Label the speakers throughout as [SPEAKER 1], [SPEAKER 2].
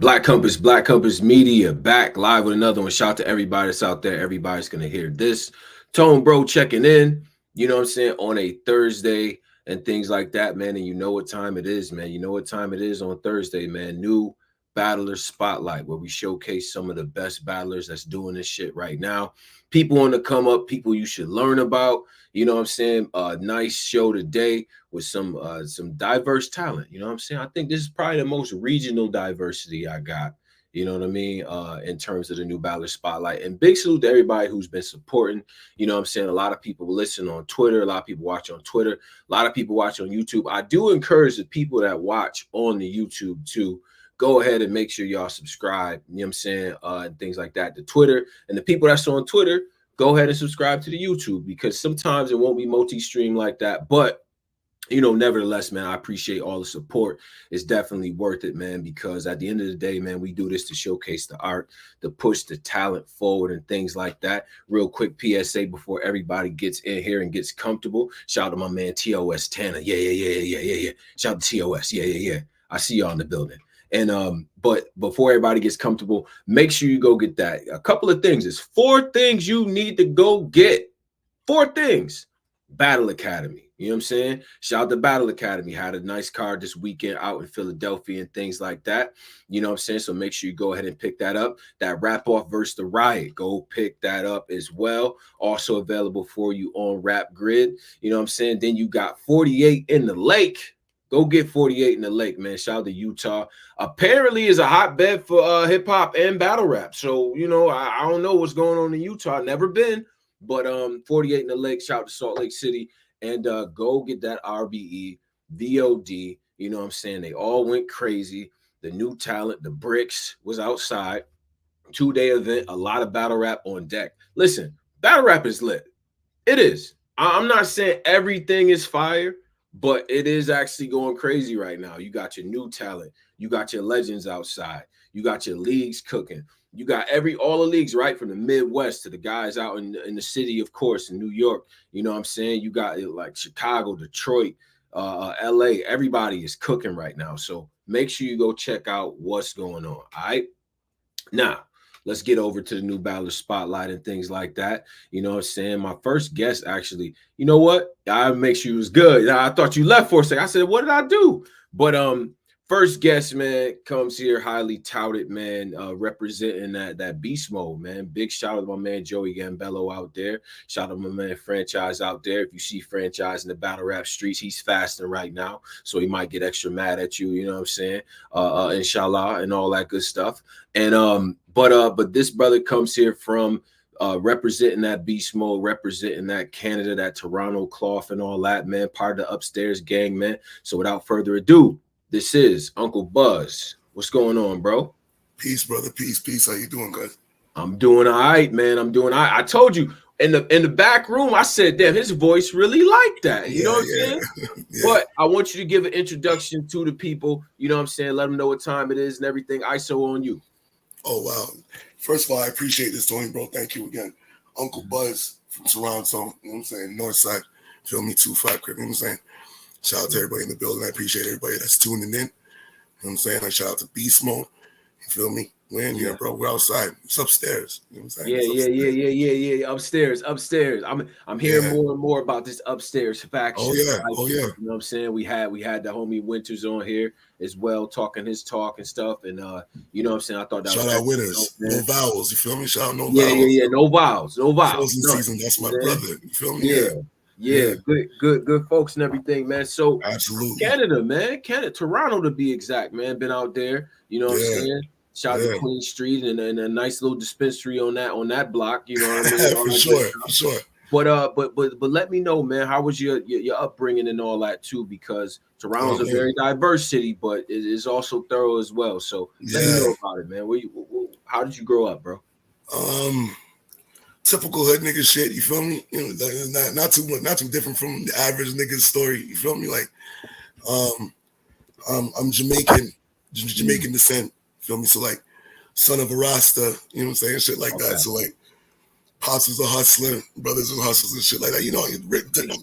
[SPEAKER 1] Black Compass Media, back live with another one. Shout out to everybody that's out there. Everybody's gonna hear this. Tone Bro checking in, you know what I'm saying, on a Thursday and things like that, man. And you know what time it is, man. You know what time it is on Thursday, man. New Battler Spotlight, where we showcase some of the best battlers that's doing this shit right now. People on the come up, people you should learn about. You know what I'm saying? Nice show today with some diverse talent. You know what I'm saying? I think this is probably the most regional diversity I got. You know what I mean? In terms of the new Battler Spotlight. And big salute to everybody who's been supporting. You know what I'm saying? A lot of people listen on Twitter. A lot of people watch on Twitter. A lot of people watch on YouTube. I do encourage the people that watch on the YouTube to go ahead and make sure y'all subscribe. You know what I'm saying? And things like that to Twitter. And the people that's on Twitter, go ahead and subscribe to the YouTube, because sometimes it won't be multi-stream like that. But you know, nevertheless, man, I appreciate all the support. It's definitely worth it, man, because at the end of the day, man, we do this to showcase the art, to push the talent forward and things like that. Real quick PSA before everybody gets in here and gets comfortable. Shout out to my man TOS Tanner. Yeah. Shout out to TOS. Yeah. I see y'all in the building. And but before everybody gets comfortable, make sure you go get that. A couple of things. It's 4 things you need to go get. 4 things. Battle Academy. You know what I'm saying? Shout out to Battle Academy. Had a nice card this weekend out in Philadelphia and things like that. You know what I'm saying? So make sure you go ahead and pick that up. That Rap Off versus the Riot. Go pick that up as well. Also available for you on Rap Grid. You know what I'm saying? Then you got 48 in the Lake. Go get 48 in the Lake, man. Shout out to Utah. Apparently is a hotbed for hip hop and battle rap. So, you know, I don't know what's going on in Utah. Never been. But 48 in the Lake, shout out to Salt Lake City, and go get that RBE, VOD. You know what I'm saying? They all went crazy. The new talent, the bricks was outside. 2-day event, a lot of battle rap on deck. Listen, battle rap is lit. It is. I'm not saying everything is fire, but it is actually going crazy right now. You got your new talent. You got your legends outside. You got your leagues cooking. You got all the leagues, right? From the Midwest to the guys out in the city, of course, in New York. You know what I'm saying? You got like Chicago, Detroit, LA. Everybody is cooking right now. So make sure you go check out what's going on. All right. Now, let's get over to the new Battler Spotlight and things like that. You know what I'm saying? My first guest, actually, you know what? I make sure it was good. I thought you left for a second. I said, what did I do? But first guest, man, comes here, highly touted, man, representing that beast mode, man. Big shout out to my man Joey Gambello out there. Shout out to my man Franchise out there. If you see Franchise in the battle rap streets, he's fasting right now, so he might get extra mad at you. You know what I'm saying? Inshallah and all that good stuff. And but this brother comes here from representing that beast mode, representing that Canada, that Toronto cloth and all that, man. Part of the Upstairs gang, man. So without further ado, this is Uncle Buzz. What's going on, bro?
[SPEAKER 2] Peace, brother. Peace. How you doing, guys?
[SPEAKER 1] I'm doing all right, man. I'm doing all right. I told you in the back room, I said, damn, his voice really like that. You know what I'm saying? Yeah. But I want you to give an introduction to the people. You know what I'm saying? Let them know what time it is and everything. ISO on you.
[SPEAKER 2] Oh, wow. First of all, I appreciate this, Tony, bro. Thank you again. Uncle Buzz from Toronto, you know what I'm saying? Northside, feel me, 2-5 crib, you know what I'm saying? Shout out to everybody in the building. I appreciate everybody that's tuning in. You know what I'm saying? Like, shout out to Beast Mode. You feel me? We're in here, bro. We're outside. It's upstairs. You know what I'm
[SPEAKER 1] saying? Yeah. Upstairs. I'm hearing more and more about this upstairs faction.
[SPEAKER 2] Oh yeah.
[SPEAKER 1] You know what I'm saying? We had the homie Winters on here as well, talking his talk and stuff. And you know what I'm saying? I thought that
[SPEAKER 2] shout
[SPEAKER 1] was
[SPEAKER 2] out Winners. No vowels. You feel me? Shout out no vowels.
[SPEAKER 1] Yeah. No vowels.
[SPEAKER 2] Frozen season. That's my brother. You feel me?
[SPEAKER 1] Yeah. Good folks and everything, man. So
[SPEAKER 2] absolutely,
[SPEAKER 1] Canada, man, Toronto to be exact, man. Been out there, you know what I'm saying? Shout out to Queen Street and a nice little dispensary on that block, you know what I mean?
[SPEAKER 2] for sure.
[SPEAKER 1] But let me know, man, how was your upbringing and all that too? Because Toronto's a very diverse city, but it is also thorough as well. So let me know about it, man. How did you grow up, bro?
[SPEAKER 2] Typical hood nigga shit, you feel me? You know, not too different from the average nigga's story, you feel me? Like, I'm Jamaican descent, you feel me? So like, son of a Rasta, you know what I'm saying? Shit like that. So like, pops was a hustler, brothers was hustlers and shit like that. You know,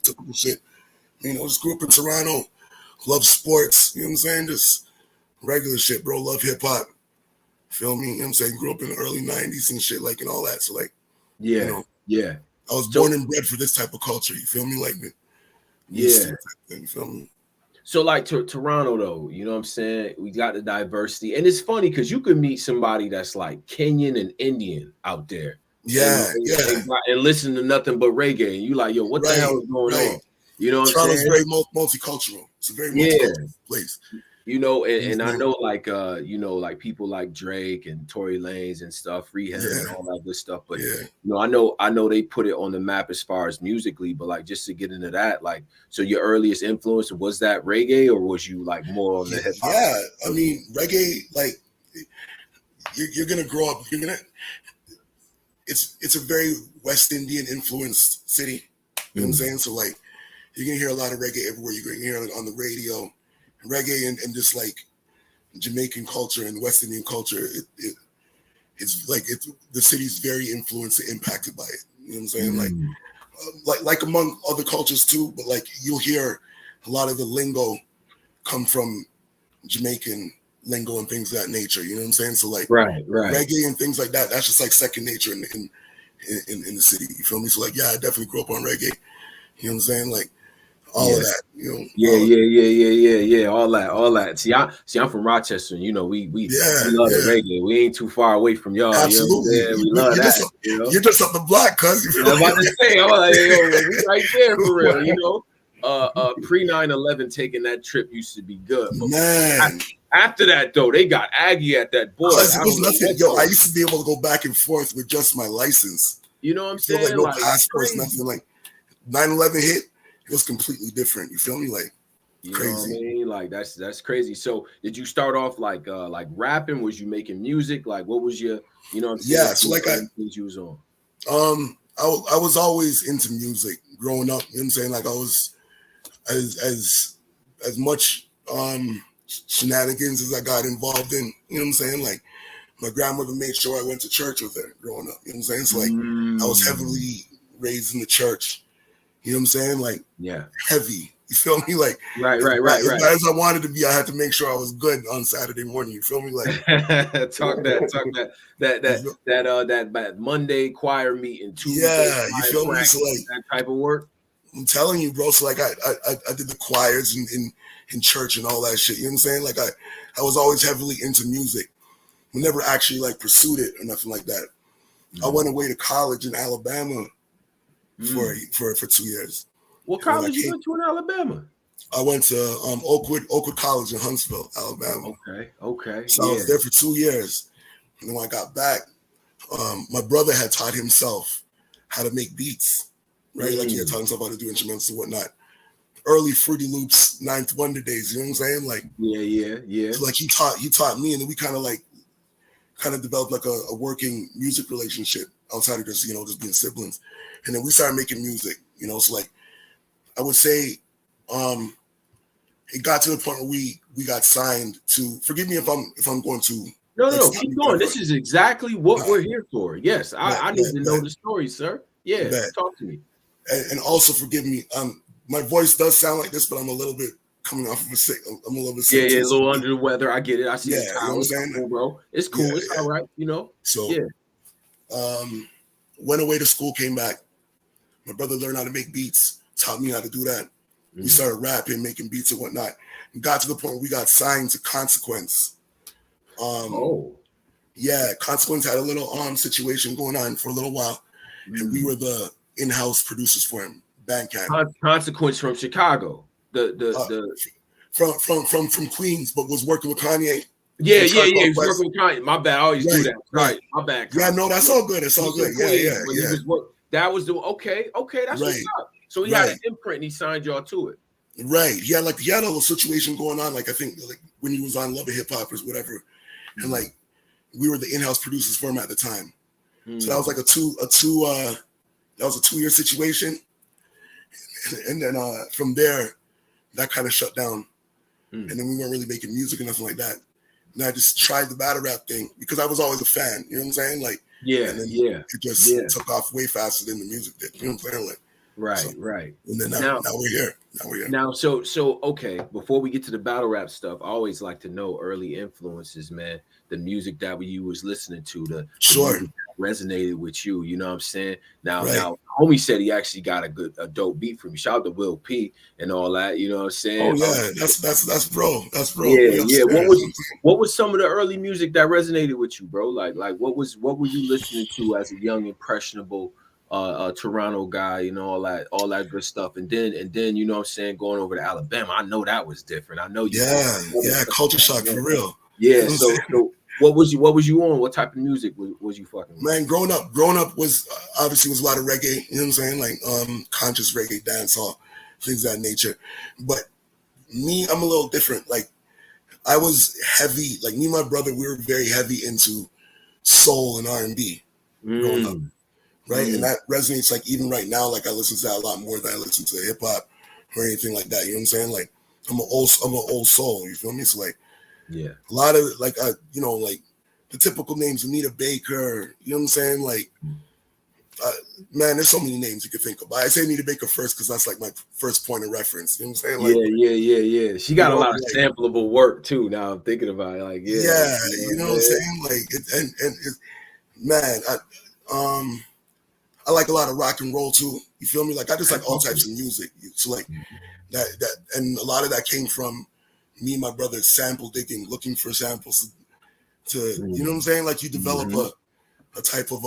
[SPEAKER 2] typical shit. You know, just grew up in Toronto, love sports, you know what I'm saying? Just regular shit, bro. Love hip hop. Feel me? You know what I'm saying? Grew up in the early 90s and shit, like, and all that. So, like,
[SPEAKER 1] Yeah,
[SPEAKER 2] you know,
[SPEAKER 1] yeah.
[SPEAKER 2] I was born and bred for this type of culture. You feel me? Like,
[SPEAKER 1] yeah.
[SPEAKER 2] You feel me?
[SPEAKER 1] So, like, Toronto, though, you know what I'm saying? We got the diversity. And it's funny because you could meet somebody that's like Kenyan and Indian out there.
[SPEAKER 2] Yeah,
[SPEAKER 1] and listen to nothing but reggae. And you like, yo, what the hell is going on? You know what
[SPEAKER 2] Toronto's
[SPEAKER 1] I'm saying?
[SPEAKER 2] very multicultural. It's a very multicultural place.
[SPEAKER 1] You know, and I know, like, you know, like people like Drake and Tory Lanez and stuff, Rehab and all that good stuff. But you know, I know they put it on the map as far as musically, but like just to get into that, like, so your earliest influence, was that reggae, or was you like more on the hip hop?
[SPEAKER 2] Yeah, I mean, reggae, like, you're gonna grow up. It's a very West Indian influenced city. You know what I'm saying? So, like, you're gonna hear a lot of reggae everywhere. You're gonna hear it on the radio. Reggae and just like Jamaican culture and West Indian culture, it's like the city's very influenced and impacted by it. You know what I'm saying? Like among other cultures too, but like you'll hear a lot of the lingo come from Jamaican lingo and things of that nature. You know what I'm saying? So like reggae and things like that, that's just like second nature in the city. You feel me? So like, yeah, I definitely grew up on reggae. You know what I'm saying? Like, all of that, you know.
[SPEAKER 1] Yeah. All that. See, I'm from Rochester. You know, we love the reggae. We ain't too far away from y'all.
[SPEAKER 2] Absolutely,
[SPEAKER 1] you know we love that.
[SPEAKER 2] You're just up the block, cuz.
[SPEAKER 1] I'm about to say, I'm like, yo, we right there for real. You know, pre 9/11, taking that trip used to be good. But
[SPEAKER 2] man,
[SPEAKER 1] after that though, they got Aggie at that border.
[SPEAKER 2] It was nothing. Yo, I used to be able to go back and forth with just my license.
[SPEAKER 1] You know what I'm saying?
[SPEAKER 2] Like no passports, nothing. Like 9/11 hit. It was completely different. You feel me? Like,
[SPEAKER 1] you
[SPEAKER 2] crazy.
[SPEAKER 1] Know what I mean? Like that's crazy. So did you start off like rapping? Was you making music? Like what was your, you know what I'm saying?
[SPEAKER 2] Yeah, so like
[SPEAKER 1] things you was on.
[SPEAKER 2] I was always into music growing up. You know what I'm saying? Like I was as much shenanigans as I got involved in. You know what I'm saying? Like my grandmother made sure I went to church with her growing up. You know what I'm saying? So like I was heavily raised in the church. You know what I'm saying? Like, heavy. You feel me? Like,
[SPEAKER 1] right.
[SPEAKER 2] As I wanted to be, I had to make sure I was good on Saturday morning. You feel me? Like,
[SPEAKER 1] talk that Monday choir meeting,
[SPEAKER 2] Tuesday. You feel me? So like
[SPEAKER 1] that type of work.
[SPEAKER 2] I'm telling you, bro. So like, I did the choirs in church and all that shit. You know what I'm saying? Like, I was always heavily into music. We never actually like pursued it or nothing like that. I went away to college in Alabama. For 2 years.
[SPEAKER 1] What college you went to in Alabama?
[SPEAKER 2] I went to Oakwood College in Huntsville, Alabama.
[SPEAKER 1] Okay.
[SPEAKER 2] So I was there for 2 years. And then when I got back, my brother had taught himself how to make beats, right? Like he had taught himself how to do instruments and whatnot. Early Fruity Loops, Ninth Wonder days, you know what I'm saying? Like
[SPEAKER 1] yeah.
[SPEAKER 2] So like he taught me, and then we kind of developed like a working music relationship outside of just, you know, just being siblings. And then we started making music, you know. So like I would say it got to the point where we got signed to, forgive me if I'm going to
[SPEAKER 1] no, keep going. This is exactly what we're here for. Yes, I need to know the story, sir. Yeah, talk to me.
[SPEAKER 2] And also forgive me, my voice does sound like this, but I'm a little bit coming off of a sick. I'm a little bit sick.
[SPEAKER 1] Yeah, a little under the weather. I get it. I see
[SPEAKER 2] you know what I'm saying?
[SPEAKER 1] Cool, bro. It's cool. It's all right, you know.
[SPEAKER 2] So went away to school, came back. My brother learned how to make beats, taught me how to do that. We started rapping, making beats and whatnot. And got to the point where we got signed to Consequence. Yeah, Consequence had a little situation going on for a little while. And we were the in-house producers for him, Bandcamp.
[SPEAKER 1] Consequence from Chicago.
[SPEAKER 2] From Queens, but was working with Kanye.
[SPEAKER 1] Yeah. He was working with Kanye. My bad. I always do that. Right. My bad.
[SPEAKER 2] Yeah, no, that's all good. It's all good. Yeah.
[SPEAKER 1] That was the okay. That's what's up. So he had an imprint and he signed y'all to it.
[SPEAKER 2] Right. He had a little situation going on. Like I think like when he was on Love and Hip Hop or whatever, and like we were the in-house producers for him at the time. So that was like a 2-year situation, and then from there, that kind of shut down, and then we weren't really making music or nothing like that. And I just tried the battle rap thing because I was always a fan. You know what I'm saying? Like. And then it just took off way faster than the music did. You know what I'm saying? Like, So,
[SPEAKER 1] Right.
[SPEAKER 2] and then
[SPEAKER 1] Now,
[SPEAKER 2] now we're here.
[SPEAKER 1] so okay. Before we get to the battle rap stuff, I always like to know early influences, man. The music that you was listening to, the
[SPEAKER 2] Sure.
[SPEAKER 1] music that resonated with you. You know what I'm saying?
[SPEAKER 2] Right.
[SPEAKER 1] Now, homie said he actually got a dope beat from you. Shout out to Will P and all that. You know what I'm saying?
[SPEAKER 2] Oh yeah, that's bro. That's bro. We
[SPEAKER 1] Yeah.
[SPEAKER 2] upstairs.
[SPEAKER 1] What was some of the early music that resonated with you, bro? Like what were you listening to as a young impressionable Toronto guy, you know, all that good stuff. And then you know what I'm saying, going over to Alabama. I know that was different. I know you
[SPEAKER 2] Yeah, culture shock for real.
[SPEAKER 1] Yeah,
[SPEAKER 2] You know
[SPEAKER 1] so what was you on? What type of music was you fucking with?
[SPEAKER 2] Man, growing up was obviously was a lot of reggae, you know what I'm saying? Like conscious reggae, dancehall, things of that nature. But me, I'm a little different. Like I was heavy, like me and my brother, we were very heavy into soul and R&B growing up, right? And that resonates like even right now, like I listen to that a lot more than I listen to hip hop or anything like that. You know what I'm saying? Like I'm an old soul, you feel me? So like
[SPEAKER 1] yeah,
[SPEAKER 2] a lot of like you know, like the typical names, Anita Baker, you know what I'm saying? Like man, there's so many names you could think of. I say Anita Baker first because that's like my first point of reference. You know what I'm saying? Like,
[SPEAKER 1] yeah. She got a lot of
[SPEAKER 2] like,
[SPEAKER 1] sampleable work too. Now I'm thinking about it. Like,
[SPEAKER 2] yeah,
[SPEAKER 1] you
[SPEAKER 2] you know what I'm saying? Like, man, I like a lot of rock and roll too. You feel me? Like I just like all types of music. So like that, and a lot of that came from me and my brother sample digging, looking for samples to, you know what I'm saying? Like you develop a type of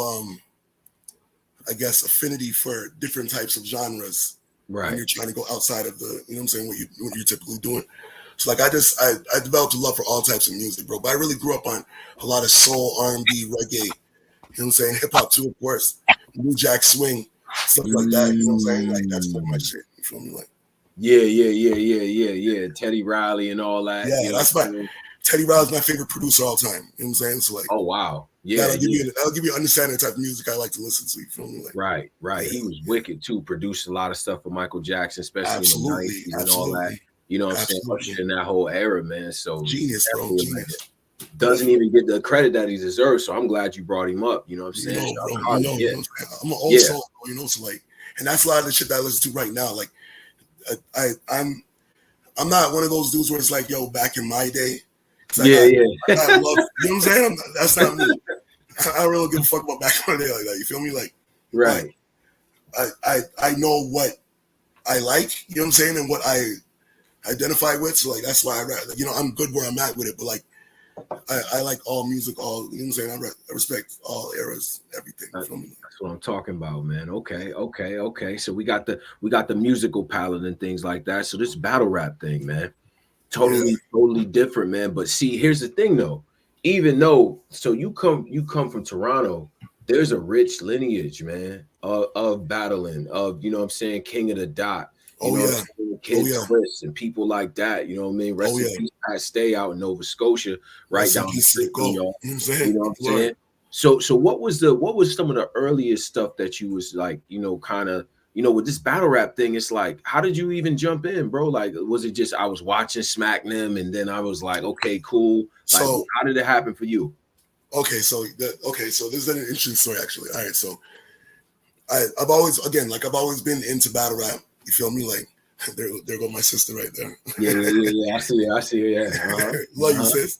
[SPEAKER 2] I guess affinity for different types of genres when you're trying to go outside of the, you know what I'm saying, what you're typically doing. So like I developed a love for all types of music, bro. But I really grew up on a lot of soul, R&B, reggae, you know what I'm saying, hip hop too, of course, New Jack Swing, stuff like that. You know what I'm saying? Like that's pretty much it. You feel me? Like
[SPEAKER 1] yeah. Teddy Riley and all that.
[SPEAKER 2] yeah,
[SPEAKER 1] You know
[SPEAKER 2] that's my Teddy Riley's my favorite producer all time. You know what I'm saying? So like
[SPEAKER 1] oh wow.
[SPEAKER 2] that'll give you an understanding of the type of music I like to listen to. You feel me? Like
[SPEAKER 1] Right.
[SPEAKER 2] yeah,
[SPEAKER 1] He was wicked too. Produced a lot of stuff for Michael Jackson, especially in the '90s and all that. You know what I'm saying? Usher in that whole era, man. So
[SPEAKER 2] genius, bro. Genius.
[SPEAKER 1] Doesn't even get the credit that he deserves. So I'm glad you brought him up. You know what I'm saying?
[SPEAKER 2] You know, bro. You know I'm an old soul, you know. So like, and that's a lot of the shit that I listen to right now. Like, I'm not one of those dudes where it's like, yo, back in my day.
[SPEAKER 1] I
[SPEAKER 2] love, you know what I'm saying? That's not me. I don't really give a fuck about back in my day like that. You feel me? Like,
[SPEAKER 1] right.
[SPEAKER 2] I know what I like, you know what I'm saying, and what I identify with. So like that's why I rap. Like, you know, I'm good where I'm at with it, but like I like all music, all, you know what I'm saying? I respect all eras, everything.
[SPEAKER 1] That's what I'm talking about, man. Okay. So we got the musical palette and things like that. So this battle rap thing, man, totally different, man. But see, here's the thing though. Even though, so you come from Toronto, there's a rich lineage, man, of battling, of, you know what I'm saying, King of the Dot, you know what I'm saying, Kid Chris and people like that, you know what I mean? Rest in peace, Pat Stay out in Nova Scotia, right down the street from y'all. You know what I'm saying? So what was some of the earliest stuff that you was like, you know, kind of, you know, with this battle rap thing, it's like, how did you even jump in, bro? Like, was it just I was watching Smack them and then I was like, okay, cool. Like, so how did it happen for you?
[SPEAKER 2] Okay, so this is an interesting story actually. All right, so I've always been into battle rap. You feel me? Like there go my sister right there.
[SPEAKER 1] Yeah. I see her. Yeah.
[SPEAKER 2] Love you, sis.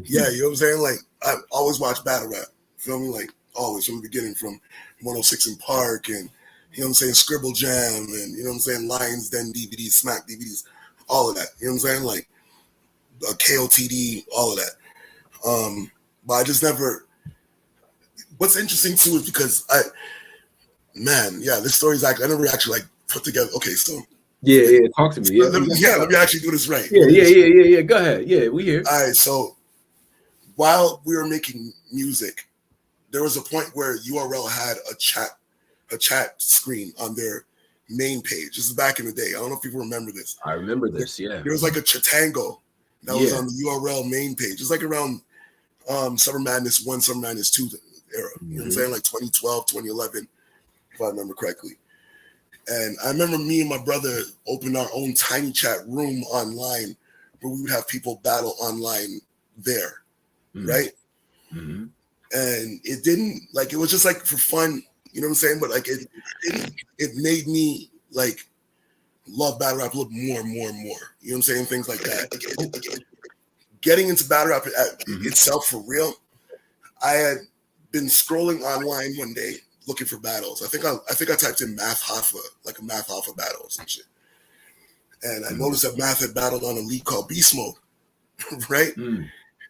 [SPEAKER 2] Yeah, you know what I'm saying? Like I've always watched battle rap. You feel me? Like always from the beginning, from 106 in Park and, you know what I'm saying, Scribble Jam and, you know what I'm saying, Lions Den DVDs, Smack DVDs, all of that. You know what I'm saying? Like KOTD, all of that. But I just never. What's interesting too is because this story is actually I never actually like put together. Okay, so
[SPEAKER 1] yeah, talk to me.
[SPEAKER 2] Let me actually do this right.
[SPEAKER 1] Yeah. Go ahead. Yeah, we here.
[SPEAKER 2] All right, so while we were making music, there was a point where URL had a chat screen on their main page. This is back in the day. I don't know if people remember this.
[SPEAKER 1] I remember this. Yeah,
[SPEAKER 2] there was like a chatango that was on the URL main page. It's like around Summer Madness 1, Summer Madness 2 era. You know what I'm saying? Like 2012, 2011, if I remember correctly. And I remember me and my brother opened our own tiny chat room online where we would have people battle online there, right? And it didn't, like, it was just like for fun. You know what I'm saying? But like it made me like love battle rap a little more and more and more. You know what I'm saying? Things like that. Like, getting into battle rap itself for real. I had been scrolling online one day looking for battles. I think I typed in Math Hoffa, like a Math Hoffa battle or some shit. And I noticed that Math had battled on a league called Beast Mode, right?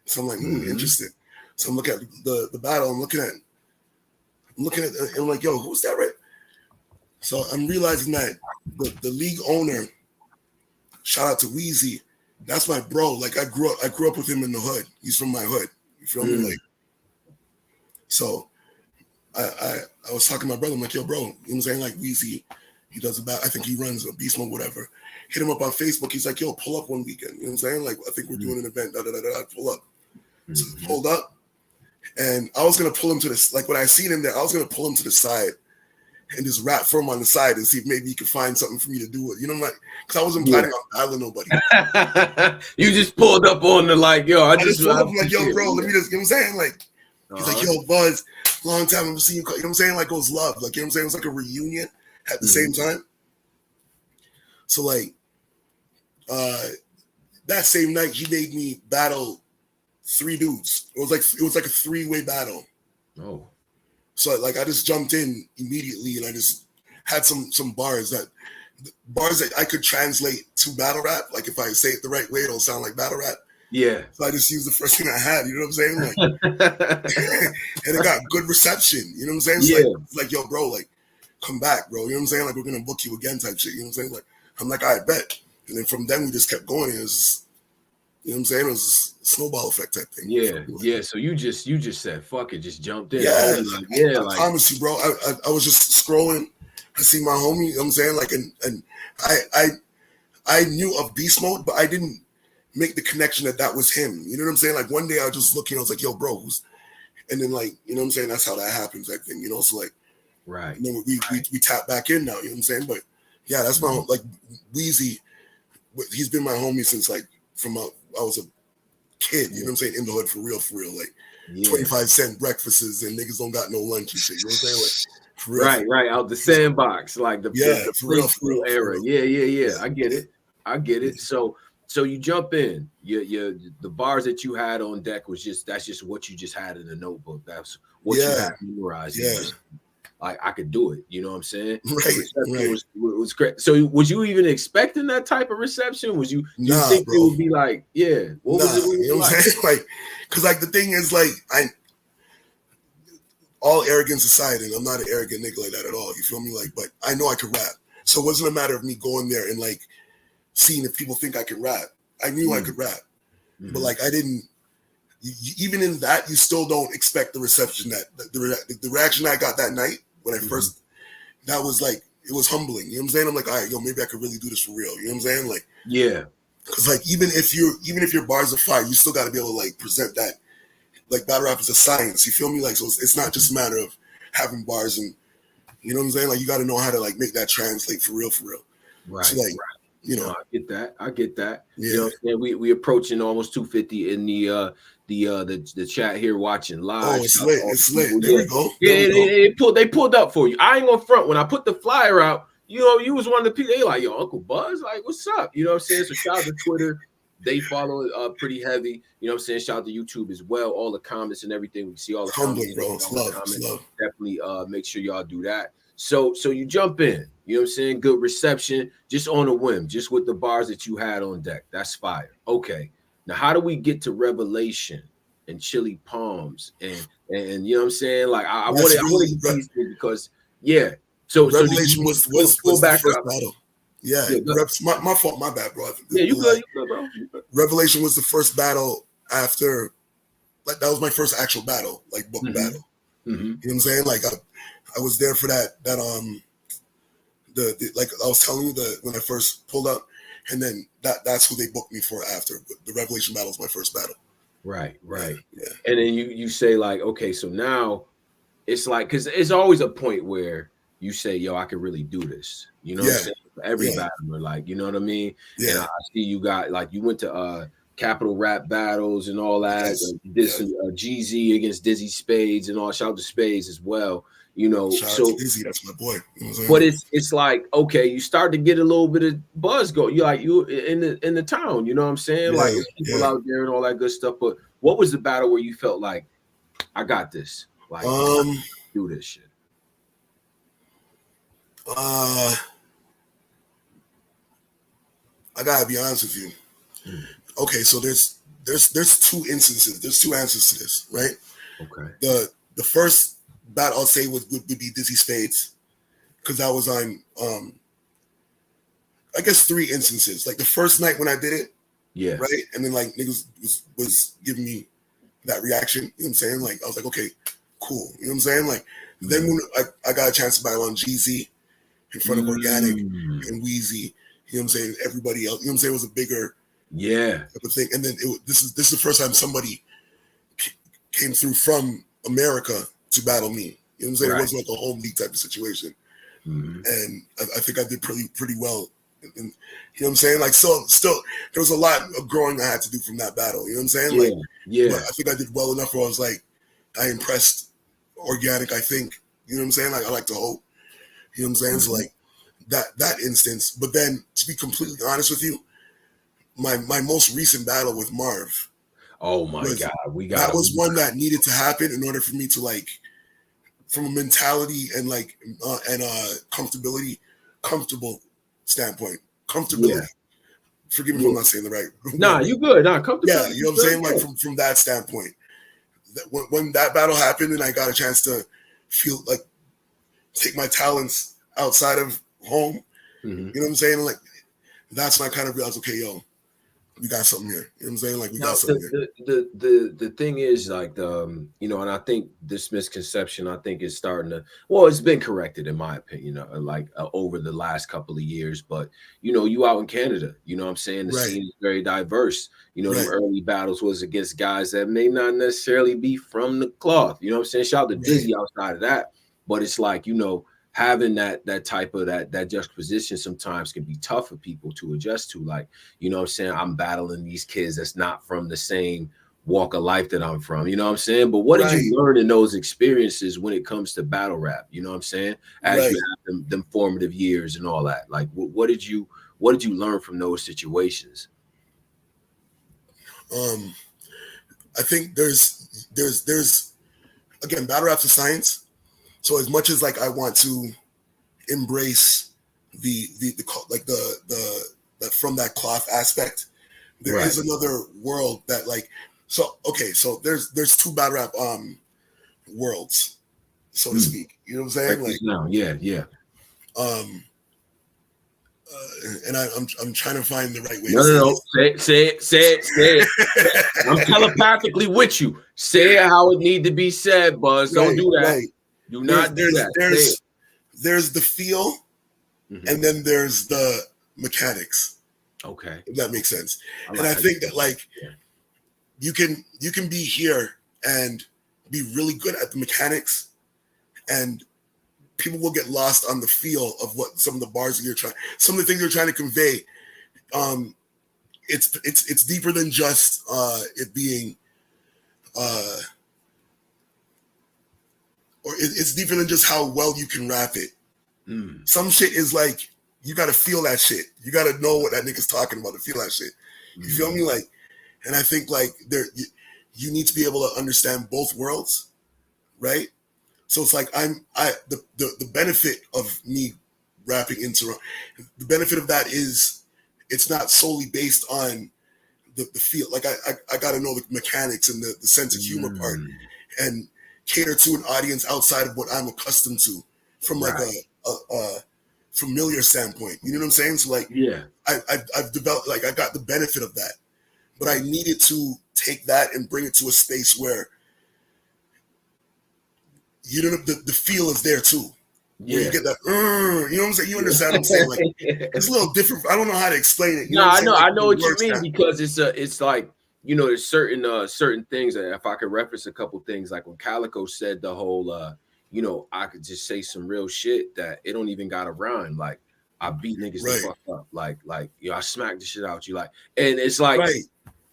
[SPEAKER 2] So I'm like, interesting. So I'm looking at the battle. I'm looking at it, and I'm like, yo, who's that, right? So I'm realizing that the league owner, shout out to Weezy, that's my bro. Like I grew up with him in the hood. He's from my hood. You feel me? Like, so I was talking to my brother. I'm like, yo, bro, you know what I'm saying? Like Weezy, he does about, I think he runs a Beast Mode, whatever. Hit him up on Facebook. He's like, yo, pull up one weekend. You know what I'm saying? Like, I think we're doing an event. Pull up. So pulled up. And I was going to pull him to this, like when I seen him there, I was going to pull him to the side and just rap for him on the side and see if maybe he could find something for me to do with. You know, like, because I wasn't planning on battling nobody.
[SPEAKER 1] You just pulled up on the like, yo, I just
[SPEAKER 2] pulled up like, yo, bro, let me just, you know what I'm saying? Like, he's like, yo, Buzz, long time I've seen you. You know what I'm saying? Like, it was love. Like, you know what I'm saying? It was like a reunion at the same time. So, like, that same night, he made me battle 3 dudes. It was like a 3-way battle.
[SPEAKER 1] Oh.
[SPEAKER 2] So like I just jumped in immediately and I just had some bars that I could translate to battle rap. Like if I say it the right way, it'll sound like battle rap.
[SPEAKER 1] Yeah.
[SPEAKER 2] So I just used the first thing I had, you know what I'm saying? Like and it got good reception. You know what I'm saying? So it's like, yo, bro, like come back, bro. You know what I'm saying? Like we're gonna book you again type shit. You know what I'm saying? Like I'm like, I bet. And then from then we just kept going. It was, you know what I'm saying? It was a snowball effect type thing.
[SPEAKER 1] Yeah. So you just said fuck it, just jumped in.
[SPEAKER 2] Yeah,
[SPEAKER 1] I
[SPEAKER 2] promise you, bro. I was just scrolling. I see my homie. You know what I'm saying? Like, and I knew of Beast Mode, but I didn't make the connection that was him. You know what I'm saying? Like one day I was just looking. I was like, yo, bro, who's? And then like, you know what I'm saying? That's how that happens. That thing, you know. So like,
[SPEAKER 1] right.
[SPEAKER 2] You know, we tap back in now. You know what I'm saying? But yeah, that's my like Weezy. He's been my homie since like from I was a kid, you know what I'm saying, in the hood for real, like 25-cent breakfasts and niggas don't got no lunch and shit, you know what I'm saying? Like, for real,
[SPEAKER 1] right, out the sandbox, like the
[SPEAKER 2] for real
[SPEAKER 1] era. Yeah. I get it. So you jump in, the bars that you had on deck that's just what you just had in the notebook. That's what you had memorized. Just, like I could do it, you know what I'm saying?
[SPEAKER 2] Right.
[SPEAKER 1] Was great. So was you even expecting that type of reception? Was you think
[SPEAKER 2] bro.
[SPEAKER 1] it would be like, what was it?
[SPEAKER 2] You know what I'm saying? Like, because like the thing is, like, all arrogance aside, and I'm not an arrogant nigga like that at all. You feel me? Like, but I know I can rap, so it wasn't a matter of me going there and like seeing if people think I can rap. I knew I could rap, but like I didn't. Even in that, you still don't expect the reception that the reaction I got that night when I first. That was like it was humbling. You know what I'm saying? I'm like, all right, yo, maybe I could really do this for real. You know what I'm saying? Like, because like even if your bars are fire, you still got to be able to like present that. Like battle rap is a science. You feel me? Like so, it's not just a matter of having bars and you know what I'm saying. Like you got to know how to like make that translate for real.
[SPEAKER 1] Right.
[SPEAKER 2] So like, you know,
[SPEAKER 1] I get that.
[SPEAKER 2] Yeah.
[SPEAKER 1] You know what I'm saying? We approaching almost 250 in the chat here watching live.
[SPEAKER 2] Oh, it's lit. There we go.
[SPEAKER 1] They pulled up for you. I ain't gonna front when I put the flyer out. You know, you was one of the people. They like, yo, Uncle Buzz, like, what's up? You know what I'm saying? So shout out to Twitter. They follow it pretty heavy. You know what I'm saying? Shout out to YouTube as well. All the comments and everything. We see all the
[SPEAKER 2] humbling,
[SPEAKER 1] comments.
[SPEAKER 2] Bro. It's love.
[SPEAKER 1] Definitely make sure y'all do that. So you jump in. You know what I'm saying? Good reception, just on a whim, just with the bars that you had on deck. That's fire. Okay. Now, how do we get to Revelation and Chili Palms and you know what I'm saying? Like I want to because So
[SPEAKER 2] Revelation was the first battle. Yeah, my fault, my bad, bro.
[SPEAKER 1] Yeah, you good, bro.
[SPEAKER 2] Revelation was the first battle after, like that was my first actual battle, like book battle. You know what I'm saying? Like I was there for that like I was telling you when I first pulled up, and then that's who they booked me for after. But the Revelation battle was my first battle. Right.
[SPEAKER 1] Yeah. And then you say like, okay, so now it's like because it's always a point where you say, yo, I could really do this. You know what I'm saying? For every battler, like, you know what I mean?
[SPEAKER 2] Yeah.
[SPEAKER 1] And I see you got like you went to Capital Rap battles and all that. This GZ against Dizzy Spades and all. Shout out to Spades as well. You know,
[SPEAKER 2] shout out to Dizzy, that's my boy. You know
[SPEAKER 1] but it's like, okay, you start to get a little bit of buzz go. You like you in the town, you know what I'm saying? Like people out there and all that good stuff. But what was the battle where you felt like, I got this? Like do this shit.
[SPEAKER 2] I gotta be honest with you. Okay, so there's two instances. There's two answers to this, right?
[SPEAKER 1] Okay.
[SPEAKER 2] The first battle I'll say would be Dizzy Spades, because that was on I guess 3 instances. Like the first night when I did it,
[SPEAKER 1] yeah,
[SPEAKER 2] right, and then like niggas was giving me that reaction. You know what I'm saying? Like I was like, okay, cool. You know what I'm saying? Like then when I got a chance to battle on GZ in front of Organic and Wheezy, you know what I'm saying? Everybody else, you know what I'm saying? It was a bigger type of thing. And then this is the first time somebody came through from America to battle me. You know what I'm saying? It wasn't like a home league type of situation. And I think I did pretty well. And, you know what I'm saying? Like, so still, there was a lot of growing I had to do from that battle. You know what I'm saying? Like, but I think I did well enough where I was like, I impressed Organic, I think. You know what I'm saying? Like, I like to hope. You know what I'm saying? So like that instance. But then to be completely honest with you, my most recent battle with Marv.
[SPEAKER 1] Oh my God.
[SPEAKER 2] That was one that needed to happen in order for me to like, from a mentality and like comfortable standpoint. Comfortability. Yeah. Forgive me if I'm not saying the right.
[SPEAKER 1] Nah, you good. Nah, comfortability.
[SPEAKER 2] Yeah, you know what I'm saying? Like from that standpoint. When that battle happened and I got a chance to feel like take my talents outside of home, you know what I'm saying? Like that's when I kind of realized, okay, yo, we got something here. You know what I'm saying? Like we got something here.
[SPEAKER 1] The thing is like you know, and I think this misconception I think is starting to, well, it's been corrected in my opinion, like over the last couple of years. But you know, you out in Canada, you know what I'm saying? The scene is very diverse. You know, the early battles was against guys that may not necessarily be from the cloth. You know what I'm saying? Shout out to Dizzy outside of that. But it's like, you know, having that type of that juxtaposition sometimes can be tough for people to adjust to. Like, you know what I'm saying? I'm battling these kids that's not from the same walk of life that I'm from, you know what I'm saying? But what did you learn in those experiences when it comes to battle rap? You know what I'm saying? As you have them formative years and all that. Like, what did you learn from those situations?
[SPEAKER 2] I think there's again, battle rap's a science. So as much as like I want to embrace the from that cloth aspect, there is another world that like, so okay, so there's 2 battle rap worlds, so to speak. You know what I'm saying? Like
[SPEAKER 1] now, yeah.
[SPEAKER 2] And I'm trying to find the right way.
[SPEAKER 1] No. Say it. I'm telepathically with you. Say it how it need to be said, Buzz. Don't do that. Do not do that.
[SPEAKER 2] There's the feel, and then there's the mechanics.
[SPEAKER 1] Okay,
[SPEAKER 2] if that makes sense. And I think that like you can be here and be really good at the mechanics, and people will get lost on the feel of what some of the bars that you're trying, some of the things you're trying to convey. It's deeper than just it being or it's deeper than just how well you can rap it. Some shit is like, you got to feel that shit. You got to know what that nigga's talking about to feel that shit. You feel me? Like, and I think like you need to be able to understand both worlds, right? So it's like the benefit of me rapping in Toronto, the benefit of that is it's not solely based on the feel. Like I got to know the mechanics and the sense of humor part, and cater to an audience outside of what I'm accustomed to from like a familiar standpoint. You know what I'm saying? So like, I've developed, like I got the benefit of that, but I needed to take that and bring it to a space where you know the feel is there too. Where you get that, you know what I'm saying? You understand what I'm saying? Like it's a little different. I don't know how to explain it. You know
[SPEAKER 1] I know,
[SPEAKER 2] like,
[SPEAKER 1] I know what you mean, because it's like, you know, there's certain things that if I could reference a couple things, like when Calico said the whole, you know, I could just say some real shit that it don't even got a rhyme. Like I beat niggas the fuck up. Like, you know, I smacked the shit out you. Like, and it's like,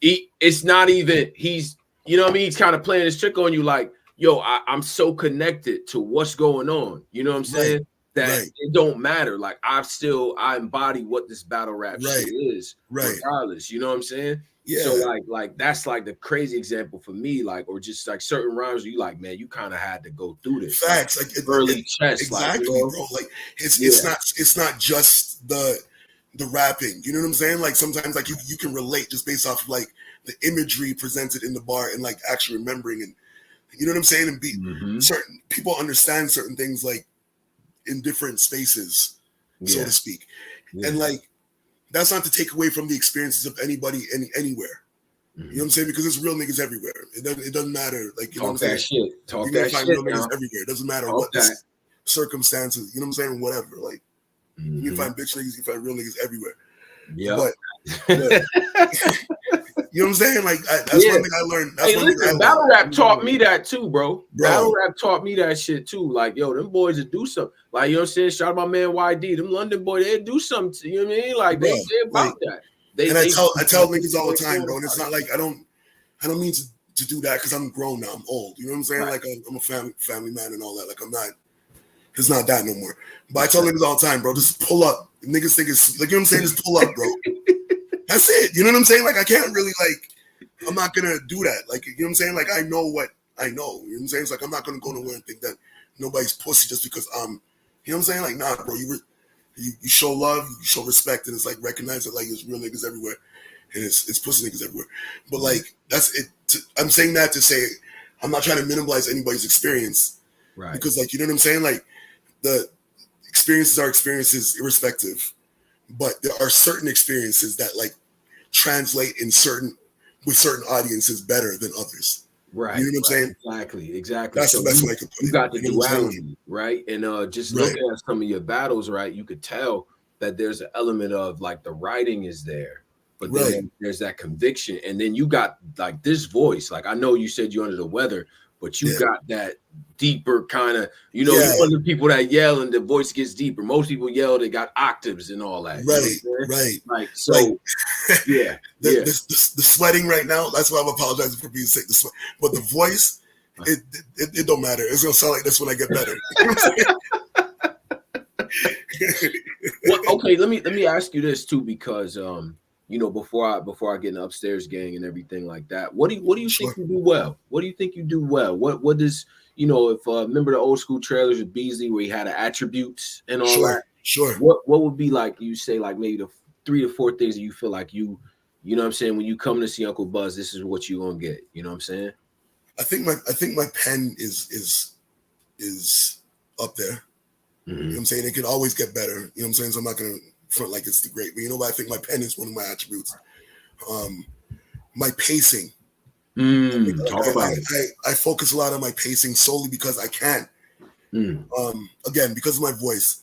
[SPEAKER 1] it's not even, he's, you know what I mean? He's kind of playing this trick on you like, yo, I'm so connected to what's going on. You know what I'm saying? That it don't matter. Like I embody what this battle rap shit is, regardless. You know what I'm saying? Yeah. So like that's like the crazy example for me, like, or just like certain rhymes where you like, man, you kind of had to go through this.
[SPEAKER 2] Facts,
[SPEAKER 1] like early chest,
[SPEAKER 2] exactly, like, bro. Like it's not just the rapping. You know what I'm saying? Like sometimes like you can relate just based off of, like the imagery presented in the bar and like actually remembering, and you know what I'm saying, and be certain people understand certain things like in different spaces, so to speak, and like that's not to take away from the experiences of anybody anywhere. You know what I'm saying? Because there's real niggas everywhere. It doesn't matter. Like, you know what I'm saying?
[SPEAKER 1] Shit. Talk
[SPEAKER 2] You're
[SPEAKER 1] that
[SPEAKER 2] find
[SPEAKER 1] shit.
[SPEAKER 2] Real niggas everywhere. It doesn't matter what the circumstances. You know what I'm saying? Whatever. Like, you can find bitch niggas. You can find real niggas everywhere. Yeah. But you know what I'm saying? Like, that's one thing I learned. That's one thing I learned.
[SPEAKER 1] Battle rap taught me that too, bro. Battle rap taught me that shit too. Like, yo, them boys would do something. Like, you know what I'm saying? Shout out my man YD. Them London boys, they'd do something. You know what I mean? Like, they about that.
[SPEAKER 2] I tell niggas all the time, bro. And it's not like I don't mean to do that because I'm grown now. I'm old. You know what I'm saying? Like I'm a family man and all that. Like it's not that no more. But I tell niggas all the time, bro, just pull up. Niggas think it's like, you know what I'm saying? Just pull up, bro. That's it. You know what I'm saying? Like I can't really I'm not gonna do that. Like, you know what I'm saying? Like I know what I know. You know what I'm saying? It's like I'm not gonna go nowhere and think that nobody's pussy just because you know what I'm saying? Like, nah, bro, you show love, you show respect, and it's like recognize that like there's real niggas everywhere, and it's pussy niggas everywhere. But like that's it. I'm saying that to say I'm not trying to minimize anybody's experience, right? Because like, you know what I'm saying? Like the experiences are experiences irrespective, but there are certain experiences that like translate with certain audiences better than others.
[SPEAKER 1] Right.
[SPEAKER 2] You know what I'm saying?
[SPEAKER 1] Exactly.
[SPEAKER 2] That's the best way I could put it.
[SPEAKER 1] You got the duality, right? And just looking at some of your battles, right, you could tell that there's an element of like the writing is there, but then there's that conviction. And then you got like this voice. Like I know you said you're under the weather, but you got that deeper kind of, you know, you're one of the people that yell and the voice gets deeper. Most people yell, they got octaves and all that.
[SPEAKER 2] Right.
[SPEAKER 1] Like, so,
[SPEAKER 2] the sweating right now, that's why I'm apologizing for being sick. But the voice, it don't matter. It's going to sound like this when I get better.
[SPEAKER 1] Well, okay, let me ask you this too, because you know, before I get in the upstairs gang and everything like that, what do you think you do well? What do you think you do well? What does, you know, if remember the old school trailers with Beasley where he had the attributes and all that?
[SPEAKER 2] Sure.
[SPEAKER 1] What would be like, you say like maybe the 3 to 4 things that you feel like you know what I'm saying, when you come to see Uncle Buzz, this is what you're gonna get. You know what I'm saying?
[SPEAKER 2] I think my pen is up there. You know what I'm saying? It could always get better. You know what I'm saying? So I'm not gonna front like it's the great, but you know what? I think my pen is one of my attributes. My pacing.
[SPEAKER 1] Talk about it.
[SPEAKER 2] I focus a lot on my pacing solely because I can. Again, because of my voice,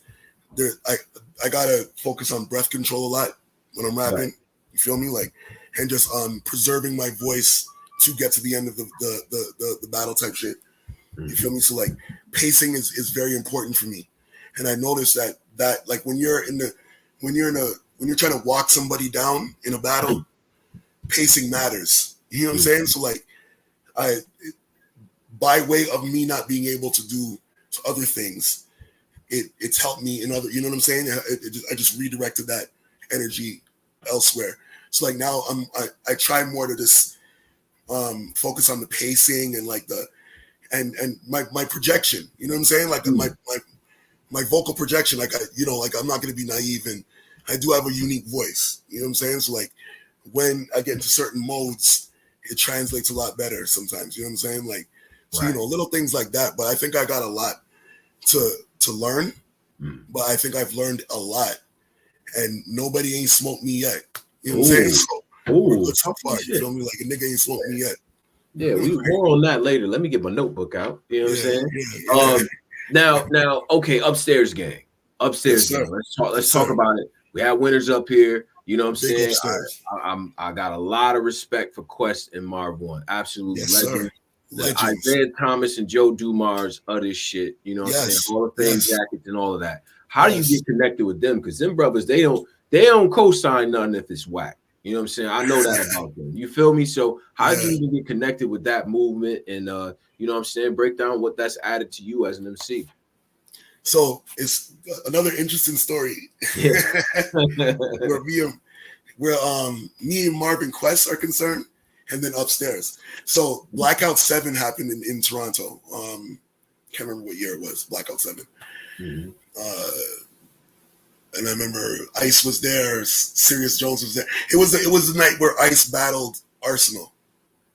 [SPEAKER 2] I gotta focus on breath control a lot when I'm rapping. Right. You feel me? Like, and just preserving my voice to get to the end of the battle type shit. You feel me? So like, pacing is very important for me, and I noticed that like when you're trying to walk somebody down in a battle, pacing matters. You know what I'm saying? So like, by way of me not being able to do other things, it's helped me in other. You know what I'm saying? I just redirected that energy elsewhere. So like now I try more to just focus on the pacing and like and my projection. You know what I'm saying? Like my vocal projection. Like I'm not going to be naive, and I do have a unique voice. You know what I'm saying? So like when I get into certain modes, it translates a lot better sometimes. You know what I'm saying? Like, so, you know, little things like that. But I think I got a lot to learn, but I think I've learned a lot, and nobody ain't smoked me yet. You know what I'm saying? So we're good so far. You feel me? Like a nigga ain't smoked me yet.
[SPEAKER 1] Yeah, we more on that later. Let me get my notebook out. You know what I'm saying? Now, okay, upstairs gang. Upstairs gang. Let's talk about it. We have winners up here. You know what I'm saying? I got a lot of respect for Quest and Marv One. Absolute legend. Isaiah Thomas and Joe Dumars of this shit. You know what I'm saying? All the Fame jackets and all of that. How do you get connected with them? Because them brothers, they don't co-sign nothing if it's whack. You know what I'm saying? I know that about them. You feel me? So how did you
[SPEAKER 2] Yeah.
[SPEAKER 1] even get connected with that movement? And you know what I'm saying? Break down what that's added to you as an MC.
[SPEAKER 2] So it's another interesting story.
[SPEAKER 1] Yeah.
[SPEAKER 2] where me and Marvin Quest are concerned, and then upstairs. So Blackout 7 happened in Toronto. Can't remember what year it was, Blackout 7.
[SPEAKER 1] Mm-hmm.
[SPEAKER 2] And I remember Ice was there, Sirius Jones was there. It was the night where Ice battled Arsenal.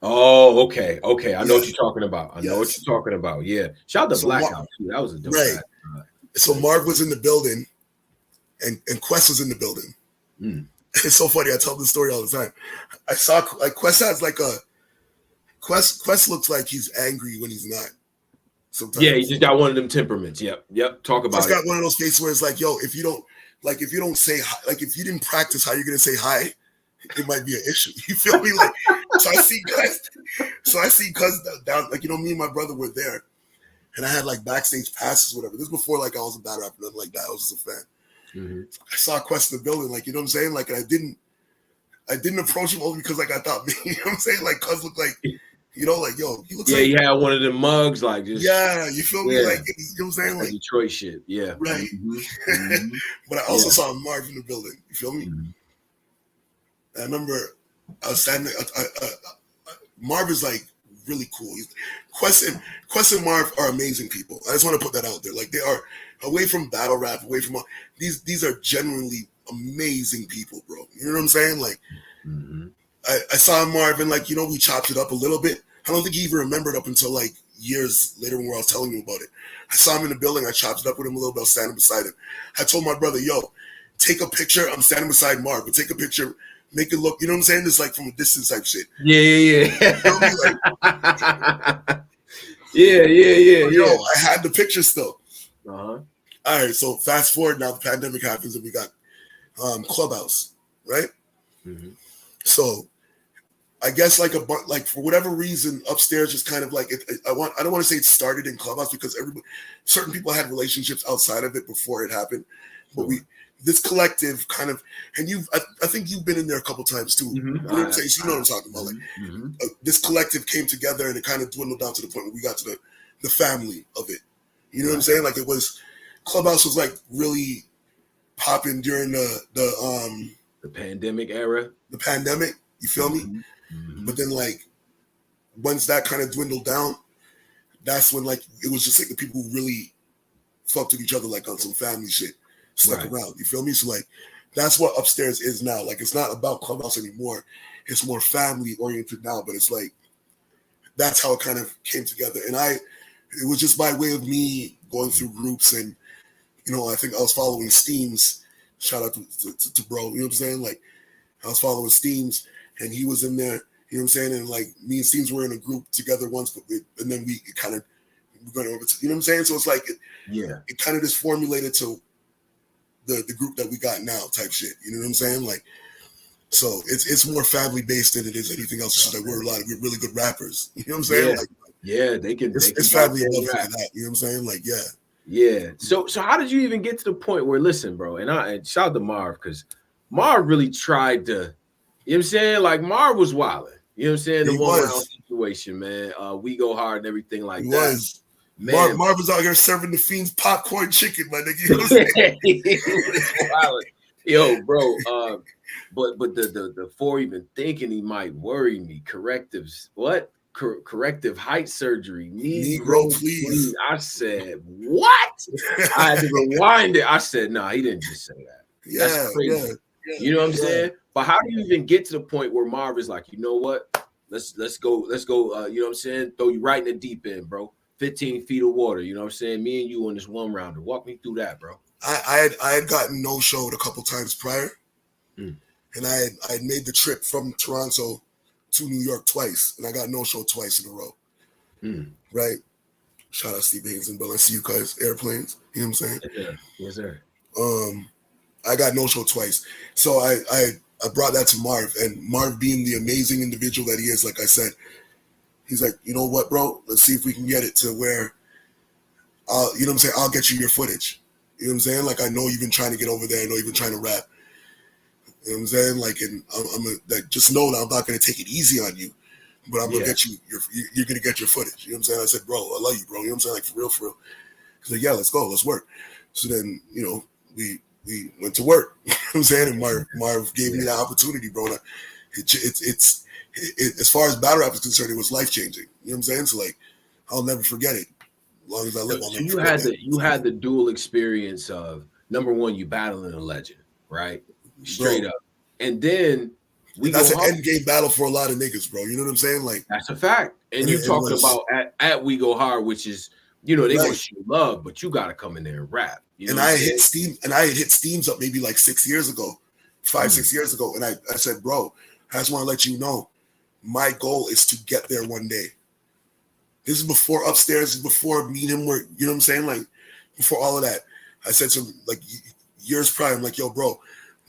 [SPEAKER 1] Oh, okay. I know what you're talking about. I know what
[SPEAKER 2] Yes.
[SPEAKER 1] you're talking about. Yeah. Shout out to Blackout too. That was a dope
[SPEAKER 2] right.
[SPEAKER 1] Battle.
[SPEAKER 2] So Marv was in the building, and Quest was in the building.
[SPEAKER 1] Mm.
[SPEAKER 2] It's so funny. I tell this story all the time. I saw like Quest has like a Quest looks like he's angry when he's not. Sometimes.
[SPEAKER 1] Yeah, he just got one of them temperaments. Yep. Talk about
[SPEAKER 2] Quest
[SPEAKER 1] it.
[SPEAKER 2] got one of those faces where it's like, yo, if you don't say hi, like if you didn't practice how you're gonna say hi, it might be an issue. You feel me? Like, so I see Cuz down, like, you know, me and my brother were there, and I had like backstage passes, whatever. This is before like I was a battle rapper, nothing like that. I was just a fan.
[SPEAKER 1] Mm-hmm.
[SPEAKER 2] I saw Quest in the building, like, you know what I'm saying? Like, and I didn't approach him only because like I thought, you know what I'm saying? Like, Cuz looked like, you know, like, yo, he looks like,
[SPEAKER 1] he had one of them mugs, like just
[SPEAKER 2] you feel me? Like, you know what I'm saying? Like
[SPEAKER 1] Detroit shit, yeah,
[SPEAKER 2] right.
[SPEAKER 1] Mm-hmm.
[SPEAKER 2] But I also saw Marv in the building. You feel me?
[SPEAKER 1] Mm-hmm.
[SPEAKER 2] I remember I was standing. Marv is like really cool. Quest and Marv are amazing people. I just want to put that out there. Like, they are, away from battle rap, away from these are genuinely amazing people, bro. You know what I'm saying? Like,
[SPEAKER 1] mm-hmm.
[SPEAKER 2] I saw Marvin, like, you know, we chopped it up a little bit. I don't think he even remembered up until like years later when I was telling him about it. I saw him in the building. I chopped it up with him a little bit. I was standing beside him. I told my brother, yo, take a picture. I'm standing beside Marv, but take a picture. Make it look, you know what I'm saying? It's like from a distance type shit.
[SPEAKER 1] Yeah.
[SPEAKER 2] You know me? Like,
[SPEAKER 1] yeah.
[SPEAKER 2] Yo, I had the picture still.
[SPEAKER 1] Uh-huh.
[SPEAKER 2] All right, so fast forward now, the pandemic happens and we got Clubhouse, right?
[SPEAKER 1] Mm-hmm.
[SPEAKER 2] So I guess like for whatever reason, upstairs just kind of like I don't want to say it started in Clubhouse because certain people had relationships outside of it before it happened, but this collective kind of, and I think you've been in there a couple times too.
[SPEAKER 1] Mm-hmm.
[SPEAKER 2] You know what I'm saying? So you know what I'm talking about. Like,
[SPEAKER 1] mm-hmm.
[SPEAKER 2] This collective came together and it kind of dwindled down to the point where we got to the family of it. You know what I'm saying? Like, it was, Clubhouse was like really popping during the
[SPEAKER 1] pandemic era.
[SPEAKER 2] The pandemic, you feel me?
[SPEAKER 1] Mm-hmm.
[SPEAKER 2] But then like once that kind of dwindled down, that's when like it was just like the people who really fucked with each other like on some family shit stuck around. You feel me? So like that's what upstairs is now. Like, it's not about Clubhouse anymore. It's more family oriented now, but it's like that's how it kind of came together. And it was just by way of me going through groups, and you know, I think I was following Steams. Shout out to bro, you know what I'm saying? Like, I was following Steams and he was in there, you know what I'm saying? And like me and Steams were in a group together once, and then we kind of went over to, you know what I'm saying? So it's like, it kind of just formulated to the group that we got now type shit. You know what I'm saying? Like, so it's more family based than it is anything else. It's just like we're really good rappers. You know what I'm saying?
[SPEAKER 1] They can.
[SPEAKER 2] It's family above that. You know what I'm saying? Like,
[SPEAKER 1] yeah. So how did you even get to the point where, listen, bro, and shout out to Marv, because Marv really tried to, you know what I'm saying? Like, Marv was wilding. You know what I'm saying? The one round situation, man. We go hard and everything like that.
[SPEAKER 2] Man, Marv was out here serving the fiends popcorn chicken, my nigga. You know what I'm saying?
[SPEAKER 1] Yo, bro. But the before even thinking he might worry me, corrective height surgery.
[SPEAKER 2] Negro, please.
[SPEAKER 1] I said, what? I had to rewind it. I said, no, he didn't just say that. That's crazy. You know what I'm saying? But how do you even get to the point where Marv is like, you know what? Let's go. You know what I'm saying? Throw you right in the deep end, bro. 15 feet of water. You know what I'm saying? Me and you on this one rounder. Walk me through that, bro.
[SPEAKER 2] I had gotten no-showed a couple times prior. And I had made the trip from Toronto to New York twice, and I got no-show twice in a row. Right? Shout out Steve Haynes and Bill. I see you guys, airplanes. You know what I'm saying?
[SPEAKER 1] Yeah. Yes, sir.
[SPEAKER 2] I got no-show twice. So I brought that to Marv, and Marv, being the amazing individual that he is, like I said, he's like, you know what, bro? Let's see if we can get it to where, you know what I'm saying? I'll get you your footage. You know what I'm saying? Like, I know you've been trying to get over there. I know you've been trying to rap. You know what I'm saying? Like, and like, just know that I'm not gonna take it easy on you, but I'm gonna get you. You're gonna get your footage. You know what I'm saying? I said, bro, I love you, bro. You know what I'm saying? Like for real. He's like, yeah, let's go, let's work. So then, you know, we went to work. You know what I'm saying? And Marv gave me that opportunity, bro. And it's as far as battle rap is concerned, it was life changing. You know what I'm saying? So like, I'll never forget it. As long as I live, I'll never forget it.
[SPEAKER 1] You had the dual experience of number one, you battling a legend, right? Straight up, and then
[SPEAKER 2] that's an end game battle for a lot of niggas, bro. You know what I'm saying? Like
[SPEAKER 1] that's a fact. And you talking about at We Go Hard, which is, you know, they gonna shoot love, but you gotta come in there and rap. You know,
[SPEAKER 2] and I hit Steams up maybe like 6 years ago, 6 years ago, and I said, bro, I just want to let you know, my goal is to get there one day. This is before Upstairs, before me and him were, you know what I'm saying? Like before all of that, I said to him, like years prior, I'm like, yo, bro,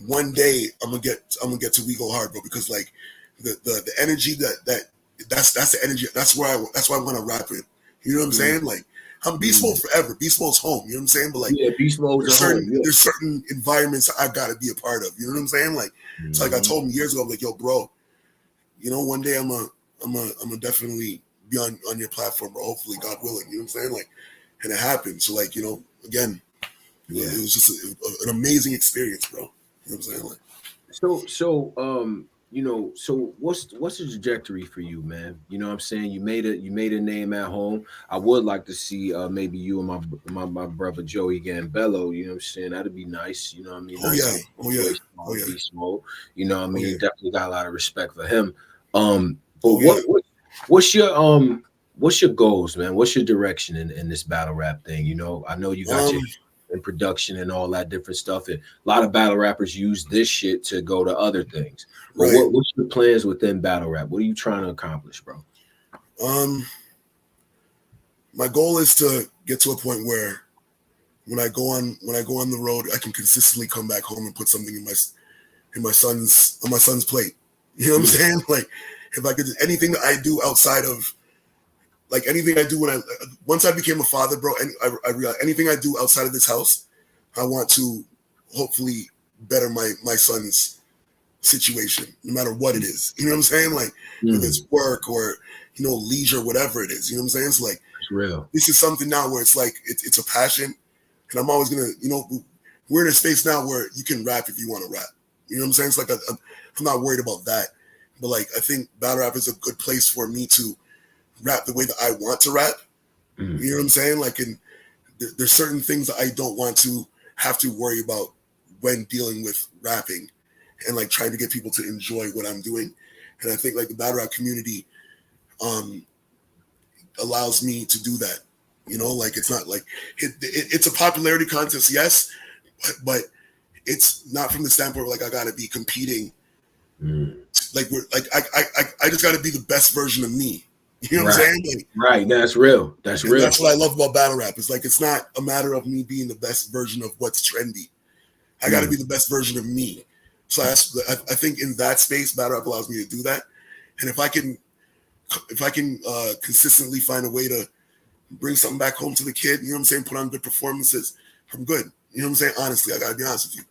[SPEAKER 2] one day I'm gonna get to We Go Hard, bro, because like the energy that's the energy. That's why I want to rap it. You know what I'm saying? Like I'm Beast Mode forever. Beast Mode's home. You know what I'm saying? But like
[SPEAKER 1] Beast Mode's home.
[SPEAKER 2] There's certain environments I gotta be a part of. You know what I'm saying? Like it's like I told him years ago, I'm like, yo, bro, you know, one day I'm gonna definitely be on your platform, bro. Hopefully, God willing. You know what I'm saying? Like, and it happened. So like, you know, again, it was just an amazing experience, bro. You know what I'm saying? Like,
[SPEAKER 1] so you know, so what's the trajectory for you, man? You know what I'm saying? You made a name at home. I would like to see maybe you and my brother Joey Gambello, you know what I'm saying? That'd be nice, you know what I mean?
[SPEAKER 2] Oh yeah.
[SPEAKER 1] Beast Mode. You know what I mean? Definitely got a lot of respect for him. But what's your goals, man? What's your direction in this battle rap thing? You know, I know you got your in production and all that different stuff. And a lot of battle rappers use this shit to go to other things. But what's your plans within battle rap? What are you trying to accomplish, bro?
[SPEAKER 2] My goal is to get to a point where when I go on the road, I can consistently come back home and put something on my son's plate. You know what I'm saying? Like if I could, anything that I do outside of, like anything I do once I became a father, bro, and I realized anything I do outside of this house, I want to hopefully better my son's situation, no matter what it is. You know what I'm saying? Like whether it's work or, you know, leisure, whatever it is. You know what I'm saying? It's like
[SPEAKER 1] it's real.
[SPEAKER 2] This is something now where it's like it's a passion, and I'm always gonna, you know, we're in a space now where you can rap if you want to rap. You know what I'm saying? It's like I'm not worried about that, but like I think battle rap is a good place for me to rap the way that I want to rap. You know what I'm saying? Like, there's certain things that I don't want to have to worry about when dealing with rapping and like trying to get people to enjoy what I'm doing. And I think like the battle rap community allows me to do that. You know, like it's not like it's a popularity contest, yes, but it's not from the standpoint of like I gotta be competing. Like I just gotta be the best version of me. You know what I'm saying? Like,
[SPEAKER 1] right. That's real. That's real.
[SPEAKER 2] That's what I love about battle rap. It's like it's not a matter of me being the best version of what's trendy. I got to be the best version of me. So I think in that space, battle rap allows me to do that. And if I can consistently find a way to bring something back home to the kid, you know what I'm saying? Put on good performances, I'm good. You know what I'm saying? Honestly, I got to be honest with you.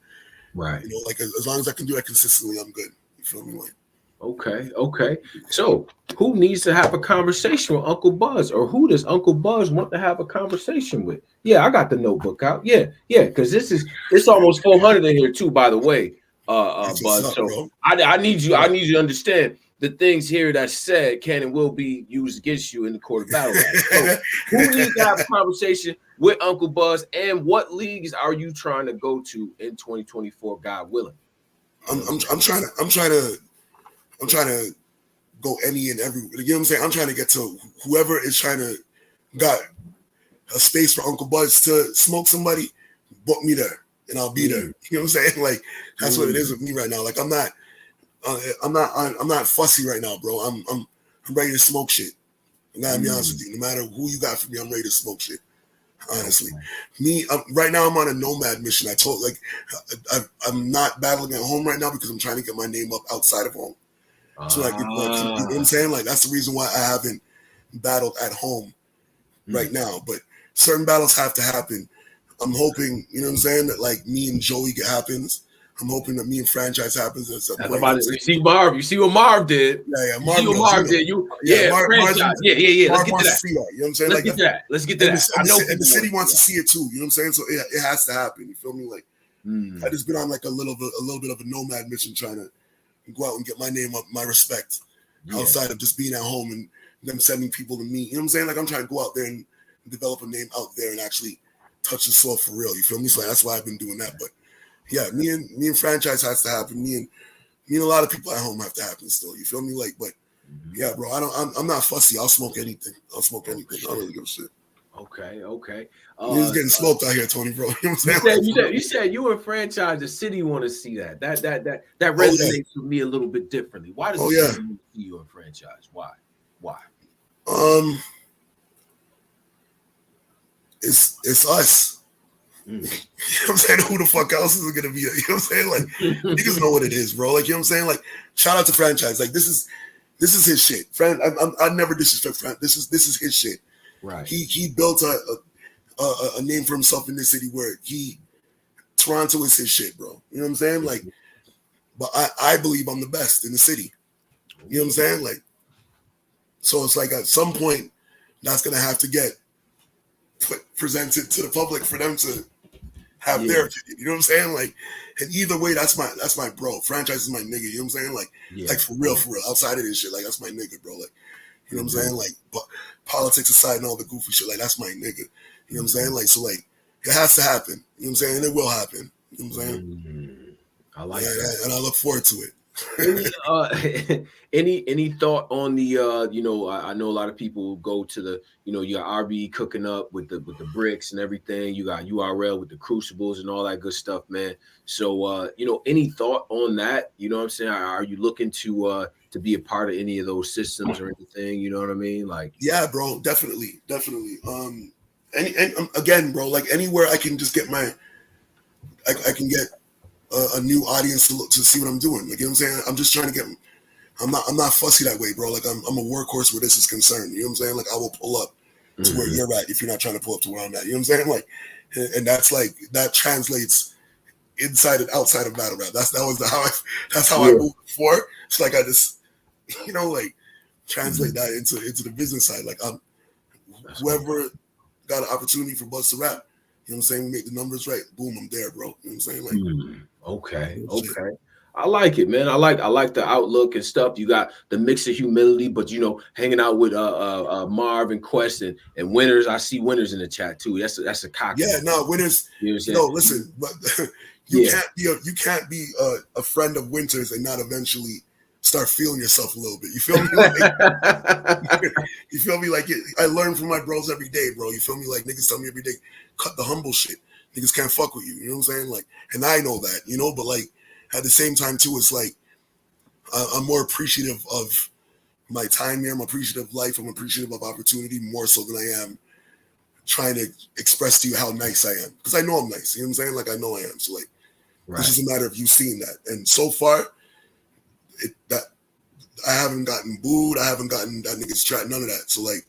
[SPEAKER 1] Right.
[SPEAKER 2] You know, like as long as I can do that consistently, I'm good. You feel me? Like.
[SPEAKER 1] Okay. So who needs to have a conversation with Uncle Buzz, or who does Uncle Buzz want to have a conversation with? Yeah, I got the notebook out. Yeah, because it's almost 400 in here too, by the way, Buzz.
[SPEAKER 2] Up,
[SPEAKER 1] so I need you to understand the things here that said can and will be used against you in the court of battle. So who needs to have a conversation with Uncle Buzz, and what leagues are you trying to go to in 2024, God willing?
[SPEAKER 2] I'm trying to go any and every, you know what I'm saying? I'm trying to get to whoever is trying to got a space for Uncle Buzz to smoke somebody, book me there and I'll be there. You know what I'm saying? Like that's what it is with me right now. Like I'm not fussy right now, bro. I'm ready to smoke shit. I gotta be honest with you. No matter who you got for me, I'm ready to smoke shit. Honestly, me right now I'm on a Nomad mission. I told like I'm not battling at home right now because I'm trying to get my name up outside of home. So like, you know what I'm saying? Like that's the reason why I haven't battled at home right now. But certain battles have to happen. I'm hoping, you know what I'm saying, that like me and Joey happens. I'm hoping that me and franchise happens at some point.
[SPEAKER 1] You see Marv. You see what Marv did.
[SPEAKER 2] Yeah.
[SPEAKER 1] Marv did. Franchise. Yeah. Let's get to that.
[SPEAKER 2] See that. You know what I'm saying?
[SPEAKER 1] Let's get to that. Let's get to that.
[SPEAKER 2] I know the city wants to see it too. You know what I'm saying? So it has to happen. You feel me? Like I just been on like a little bit of a nomad mission, trying to go out and get my name up, my respect, outside of just being at home and them sending people to me. You know what I'm saying? Like I'm trying to go out there and develop a name out there and actually touch the soil for real. You feel me? So that's why I've been doing that. But yeah, me and franchise has to happen. Me and a lot of people at home have to happen still. You feel me? Like, but yeah, bro, I'm not fussy. I'll smoke anything. I don't really give a shit.
[SPEAKER 1] Okay.
[SPEAKER 2] He's getting smoked out here, Tony, bro. You know what I'm saying?
[SPEAKER 1] You said you and franchise, the city want to see that. That resonates with me a little bit differently. Why does the city want to see you and franchise? Why?
[SPEAKER 2] It's us. You know what I'm saying? Who the fuck else is it gonna be? You know what I'm saying? Like niggas know what it is, bro. Like, you know what I'm saying? Like, shout out to franchise. Like, this is his shit. I never disrespect Fran. This is his shit.
[SPEAKER 1] Right.
[SPEAKER 2] He built a name for himself in this city where Toronto is his shit, bro. You know what I'm saying? Like, but I believe I'm the best in the city. You know what I'm saying? Like, so it's like at some point that's gonna have to get presented to the public for them to have their opinion. You know what I'm saying? Like, and either way, that's my bro. Franchise is my nigga. You know what I'm saying? Like for real. Outside of this shit, like that's my nigga, bro. Like, you know what I'm saying? Like, but politics aside and all the goofy shit, like that's my nigga. You know what I'm saying? Like, so like it has to happen. You know what I'm saying? And it will happen. You know what I'm saying?
[SPEAKER 1] I like that.
[SPEAKER 2] And I look forward to it.
[SPEAKER 1] Any thought on the I know a lot of people go to the you got RB cooking up with the bricks and everything, you got URL with the crucibles and all that good stuff, man. So any thought on that? You know what I'm saying? Are you looking to be a part of any of those systems or anything? You know what I mean? Like, yeah,
[SPEAKER 2] bro, definitely. And again, bro, like anywhere I can just get I can get a new audience to see what I'm doing. Like, you know what I'm saying? I'm just trying to get. I'm not fussy that way, bro. Like I'm a workhorse where this is concerned. You know what I'm saying? Like I will pull up to where you're at if you're not trying to pull up to where I'm at. You know what I'm saying? Like, and that's like that translates inside and outside of battle rap. That's how I moved before. It's like I just like translate that into the business side. Like whoever got an opportunity for Buzz to rap. You know what I'm saying? We make the numbers right. Boom, I'm there, bro. You know what I'm saying? Like,
[SPEAKER 1] okay. I like it, man. I like the outlook and stuff. You got the mix of humility, but hanging out with Marv and Quest and Winners. I see Winners in the chat too. That's a cock.
[SPEAKER 2] Yeah, no, Winners. Listen, but you can't be a friend of Winters and not eventually start feeling yourself a little bit. You feel me? Like, you feel me? Like I learn from my bros every day, bro. You feel me? Like niggas tell me every day, cut the humble shit. Niggas can't fuck with you. You know what I'm saying? Like, and I know that, but like at the same time too, it's like I'm more appreciative of my time here. I'm appreciative of life. I'm appreciative of opportunity more so than I am trying to express to you how nice I am. Because I know I'm nice. You know what I'm saying? Like I know I am. So like, It's just a matter of you seeing that. And so far, that I haven't gotten booed. I haven't gotten that nigga's chat. None of that. So like,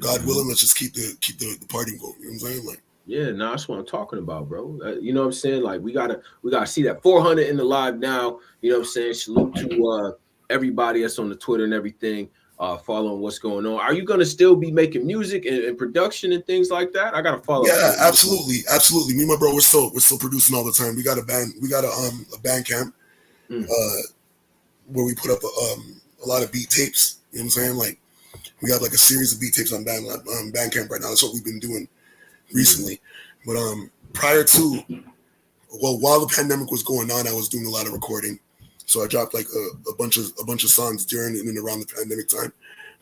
[SPEAKER 2] God willing, let's just keep the party going. You know what I'm saying? Like,
[SPEAKER 1] yeah, no, that's what I'm talking about, bro. You know what I'm saying? Like, we gotta see that 400 in the live now. You know what I'm saying? Salute to everybody that's on the Twitter and everything, following what's going on. Are you gonna still be making music and production and things like that? I gotta follow.
[SPEAKER 2] Yeah, absolutely. Me and my bro, we're still producing all the time. We got a band. We got a band camp. Where we put up a lot of beat tapes. You know what I'm saying? Like, we got like a series of beat tapes on Bandcamp right now. That's what we've been doing recently. But prior to, while the pandemic was going on, I was doing a lot of recording. So I dropped like a bunch of songs during and around the pandemic time.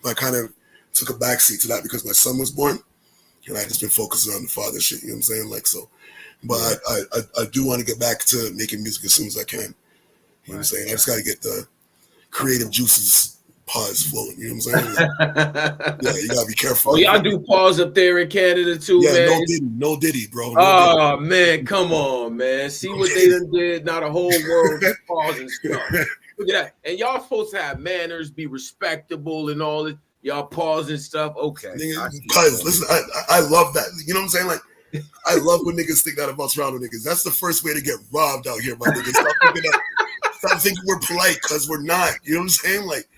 [SPEAKER 2] But I kind of took a backseat to that because my son was born, and I just been focusing on the father shit. You know what I'm saying? Like, so, but I do want to get back to making music as soon as I can. You know what I'm saying? I just got to get the creative juices flowing. You know what I'm saying? Like, yeah, you gotta be careful.
[SPEAKER 1] Oh, y'all do pause up there in Canada too, man.
[SPEAKER 2] No Diddy, bro.
[SPEAKER 1] Man, come on, man. See what they done did. Now the whole world is pausing stuff. Look at that. And y'all supposed to have manners, be respectable and all this. Y'all pausing stuff. Okay.
[SPEAKER 2] Cause listen, I love that. You know what I'm saying? Like, I love when niggas think that about Toronto niggas. That's the first way to get robbed out here, my niggas. Stop thinking we're polite because we're not. You know what I'm saying? Like,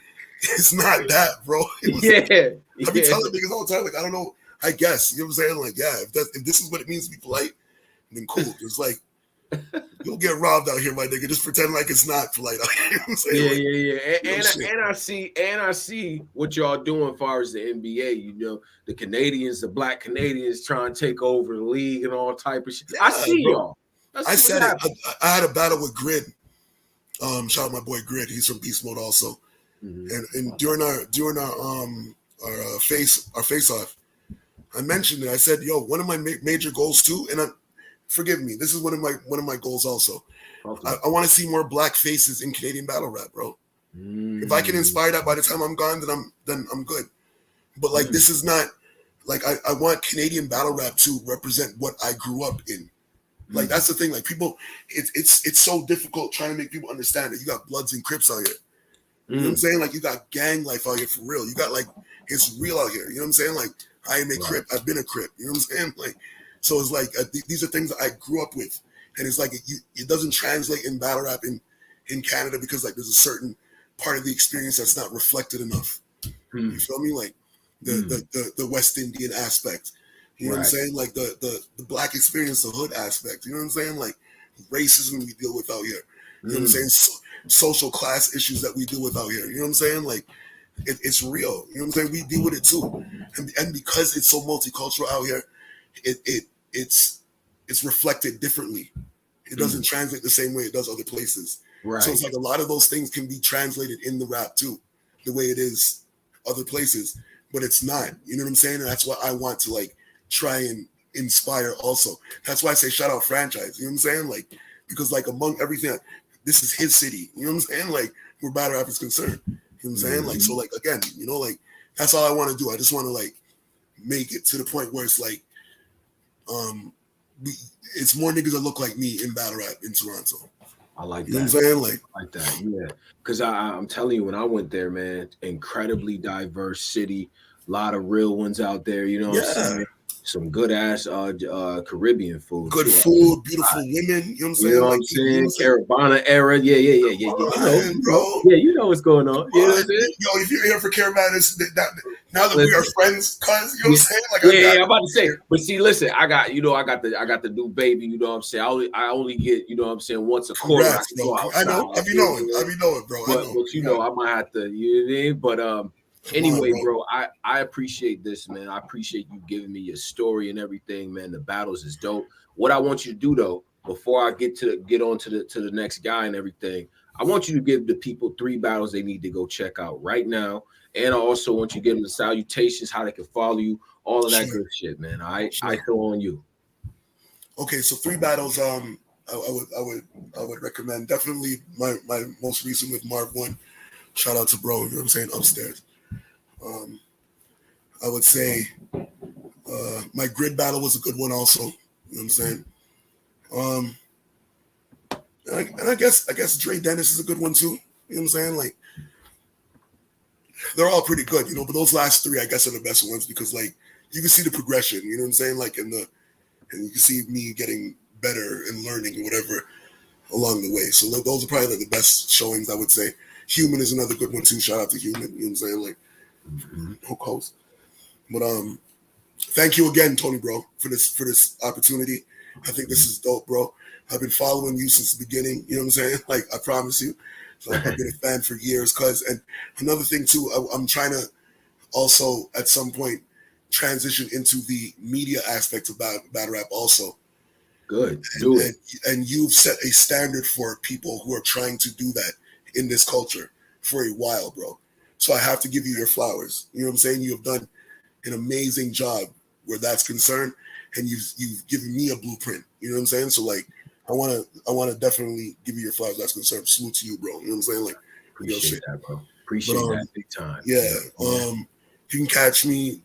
[SPEAKER 2] it's not that, bro. I be telling niggas all the time, like, I don't know. I guess. You know what I'm saying? Like, yeah, if this is what it means to be polite, then cool. It's like, you'll get robbed out here, my nigga. Just pretend like it's not polite out here. You know what I'm saying?
[SPEAKER 1] And I see what y'all doing as far as the NBA. You know, the Canadians, the black Canadians trying to take over the league and all type of shit. Yeah, I see y'all.
[SPEAKER 2] I said it. I had a battle with Grid. Shout out my boy Grid. He's from Beast Mode also. And during our face off, I mentioned it. I said, "Yo, one of my major goals too," and forgive me, this is one of my goals also. Okay. I want to see more black faces in Canadian battle rap, bro. If I can inspire that by the time I'm gone, then I'm good. But like, this is not like I want Canadian battle rap to represent what I grew up in. Like, that's the thing. Like, people, it's so difficult trying to make people understand that you got Bloods and Crips out here. You know what I'm saying? Like, you got gang life out here for real. You got, like, it's real out here. You know what I'm saying? Like, I am a Crip. I've been a Crip. You know what I'm saying? Like, so it's like, these are things that I grew up with. And it's like, it doesn't translate in battle rap in Canada because, like, there's a certain part of the experience that's not reflected enough. You feel me? Like, the West Indian aspect. You know what I'm saying? Like, the black experience, the hood aspect. You know what I'm saying? Like, racism we deal with out here. You know what I'm saying? Social class issues that we deal with out here. You know what I'm saying? Like, it's real. You know what I'm saying? We deal with it too. And because it's so multicultural out here, it's reflected differently. It doesn't translate the same way it does other places. Right. So it's like a lot of those things can be translated in the rap too, the way it is other places, but it's not. You know what I'm saying? And that's what I want to, like, try and inspire also. That's why I say shout out franchise. You know what I'm saying? Like, because, like, among everything, this is his city. You know what I'm saying? Like, where battle rap is concerned. You know what I'm saying? Like, so, like, again, you know, like, that's all I want to do. I just want to, like, make it to the point where it's like, it's more niggas that look like me in battle rap in Toronto.
[SPEAKER 1] I like that.
[SPEAKER 2] You know what I'm saying?
[SPEAKER 1] Like that, yeah. Because I'm telling you, when I went there, man, incredibly diverse city, a lot of real ones out there. You know what I'm saying? Some good ass Caribbean food.
[SPEAKER 2] Good food, beautiful women. You know what I'm saying?
[SPEAKER 1] You know what I'm saying? Caravana era. Yeah. You know,
[SPEAKER 2] bro.
[SPEAKER 1] Yeah, you know what's going on. You know what I'm saying?
[SPEAKER 2] Yo, if you're here for Caravana, now that we are friends, cuz, you know what I'm saying? Like,
[SPEAKER 1] I'm about to say. But see, listen, I got the new baby. You know what I'm saying? I only get, you know what I'm saying, once a quarter.
[SPEAKER 2] I know. I be knowing, bro.
[SPEAKER 1] But you know, I might have to. You know what I mean? But anyway, bro, I appreciate this, man. I appreciate you giving me your story and everything, man. The battles is dope. What I want you to do, though, before I get on to the next guy and everything, I want you to give the people 3 battles they need to go check out right now. And I also want you to give them the salutations, how they can follow you, all of that good shit, man. All right, I throw on you.
[SPEAKER 2] Okay, so 3 battles. I would recommend definitely my most recent with Marv 1. Shout out to bro. You know what I'm saying? Upstairs. I would say my Grid battle was a good one also. You know what I'm saying? And I guess Dre Dennis is a good one too. You know what I'm saying? Like, they're all pretty good, you know, but those last 3 I guess are the best ones because, like, you can see the progression, you know what I'm saying? Like, and you can see me getting better and learning whatever along the way. So those are probably, like, the best showings, I would say. Human is another good one too. Shout out to Human, you know what I'm saying? Like, hook host. But thank you again, Tony, bro, for this opportunity. I think this is dope, bro. I've been following you since the beginning, you know what I'm saying? Like, I promise you. So I've been a fan for years, cuz. And another thing too, I'm trying to also at some point transition into the media aspect of battle rap also.
[SPEAKER 1] Good.
[SPEAKER 2] And you've set a standard for people who are trying to do that in this culture for a while, bro. So I have to give you your flowers. You know what I'm saying? You have done an amazing job where that's concerned, and you've given me a blueprint. You know what I'm saying? So, like, I wanna definitely give you your flowers. That's concerned. Salute to you, bro. You know what I'm saying? Like,
[SPEAKER 1] appreciate that, bro. Appreciate that big time.
[SPEAKER 2] Yeah. You can catch me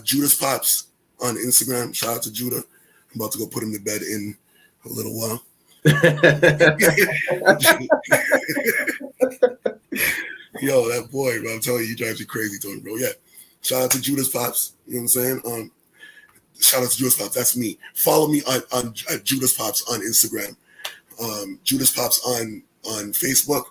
[SPEAKER 2] Judah's Pops on Instagram. Shout out to Judah. I'm about to go put him to bed in a little while. Yo, that boy, bro, I'm telling you, he drives you crazy, Tony, bro. Yeah. Shout out to Judah's Pops. You know what I'm saying? Shout out to Judas Pops. That's me. Follow me on at Judas Pops on Instagram. Judas Pops on Facebook.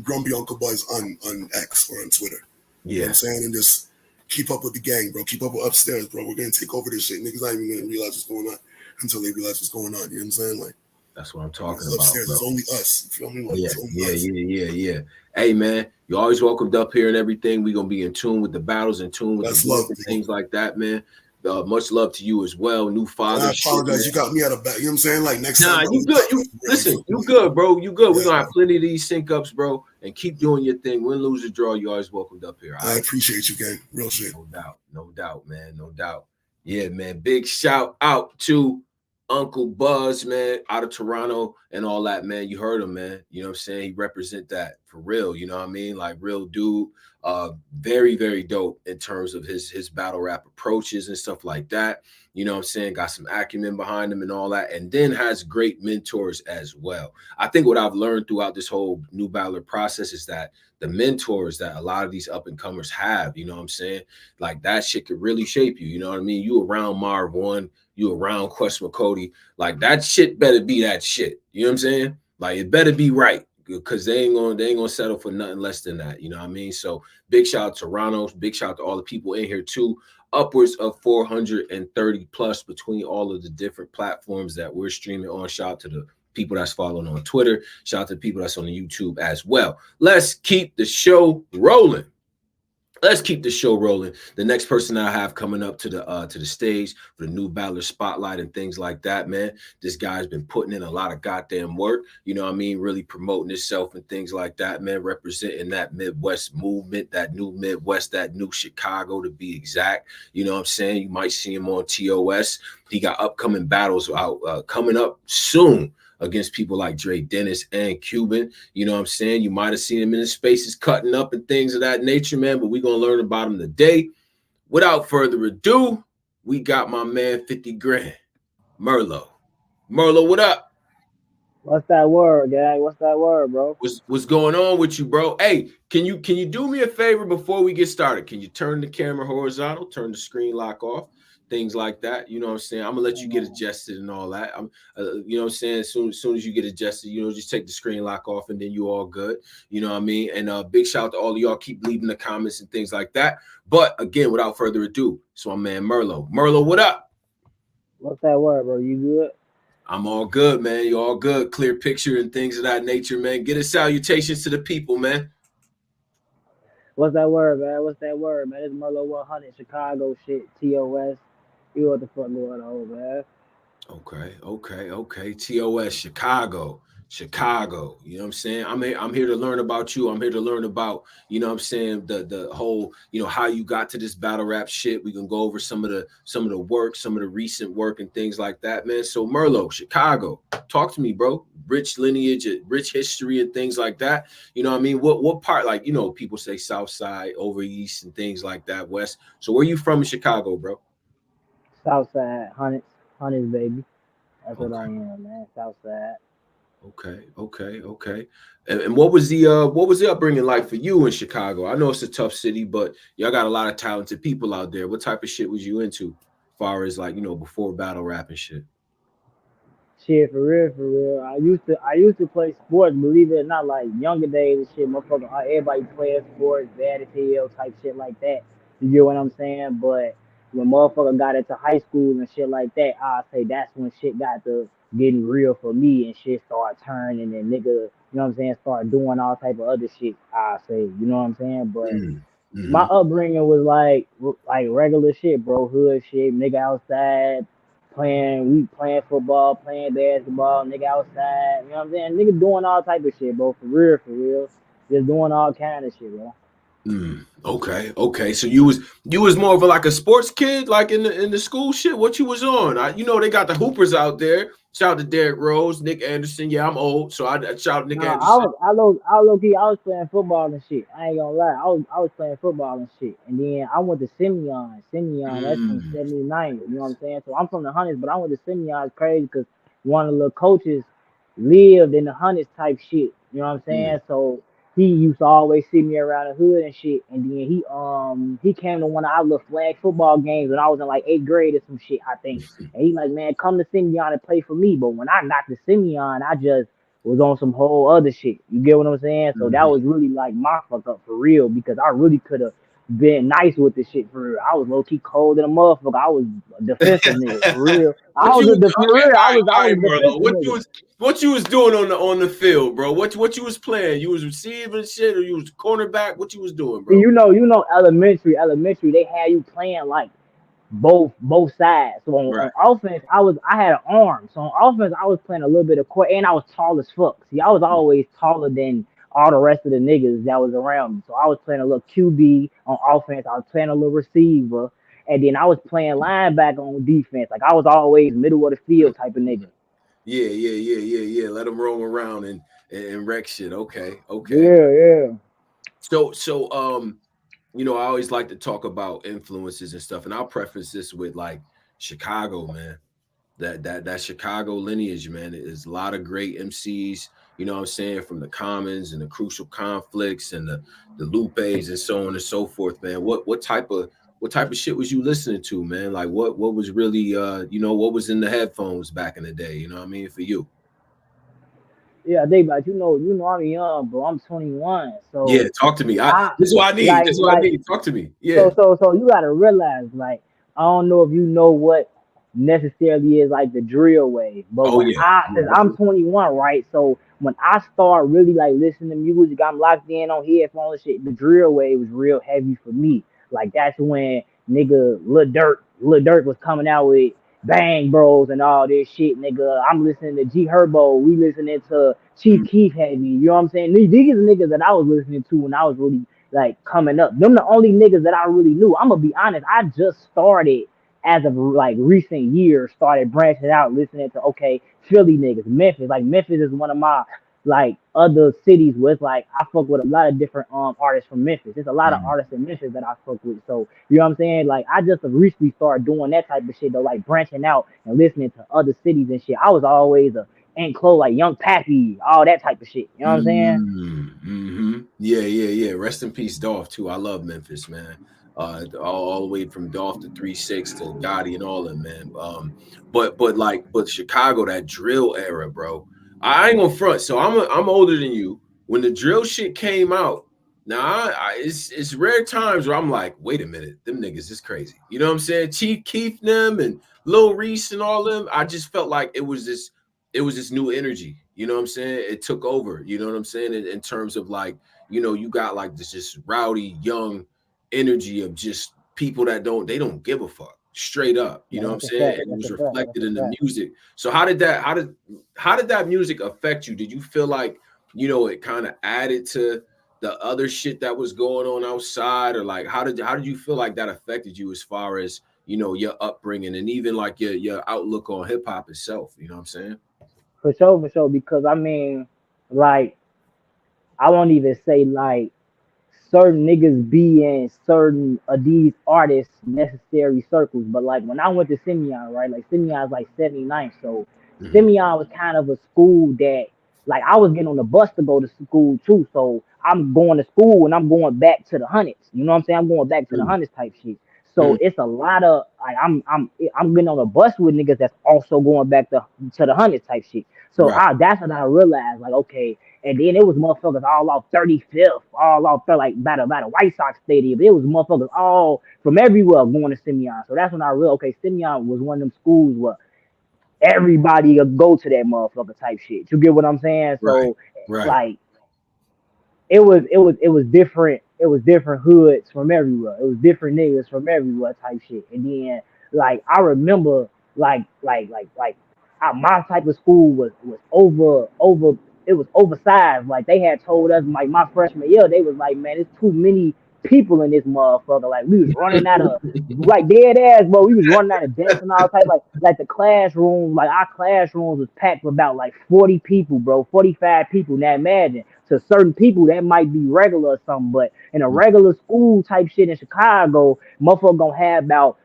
[SPEAKER 2] Grumpy Uncle Buzz on X or on Twitter. You know what I'm saying? And just keep up with the gang, bro. Keep up with upstairs, bro. We're gonna take over this shit. Niggas not even gonna realize what's going on until they realize what's going on. You know what I'm saying? Like,
[SPEAKER 1] that's what I'm talking about.
[SPEAKER 2] Upstairs,
[SPEAKER 1] bro.
[SPEAKER 2] it's only us. You feel me? Like,
[SPEAKER 1] Yeah. Hey, man, you always welcomed up here and everything. We're gonna be in tune with the battles, in tune with
[SPEAKER 2] that's
[SPEAKER 1] the
[SPEAKER 2] love,
[SPEAKER 1] and things like that, man. Much love to you as well, new father.
[SPEAKER 2] I apologize, you got me out of back. You know what I'm saying? Like next time.
[SPEAKER 1] You good. You listen. You good, bro. You good. We're gonna have plenty of these sync ups, bro, and keep doing your thing. Win, lose, or draw. You always welcomed up here.
[SPEAKER 2] I appreciate you, gang. Real shit.
[SPEAKER 1] No doubt, man. No doubt. Yeah, man. Big shout out to Uncle Buzz, man, out of Toronto and all that, man. You heard him, man. You know what I'm saying? He represent that for real. You know what I mean? Like real dude. Very, very dope in terms of his battle rap approaches and stuff like that. You know what I'm saying? Got some acumen behind him and all that, and then has great mentors as well. I think what I've learned throughout this whole new battler process is that the mentors that a lot of these up and comers have, you know what I'm saying? Like that shit could really shape you. You know what I mean? You around Marv One, you around Quest McCody, like that shit better be that shit. You know what I'm saying? Like it better be right. Because they ain't gonna settle for nothing less than that. You know what I mean? So big shout out to Toronto, big shout out to all the people in here too. Upwards of 430 plus between all of the different platforms that we're streaming on. Shout out to the people that's following on Twitter. Shout out to the people that's on the YouTube as well. Let's keep the show rolling. The next person I have coming up to the stage for the new battler spotlight and things like that, man. This guy's been putting in a lot of goddamn work. You know what I mean? Really promoting himself and things like that, man. Representing that Midwest movement, that new Midwest, that new Chicago to be exact. You know what I'm saying? You might see him on TOS. He got upcoming battles out coming up soon against people like Dre Dennis and Cuban. You know what I'm saying? You might have seen him in his spaces cutting up and things of that nature, man, but we're going to learn about him today. Without further ado, we got my man 50 grand, Merlo. Merlo, what up?
[SPEAKER 3] What's that word, gang? What's that word, bro?
[SPEAKER 1] What's going on with you, bro? Hey, can you do me a favor before we get started? Can you turn the camera horizontal, turn the screen lock off? Things like that, you know what I'm saying? I'm gonna let you get adjusted and all that. You know what I'm saying? As soon as you get adjusted, you know, just take the screen lock off and then you all good. You know what I mean? And big shout out to all of y'all. Keep leaving the comments and things like that. But again, without further ado, so my man Merlo. Merlo, what up?
[SPEAKER 3] What's that word, bro? You good?
[SPEAKER 1] I'm all good, man. You all good? Clear picture and things of that nature, man. Get a salutations to the people, man.
[SPEAKER 3] What's that word, man? What's that word, man? It's Merlo 100 Chicago shit. TOS. You know what the fuck going on, man?
[SPEAKER 1] Okay. TOS Chicago. You know what I'm saying? I'm here to learn about you. I'm here to learn about, you know what I'm saying, the whole, you know, how you got to this battle rap shit. We can go over some of the work, some of the recent work and things like that, man. So Merlo, Chicago, talk to me, bro. Rich lineage, rich history and things like that. You know what I mean? What part, like, you know, people say South Side, over East and things like that, West. So where you from in Chicago, bro?
[SPEAKER 3] Southside, hundreds, baby. That's what I am, man. Southside.
[SPEAKER 1] Okay. And what was the upbringing like for you in Chicago? I know it's a tough city, but y'all got a lot of talented people out there. What type of shit was you into, as far as like, you know, before battle rap and shit?
[SPEAKER 3] Shit, for real. I used to play sports, believe it or not, like younger days and shit. Motherfucker, everybody playing sports, bad as hell, type shit like that. You get what I'm saying? But when motherfucker got into high school and shit like that, I say that's when shit got to getting real for me and shit started turning and nigga, you know what I'm saying, start doing all type of other shit. I say, you know what I'm saying? But my upbringing was like regular shit, bro, hood shit, nigga outside. We playing football, playing basketball, nigga outside, you know what I'm saying? Nigga doing all type of shit, bro, for real. Just doing all kind of shit, bro.
[SPEAKER 1] Okay. So you was more of a sports kid, like in the school shit. What you was on? You know they got the hoopers out there. Shout out to Derrick Rose, Nick Anderson. Yeah, I'm old, so I shout out Nick Anderson.
[SPEAKER 3] I low key, I was playing football and shit. I ain't gonna lie, I was playing football and shit, and then I went to Simeon. That's from '79. You know what I'm saying? So I'm from the hundreds, but I went to Simeon. It's crazy because one of the coaches lived in the hundreds type shit. You know what I'm saying? So he used to always see me around the hood and shit. And then he came to one of our little flag football games when I was in like 8th grade or some shit, I think. And he like, man, come to Simeon and play for me. But when I knocked the Simeon, I just was on some whole other shit. You get what I'm saying? So that
[SPEAKER 1] Mhm.
[SPEAKER 3] was really like my fuck up for real because I really could have been nice with this shit for real. I was low key cold in a motherfucker. I was a defensive nigga for real. I
[SPEAKER 1] What
[SPEAKER 3] was
[SPEAKER 1] you
[SPEAKER 3] a for
[SPEAKER 1] okay?
[SPEAKER 3] real. I
[SPEAKER 1] All
[SPEAKER 3] was
[SPEAKER 1] right,
[SPEAKER 3] a
[SPEAKER 1] Merlo.
[SPEAKER 3] defensive nigga.
[SPEAKER 1] What you was doing on the field, bro? What you was playing? You was receiving shit, or you was cornerback? What you was doing,
[SPEAKER 3] See,
[SPEAKER 1] bro?
[SPEAKER 3] elementary, they had you playing like both sides. So
[SPEAKER 1] Right.
[SPEAKER 3] on offense, I had an arm. So on offense, I was playing a little bit of court, and I was tall as fuck. See, I was always taller than all the rest of the niggas that was around me. So I was playing a little QB on offense. I was playing a little receiver, and then I was playing linebacker on defense. Like I was always middle of the field type of nigga.
[SPEAKER 1] Yeah. Let them roam around and wreck shit. Okay.
[SPEAKER 3] Yeah, yeah.
[SPEAKER 1] So I always like to talk about influences and stuff, and I'll preface this with like Chicago, man. That Chicago lineage, man, is a lot of great MCs. You know what I'm saying, from the Commons and the Crucial Conflicts and the Lupes and so on and so forth, man. What type of shit was you listening to, man? Like what was really what was in the headphones back in the day? You know what I mean, for you?
[SPEAKER 3] Yeah, they like I'm young, bro. I'm 21,
[SPEAKER 1] Yeah,
[SPEAKER 3] so
[SPEAKER 1] talk to me.
[SPEAKER 3] I
[SPEAKER 1] This is what I need.
[SPEAKER 3] like
[SPEAKER 1] This is what I
[SPEAKER 3] like
[SPEAKER 1] need. Talk to me. Yeah.
[SPEAKER 3] so you gotta realize, like, I don't know if you know what necessarily is like the drill wave, but
[SPEAKER 1] Oh
[SPEAKER 3] when
[SPEAKER 1] yeah.
[SPEAKER 3] cause
[SPEAKER 1] Yeah.
[SPEAKER 3] I'm 21, right? So when I start really like listening to music, I'm locked in on headphones and shit. The drill wave was real heavy for me. Like that's when nigga Lil Durk was coming out with Bang Bros and all this shit, nigga. I'm listening to G Herbo. We listening to Chief
[SPEAKER 1] Mhm.
[SPEAKER 3] Keef heavy. You know what I'm saying? These are niggas that I was listening to when I was really like coming up. Them the only niggas that I really knew. I'm gonna be honest. I just started as of like recent years, started branching out, listening to okay Philly niggas, Memphis. Like Memphis is one of my like other cities where it's like I fuck with a lot of different artists from Memphis. There's a lot of
[SPEAKER 1] Mhm.
[SPEAKER 3] artists in Memphis that I fuck with. So you know what I'm saying? Like I just recently started doing that type of shit though, like branching out and listening to other cities and shit. I was always a enclosed like Young Pappy, all that type of shit. You know what I'm saying?
[SPEAKER 1] Yeah. Rest in peace, Dolph, too. I love Memphis, man. All the way from Dolph to 3 6 to Gotti and all them, man. But Chicago, that drill era, bro. I ain't gonna front. So I'm older than you. When the drill shit came out, now it's rare times where I'm like, wait a minute, them niggas is crazy. You know what I'm saying? Chief Keef them and Lil Reese and all them. I just felt like it was this new energy. You know what I'm saying? It took over. You know what I'm saying? In terms of like, you got like this just rowdy young energy of just people that don't give a fuck. Straight up. You
[SPEAKER 3] Yeah,
[SPEAKER 1] know what I'm
[SPEAKER 3] that's a
[SPEAKER 1] saying?
[SPEAKER 3] fact.
[SPEAKER 1] And it
[SPEAKER 3] That's
[SPEAKER 1] was
[SPEAKER 3] a fact. That's
[SPEAKER 1] reflected
[SPEAKER 3] a
[SPEAKER 1] in the
[SPEAKER 3] fact.
[SPEAKER 1] music. So how did that music affect you? Did you feel like, it kind of added to the other shit that was going on outside? Or like how did you feel like that affected you as far as your upbringing and even like your outlook on hip hop itself? You know what I'm saying?
[SPEAKER 3] For sure, for sure. Because I mean, like I won't even say like certain niggas be in certain of these artists necessary circles. But like when I went to Simeon, right? Like Simeon's like 79th. So
[SPEAKER 1] Mhm.
[SPEAKER 3] Simeon was kind of a school that like I was getting on the bus to go to school too. So I'm going to school and I'm going back to the hundreds. You know what I'm saying? I'm going back to the
[SPEAKER 1] Mm,
[SPEAKER 3] hundreds type shit. So
[SPEAKER 1] mm.
[SPEAKER 3] it's a lot of like I'm getting on a bus with niggas that's also going back to the hundreds type shit. So
[SPEAKER 1] Right.
[SPEAKER 3] that's when I realized like okay, and then it was motherfuckers all off 35th, all off like by the White Sox stadium. It was motherfuckers all from everywhere going to Simeon. So that's when I realized, okay, Simeon was one of them schools where everybody could go to that motherfucker type shit. You get what I'm saying?
[SPEAKER 1] Right.
[SPEAKER 3] So
[SPEAKER 1] Right.
[SPEAKER 3] like it was different. It was different hoods from everywhere. It was different niggas from everywhere type shit. And then like I remember my type of school was over it was oversized. Like they had told us like my freshman year, they was like, man, it's too many people in this motherfucker. Like we was running out of like dead ass, bro. We was running out of desks and all type like the classroom, like our classrooms was packed with about like 40 people, bro, 45 people. Now imagine to certain people that might be regular or something, but in a regular school type shit in Chicago, motherfucker gonna have about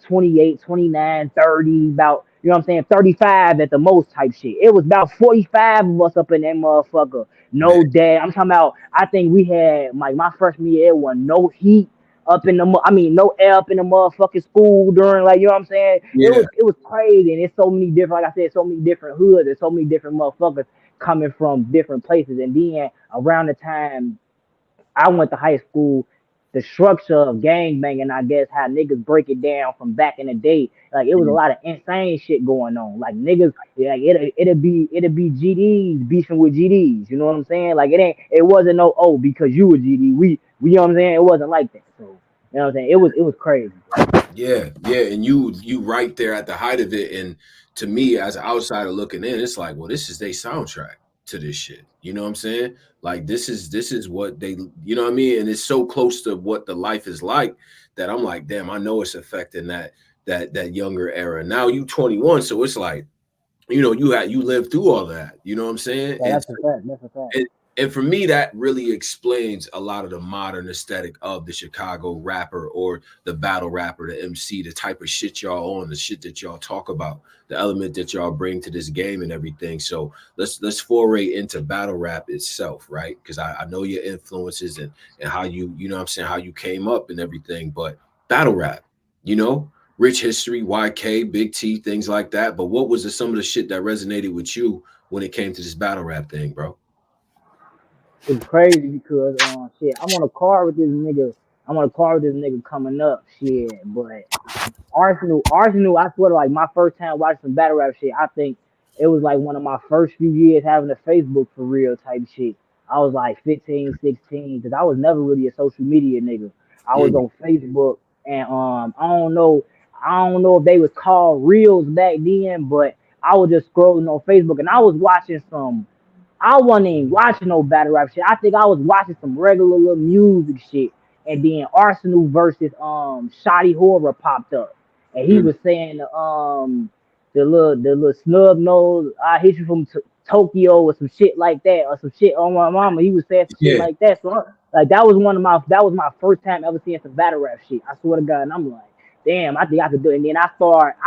[SPEAKER 3] 28, 29, 30, about you know what I'm saying, 35 at the most type shit. It was about 45 of us up in that motherfucker.
[SPEAKER 1] man.
[SPEAKER 3] no dad. I'm talking about. I think we had like my freshman year. It was no heat up in the. I mean, no air up in the motherfucking school during like you know what I'm saying.
[SPEAKER 1] Yeah,
[SPEAKER 3] It was crazy, and it's so many different. Like I said, so many different hoods and so many different motherfuckers coming from different places. And then around the time I went to high school, the structure of gang banging, I guess, how niggas break it down from back in the day. Like it was a
[SPEAKER 1] mm,
[SPEAKER 3] lot of insane shit going on. Like niggas, like it'd be GDs beefing with GDs. You know what I'm saying? Like it wasn't no oh because you were GD. We you know what I'm saying? It wasn't like that. So you know what I'm saying? It was crazy, bro.
[SPEAKER 1] yeah, yeah. And you right there at the height of it. And to me, as an outsider looking in, it's like, well, this is their soundtrack to this shit. You know what I'm saying? Like this is what they, you know what I mean? And it's so close to what the life is like that I'm like, damn, I know it's affecting that younger era. Now you 21, so it's like, you lived through all that. You know what I'm saying?
[SPEAKER 3] Yeah, that's a fact. That's a fact.
[SPEAKER 1] And for me, that really explains a lot of the modern aesthetic of the Chicago rapper or the battle rapper, the MC, the type of shit y'all on, the shit that y'all talk about, the element that y'all bring to this game and everything. So let's foray into battle rap itself, right? Because I know your influences and how you know what I'm saying, how you came up and everything, but battle rap, you know, rich history, YK, Big T, things like that. But what was some of the shit that resonated with you when it came to this battle rap thing, bro?
[SPEAKER 3] It's crazy because shit, I'm on a car with this nigga. I'm on a car with this nigga coming up, shit, but Arsenal. I swear, to, like my first time watching some battle rap shit, I think it was like one of my first few years having a Facebook for real type shit. I was like 15, 16, because I was never really a social media nigga. I was
[SPEAKER 1] Mm,
[SPEAKER 3] on Facebook, and I don't know if they was called reels back then, but I was just scrolling on Facebook, and I was watching some. I wasn't even watching no battle rap shit. I think I was watching some regular little music shit. And then Arsenal versus Shoddy Horror popped up. And he
[SPEAKER 1] mm.
[SPEAKER 3] was saying the little snub nose, I hit you from Tokyo or some shit like that, or some shit on my mama. He was saying some shit
[SPEAKER 1] Yeah,
[SPEAKER 3] like that. So like that was my first time ever seeing some battle rap shit. I swear to God. And I'm like, damn, I think I could do it. And then I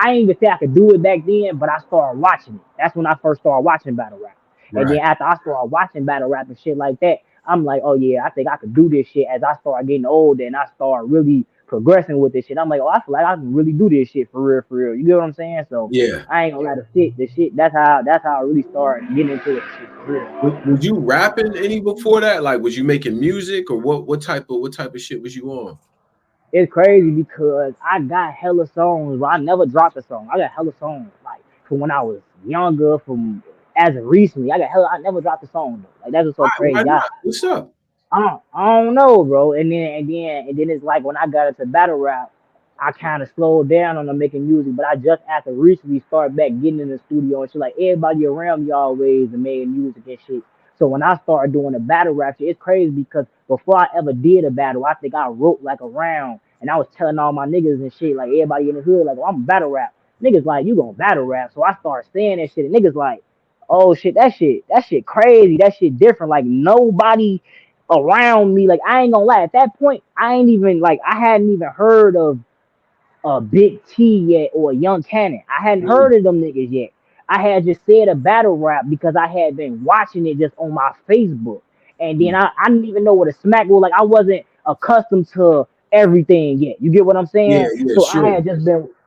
[SPEAKER 3] ain't even say I could do it back then, but I started watching it. That's when I first started watching battle rap. And then
[SPEAKER 1] right.
[SPEAKER 3] after I started watching battle rap and shit like that, I'm like, oh yeah, I think I could do this shit. As I start getting older and I start really progressing with this shit, I'm like, oh, I feel like I can really do this shit for real, for real. You get what I'm saying? So
[SPEAKER 1] Yeah.
[SPEAKER 3] I ain't gonna lie to the shit. That's how I really started getting into it shit for real.
[SPEAKER 1] Was you rapping any before that? Like, was you making music or what type of shit was you on?
[SPEAKER 3] It's crazy because I got hella songs, but I never dropped a song. I got hella songs like from when I was younger, from as of recently. I never dropped a song though. Like that's what's so
[SPEAKER 1] Why
[SPEAKER 3] crazy.
[SPEAKER 1] not? What's up?
[SPEAKER 3] I don't know, bro. And then it's like when I got into battle rap, I kind of slowed down on the making music, but I just after recently started back getting in the studio and shit. Like everybody around me always and making music and shit. So when I started doing the battle rap shit, it's crazy because before I ever did a battle, I think I wrote like a round and I was telling all my niggas and shit, like everybody in the hood, like, oh, I'm a battle rap. Niggas like, you gonna battle rap. So I started saying that shit and niggas like, oh shit, that shit crazy. That shit different. Like nobody around me. Like I ain't gonna lie, at that point, I ain't even like I hadn't even heard of Big T yet or Young Cannon. I hadn't
[SPEAKER 1] Mm,
[SPEAKER 3] heard of them niggas yet. I had just said a battle rap because I had been watching it just on my Facebook. And then
[SPEAKER 1] mm.
[SPEAKER 3] I didn't even know what a smack was like. I wasn't accustomed to everything yet. You get what I'm
[SPEAKER 1] Yeah,
[SPEAKER 3] saying?
[SPEAKER 1] yeah,
[SPEAKER 3] So
[SPEAKER 1] sure.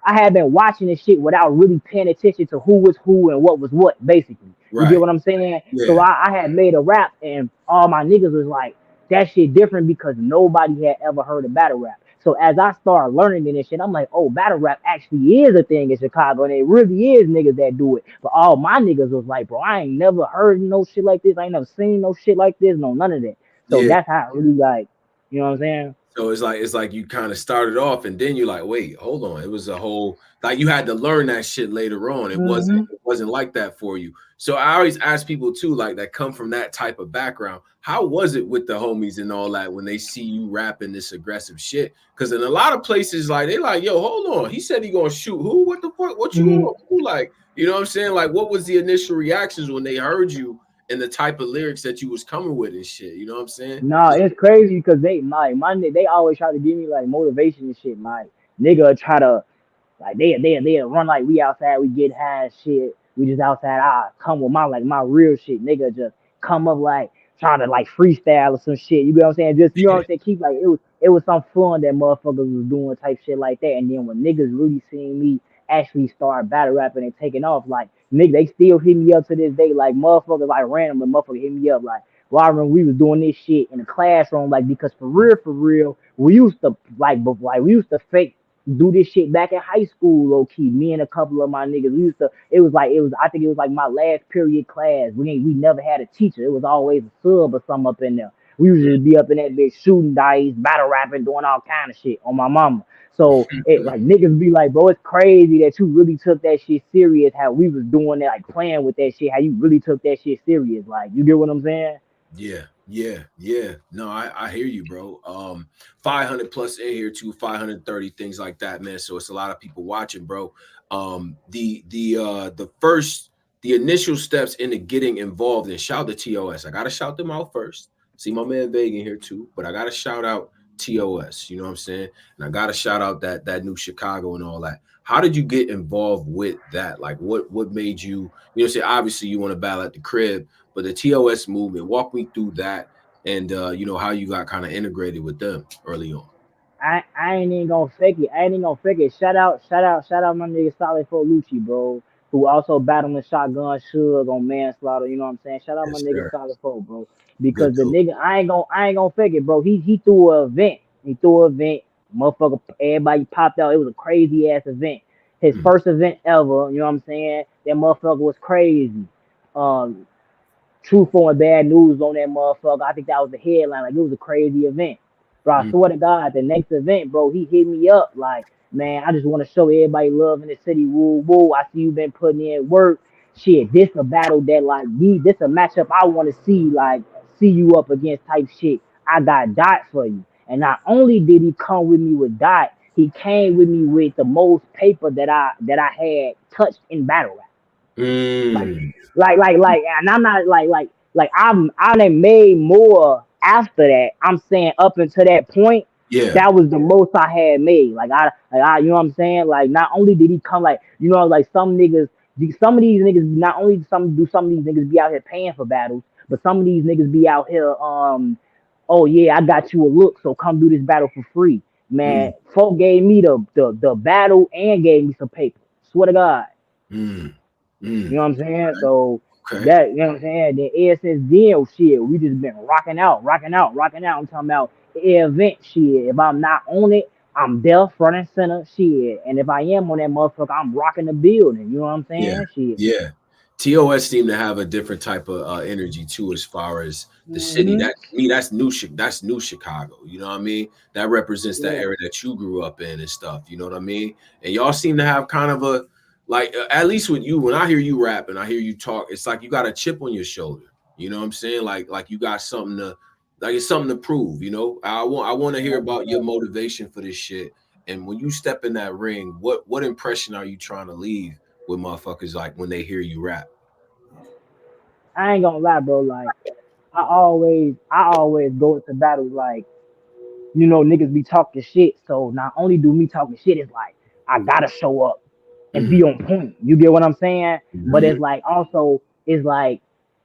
[SPEAKER 3] I had been watching this shit without really paying attention to who was who and what was what, basically. You get
[SPEAKER 1] Right.
[SPEAKER 3] what I'm saying? So
[SPEAKER 1] Yeah.
[SPEAKER 3] I had made a rap and all my niggas was like, that shit different because nobody had ever heard of battle rap. So as I started learning this shit, I'm like, oh, battle rap actually is a thing in Chicago, and it really is niggas that do it. But all my niggas was like, bro, I ain't never heard no shit like this. I ain't never seen no shit like this. No, none of that. So
[SPEAKER 1] Yeah.
[SPEAKER 3] that's how I really like, you know what I'm saying?
[SPEAKER 1] So it's like you kind of started off and then you're like, wait, hold on. It was a whole like you had to learn that shit later on. It wasn't
[SPEAKER 3] Hmm.
[SPEAKER 1] it wasn't like that for you. So I always ask people too, like that come from that type of background. How was it with the homies and all that when they see you rapping this aggressive shit? Because in a lot of places, like they like, yo, hold on. He said he gonna shoot who? What the fuck? What you
[SPEAKER 3] Hmm.
[SPEAKER 1] on? Who? Like, you know what I'm saying? Like, what was the initial reactions when they heard you and the type of lyrics that you was coming with and shit? You know what I'm saying?
[SPEAKER 3] Nah, it's crazy because they always try to give me like motivation and shit. Like nigga try to like they run like we outside, we get high and shit. We just outside. I come with my like my real shit, nigga. Just come up like trying to like freestyle or some shit. You get what I'm saying? Just you know what
[SPEAKER 1] Yeah.
[SPEAKER 3] I'm saying? Keep like it was some fun that motherfuckers was doing type shit like that. And then when niggas really seen me actually start battle rapping and taking off, like niggas they still hit me up to this day. Like motherfuckers like randomly motherfuckers hit me up like well, I remember we was doing this shit in the classroom, like because for real, we used to like we used to fake do this shit back in high school, low key. Me and a couple of my niggas, we used to. It was. I think it was like my last period class. We never had a teacher. It was always a sub or something up in there. We used to just be up in that bitch shooting dice, battle rapping, doing all kind of shit on my mama. So it like niggas be like, bro, it's crazy that you really took that shit serious. How we was doing that, like playing with that shit. How you really took that shit serious. Like you get what I'm saying?
[SPEAKER 1] Yeah. No, I hear you, bro. 500 plus in here too, 530 things like that, man. So it's a lot of people watching, bro. The initial steps into getting involved and shout to TOS. I gotta shout them out first. See my man Vega in here too, but I gotta shout out TOS. You know what I'm saying? And I gotta shout out that new Chicago and all that. How did you get involved with that? Like, what made you? You know, say obviously you want to battle at the crib, but the TOS movement. Walk me through that, and you know how you got kind of integrated with them early on.
[SPEAKER 3] I ain't even gonna fake it. I ain't even gonna fake it. Shout out my nigga Solid for Lucci, bro. Who also battling shotgun Suge on manslaughter, you know what I'm saying? Shout out my
[SPEAKER 1] Yes,
[SPEAKER 3] nigga
[SPEAKER 1] sir.
[SPEAKER 3] Solid 4, bro.
[SPEAKER 1] Good
[SPEAKER 3] Because the
[SPEAKER 1] dude.
[SPEAKER 3] nigga I ain't gonna fake it, bro. He threw an event. He threw an event. Motherfucker, everybody popped out. It was a crazy ass event. His
[SPEAKER 1] Mm,
[SPEAKER 3] first event ever, you know what I'm saying? That motherfucker was crazy. Um, truthful and bad news on that motherfucker. I think that was the headline. Like it was a crazy event. Bro, I
[SPEAKER 1] mm,
[SPEAKER 3] swear to God, the next event, bro, he hit me up like, man, I just want to show everybody love in the city. Woo woo. I see you been putting in work. Shit, this a battle that like this a matchup I want to see, like see you up against type shit. I got Dot for you. And not only did he come with me with Dot, he came with me with the most paper that I had touched in battle rap. Like,
[SPEAKER 1] mm.
[SPEAKER 3] and I'm not I done made more after that. I'm saying up until that point,
[SPEAKER 1] Yeah.
[SPEAKER 3] that was the most I had made. You know what I'm saying? Like, not only did he come, like, you know, like some of these niggas, not only some of these niggas be out here paying for battles, but some of these niggas be out here, oh yeah, I got you a look, so come do this battle for free. Man,
[SPEAKER 1] Mm,
[SPEAKER 3] folk gave me the battle and gave me some paper. Swear to God.
[SPEAKER 1] mm,
[SPEAKER 3] You
[SPEAKER 1] mm.
[SPEAKER 3] know what I'm saying? So
[SPEAKER 1] Okay.
[SPEAKER 3] that, you know what I'm saying? Then ever since then, shit, we just been rocking out, rocking out, rocking out. I'm talking about the event shit. If I'm not on it, I'm there front and center shit. And if I am on that motherfucker, I'm rocking the building. You know what I'm
[SPEAKER 1] Yeah.
[SPEAKER 3] saying? Shit.
[SPEAKER 1] Yeah. TOS seem to have a different type of energy too, as far as the city.
[SPEAKER 3] Hmm.
[SPEAKER 1] That to me, that's new Chicago. You know what I mean? That represents that
[SPEAKER 3] Yeah.
[SPEAKER 1] area that you grew up in and stuff. You know what I mean? And y'all seem to have kind of a like at least with you. When I hear you rap and I hear you talk, it's like you got a chip on your shoulder. You know what I'm saying? Like you got something to like it's something to prove. You know, I want to hear
[SPEAKER 3] That's
[SPEAKER 1] about
[SPEAKER 3] what's
[SPEAKER 1] your
[SPEAKER 3] up.
[SPEAKER 1] motivation for this shit. And when you step in that ring, what impression are you trying to leave with motherfuckers like when they hear you rap?
[SPEAKER 3] I ain't gonna lie, bro. Like, I always go into battles like, you know, niggas be talking shit. So not only do me talking shit, it's like I gotta show up and
[SPEAKER 1] Mm,
[SPEAKER 3] be on point. You get what I'm saying? But
[SPEAKER 1] mhm.
[SPEAKER 3] it's like also it's like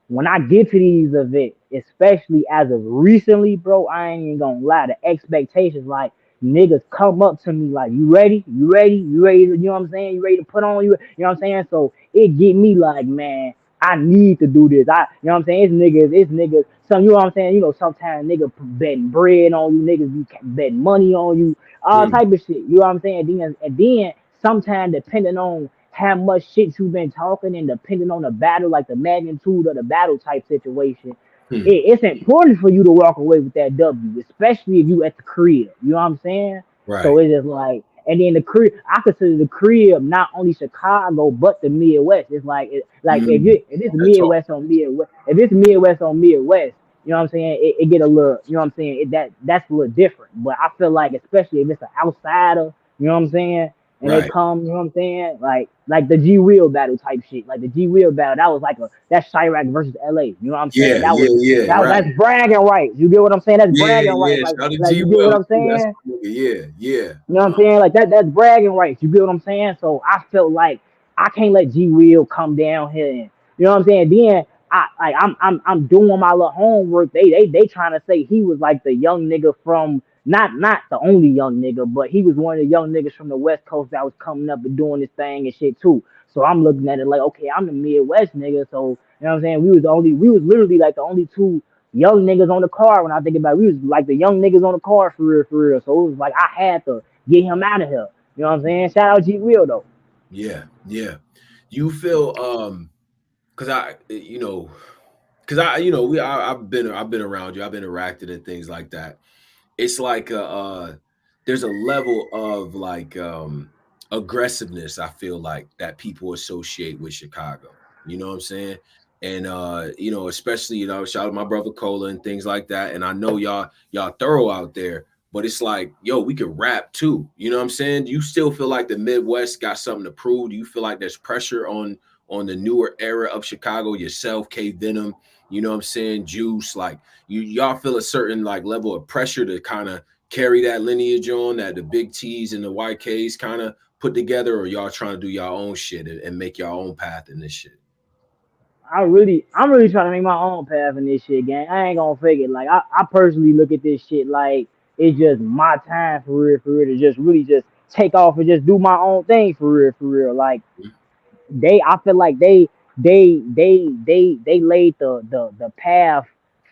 [SPEAKER 3] when I get to these events, especially as of recently, bro, I ain't even gonna lie. The expectations, like niggas come up to me like, "You ready? You ready? You ready?" You know what I'm saying? You ready to put on? You know what I'm saying? So it get me like, man, I need to do this. You know what I'm saying? It's niggas. Some, you know what I'm saying? You know, sometimes niggas betting bread on you, niggas be betting money on you, all
[SPEAKER 1] Mm,
[SPEAKER 3] type of shit. You know what I'm saying? And then sometimes depending on how much shit you've been talking and depending on the battle, like the magnitude of the battle type situation,
[SPEAKER 1] mm.
[SPEAKER 3] it's important for you to walk away with that W, especially if you at the crib. You know what I'm saying? So
[SPEAKER 1] Right.
[SPEAKER 3] it's just like, and then the crib, I consider the crib not only Chicago but the Midwest. It's like, like
[SPEAKER 1] Mm.
[SPEAKER 3] if it's
[SPEAKER 1] That talk.
[SPEAKER 3] Midwest on Midwest, if it's Midwest on Midwest, you know what I'm saying? It get a little, you know what I'm saying? That's a little different. But I feel like especially if it's an outsider, you know what I'm saying? And they
[SPEAKER 1] Right.
[SPEAKER 3] come, you know what I'm saying? Like the G Will battle type shit. Like the G Will battle, that was like that's Chirac versus LA. You know what I'm saying?
[SPEAKER 1] Yeah. Yeah. Yeah. Right.
[SPEAKER 3] That's bragging rights. You get what I'm saying? That's
[SPEAKER 1] Yeah.
[SPEAKER 3] bragging rights.
[SPEAKER 1] Yeah.
[SPEAKER 3] Like
[SPEAKER 1] Shout out to
[SPEAKER 3] like
[SPEAKER 1] G
[SPEAKER 3] you get what
[SPEAKER 1] Will
[SPEAKER 3] I'm
[SPEAKER 1] too. That's
[SPEAKER 3] saying?
[SPEAKER 1] my nigga. Yeah. Yeah.
[SPEAKER 3] You know what I'm saying? Like that's bragging rights. You get what I'm saying? So I felt like I can't let G Will come down here and you know what I'm saying? Then I'm doing my little homework. They trying to say he was like the young nigga from not the only young nigga, but he was one of the young niggas from the West Coast that was coming up and doing this thing and shit too. So I'm looking at it like, okay, I'm the Midwest nigga. So you know what I'm saying? We was literally like the only two young niggas on the car when I think about it. We was like the young niggas on the car for real, for real. So it was like I had to get him out of here. You know what I'm saying? Shout out G Will though.
[SPEAKER 1] Yeah, yeah. You feel because I've been around you, I've interacted and things like that. It's like there's a level of like aggressiveness I feel like that people associate with Chicago. You know what I'm saying? And especially, shout out my brother Cola and things like that. And I know y'all thorough out there, but it's like, yo, we could rap too. You know what I'm saying? Do you still feel like the Midwest got something to prove? Do you feel like there's pressure on the newer era of Chicago, yourself, K Venom, you know what I'm saying, Juice, like y'all feel a certain like level of pressure to kind of carry that lineage on that the big T's and the YKs kind of put together, or y'all trying to do y'all own shit and make y'all own path in this shit?
[SPEAKER 3] I'm really trying to make my own path in this shit, gang. I ain't gonna fake it. Like I personally look at this shit like it's just my time for real, to just really just take off and just do my own thing for real. Like I feel like they laid the path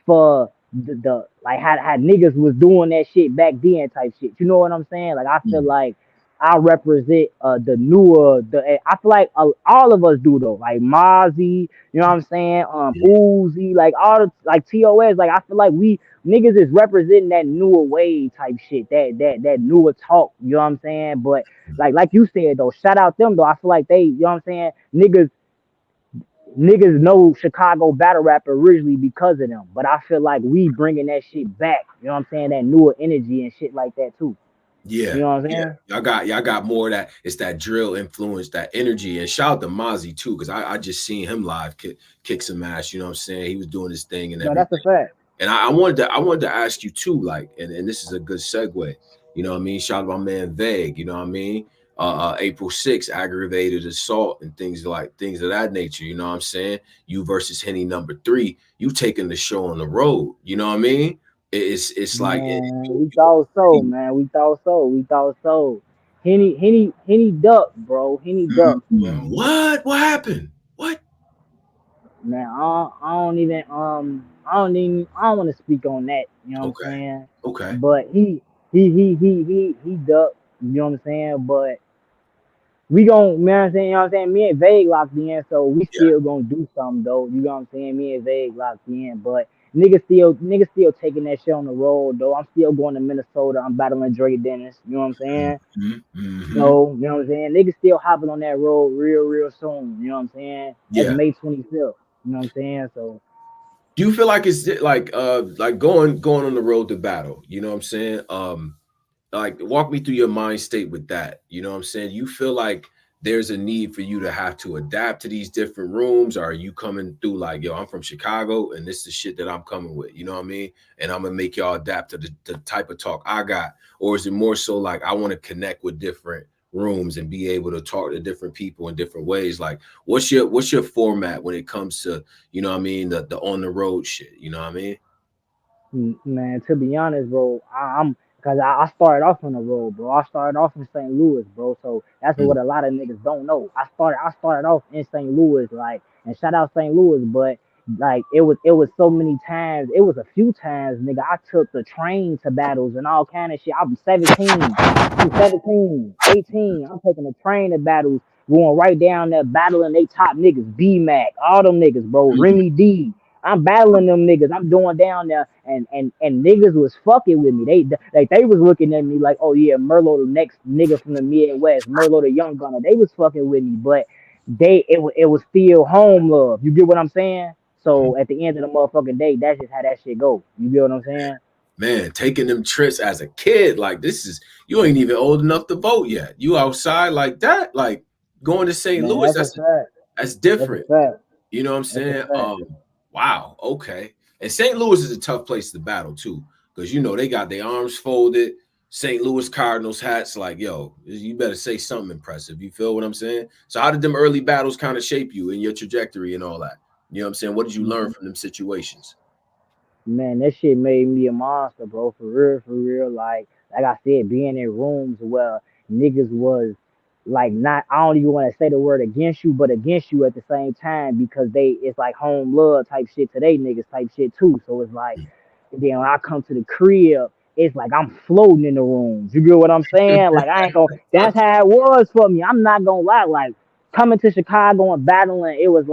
[SPEAKER 3] for the like how niggas was doing that shit back then type shit. You know what I'm saying? Like I feel
[SPEAKER 1] Mm,
[SPEAKER 3] like I represent the newer I feel like all of us do though. Like Mozzie, you know what I'm saying?
[SPEAKER 1] yeah,
[SPEAKER 3] Uzi, like all the like TOS. Like I feel like we niggas is representing that newer wave type shit. That newer talk. You know what I'm saying? But like you said though, shout out them though. I feel like they, you know what I'm saying, niggas know Chicago battle rap originally because of them. But I feel like we bringing that shit back. You know what I'm saying? That newer energy and shit like that too. You
[SPEAKER 1] yeah,
[SPEAKER 3] know what I'm
[SPEAKER 1] yeah.
[SPEAKER 3] saying?
[SPEAKER 1] Y'all got more of that. It's that drill influence, that energy. And shout out to Mozzie too, because I just seen him live kick some ass. You know what I'm saying? He was doing his thing and
[SPEAKER 3] No, that's a
[SPEAKER 1] everything.
[SPEAKER 3] fact.
[SPEAKER 1] And I wanted to ask you too, like, and this is a good segue. You know what I mean? Shout out my man Vague, you know what I mean? April 6th, aggravated assault and things of that nature. You know what I'm saying? You versus Henny number 3, you taking the show on the road. You know what I mean? It's like
[SPEAKER 3] Man, we thought so, man. We thought so. We thought so. Henny duck, bro. Henny duck, bro.
[SPEAKER 1] what happened? What?
[SPEAKER 3] Man, I don't want to speak on that. You know what I'm
[SPEAKER 1] Okay,
[SPEAKER 3] saying?
[SPEAKER 1] okay,
[SPEAKER 3] But he ducked. You know what I'm saying? But we gon' you know what I'm saying, you know what I'm saying? Me and Vague locked in, so we
[SPEAKER 1] yeah,
[SPEAKER 3] still gonna do something though. You know what I'm saying? Me and Vague locked in, but niggas still taking that shit on the road though. I'm still going to Minnesota. I'm battling Dre Dennis. You know what I'm saying?
[SPEAKER 1] mm-hmm.
[SPEAKER 3] So you know what I'm saying? Niggas still hopping on that road real soon. You know what I'm saying? That's
[SPEAKER 1] Yeah.
[SPEAKER 3] May 25th. You know what I'm saying? So
[SPEAKER 1] Do you feel like it's like going on the road to battle? You know what I'm saying? Like walk me through your mind state with that. You know what I'm saying? You feel like there's a need for you to have to adapt to these different rooms, or are you coming through like, yo, I'm from Chicago and this is the shit that I'm coming with, you know what I mean? And I'm gonna make y'all adapt to the type of talk I got. Or is it more so like I want to connect with different rooms and be able to talk to different people in different ways? Like what's your format when it comes to, you know what I mean, the on the road shit, you know what I mean?
[SPEAKER 3] Man, to be honest, bro, I'm because I started off on the road, bro. I started off in St. Louis, bro. So that's
[SPEAKER 1] Mm,
[SPEAKER 3] what a lot of niggas don't know. I started off in St. Louis, like, and shout out St. Louis, but like it was so many times. It was a few times, nigga. I took the train to battles and all kind of shit. I'm 17. I'm 17, 18. I'm taking the train to battles, going right down there battling they top niggas, B Mac, all them niggas, bro.
[SPEAKER 1] mm,
[SPEAKER 3] Remy D. I'm battling them niggas. I'm doing down there, and niggas was fucking with me. They was looking at me like, oh yeah, Merlo the next nigga from the Midwest, Merlo the young gunner. They was fucking with me, but it was still home love. You get what I'm saying?
[SPEAKER 1] mm.
[SPEAKER 3] So at the end of the motherfucking day, that's just how that shit go. You get what I'm saying?
[SPEAKER 1] Man, taking them trips as a kid, like this is you ain't even old enough to vote yet. You outside like that, like going to St.
[SPEAKER 3] Man,
[SPEAKER 1] Louis,
[SPEAKER 3] that's a
[SPEAKER 1] that's
[SPEAKER 3] fact.
[SPEAKER 1] that's
[SPEAKER 3] That's a
[SPEAKER 1] different.
[SPEAKER 3] fact.
[SPEAKER 1] You know what I'm
[SPEAKER 3] That's a
[SPEAKER 1] saying?
[SPEAKER 3] fact.
[SPEAKER 1] Wow, okay. And St. Louis is a tough place to battle too, because they got their arms folded, St. Louis Cardinals hats. Like, yo, you better say something impressive. You feel what I'm saying? So, how did them early battles kind of shape you in your trajectory and all that? You know what I'm saying? What did you learn from them situations?
[SPEAKER 3] Man, that shit made me a monster, bro. For real, for real. Like I said, being in rooms where niggas was like not. I don't even want to say the word against you, but against you at the same time because it's like home love type shit to they niggas type shit too. So it's like, and then when I come to the crib, it's like I'm floating in the rooms. You get what I'm saying? Like I ain't gonna. That's how it was for me. I'm not gonna lie. Like coming to Chicago and battling, it was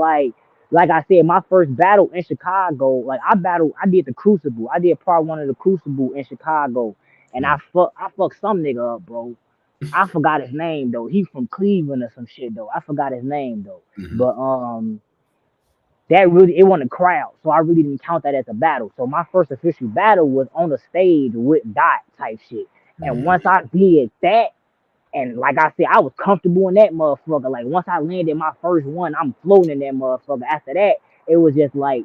[SPEAKER 3] like I said, my first battle in Chicago, like I did the Crucible. I did part one of the Crucible in Chicago, and I fucked some nigga up, bro. I forgot his name though. He from Cleveland or some shit though. I forgot his name though.
[SPEAKER 1] Mm-hmm.
[SPEAKER 3] But that really it wasn't a crowd, so I really didn't count that as a battle. So my first official battle was on the stage with Dot type shit. And once I did that, and like I said, I was comfortable in that motherfucker. Like once I landed my first one, I'm floating in that motherfucker. After that, it was just like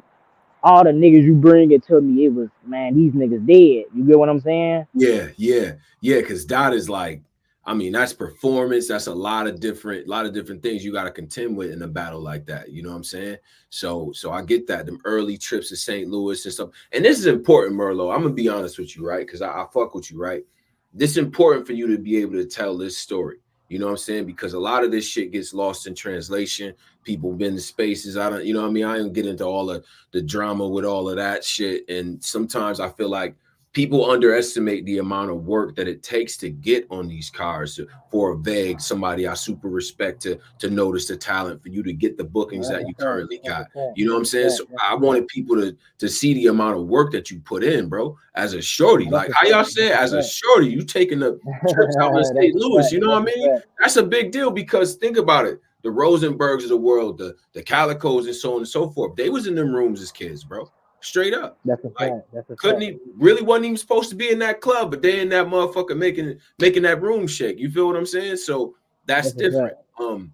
[SPEAKER 3] all the niggas you bring it to me, it was man, these niggas dead. You get what I'm saying?
[SPEAKER 1] Yeah, yeah, yeah. Because Dot is like, I mean, that's performance. That's a lot of different things you got to contend with in a battle like that. You know what I'm saying? So I get that. Them early trips to St. Louis and stuff. And this is important, Merlo. I'm gonna be honest with you, right? Because I fuck with you, right? This is important for you to be able to tell this story. You know what I'm saying? Because a lot of this shit gets lost in translation. People been to spaces. I don't, you know what I mean? I don't get into all of the drama with all of that shit. And sometimes I feel like people underestimate the amount of work that it takes to get on these cars for a vague somebody I super respect to notice the talent for you to get the bookings
[SPEAKER 3] That's
[SPEAKER 1] that
[SPEAKER 3] a
[SPEAKER 1] you
[SPEAKER 3] fact.
[SPEAKER 1] currently
[SPEAKER 3] That's a
[SPEAKER 1] got.
[SPEAKER 3] fact.
[SPEAKER 1] You know what I'm
[SPEAKER 3] That's a
[SPEAKER 1] saying?
[SPEAKER 3] fact.
[SPEAKER 1] So
[SPEAKER 3] That's
[SPEAKER 1] I
[SPEAKER 3] a fact.
[SPEAKER 1] wanted people to see the amount of work that you put in, bro, as a shorty.
[SPEAKER 3] No, that's
[SPEAKER 1] Like
[SPEAKER 3] a
[SPEAKER 1] how y'all
[SPEAKER 3] fact.
[SPEAKER 1] say,
[SPEAKER 3] That's a
[SPEAKER 1] as a
[SPEAKER 3] fact.
[SPEAKER 1] shorty, you taking the trips out to
[SPEAKER 3] That's
[SPEAKER 1] St.
[SPEAKER 3] a
[SPEAKER 1] Louis.
[SPEAKER 3] fact.
[SPEAKER 1] You know
[SPEAKER 3] That's
[SPEAKER 1] what I
[SPEAKER 3] a
[SPEAKER 1] mean?
[SPEAKER 3] fact.
[SPEAKER 1] That's a big deal because think about it. The Rosenbergs of the world, the Calicos and so on and so forth. They was in them rooms as kids, bro. Straight up.
[SPEAKER 3] That's a
[SPEAKER 1] Like
[SPEAKER 3] fact. That's a
[SPEAKER 1] couldn't
[SPEAKER 3] fact.
[SPEAKER 1] he really wasn't even supposed to be in that club, but they in that motherfucker making that room shake. You feel what I'm saying? So that's
[SPEAKER 3] That's a
[SPEAKER 1] different.
[SPEAKER 3] fact.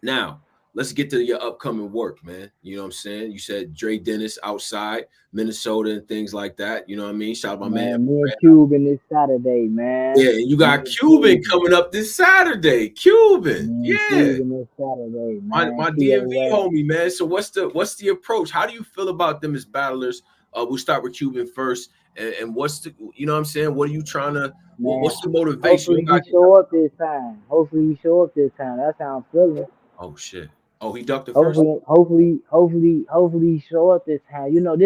[SPEAKER 1] Now let's get to your upcoming work, man. You know what I'm saying? You said Dre Dennis outside Minnesota and things like that. You know what I mean? Shout out my man.
[SPEAKER 3] Man, me and Cuban this Saturday,
[SPEAKER 1] Yeah,
[SPEAKER 3] man.
[SPEAKER 1] and you
[SPEAKER 3] Me
[SPEAKER 1] got
[SPEAKER 3] and
[SPEAKER 1] Cuban
[SPEAKER 3] Cuban.
[SPEAKER 1] coming up this Saturday. Cuban,
[SPEAKER 3] Me and
[SPEAKER 1] yeah.
[SPEAKER 3] Cuban this Saturday, man.
[SPEAKER 1] My DMV
[SPEAKER 3] COS.
[SPEAKER 1] homie, man. So what's the approach? How do you feel about them as battlers? We'll start with Cuban first, and what's the you know what I'm saying? What are you trying to?
[SPEAKER 3] Man,
[SPEAKER 1] What's the motivation? You
[SPEAKER 3] hopefully he
[SPEAKER 1] got
[SPEAKER 3] show up this time. Hopefully he show up this time. That's how I'm feeling.
[SPEAKER 1] oh shit. Oh, he ducked the first.
[SPEAKER 3] Hopefully he show up this time. You know,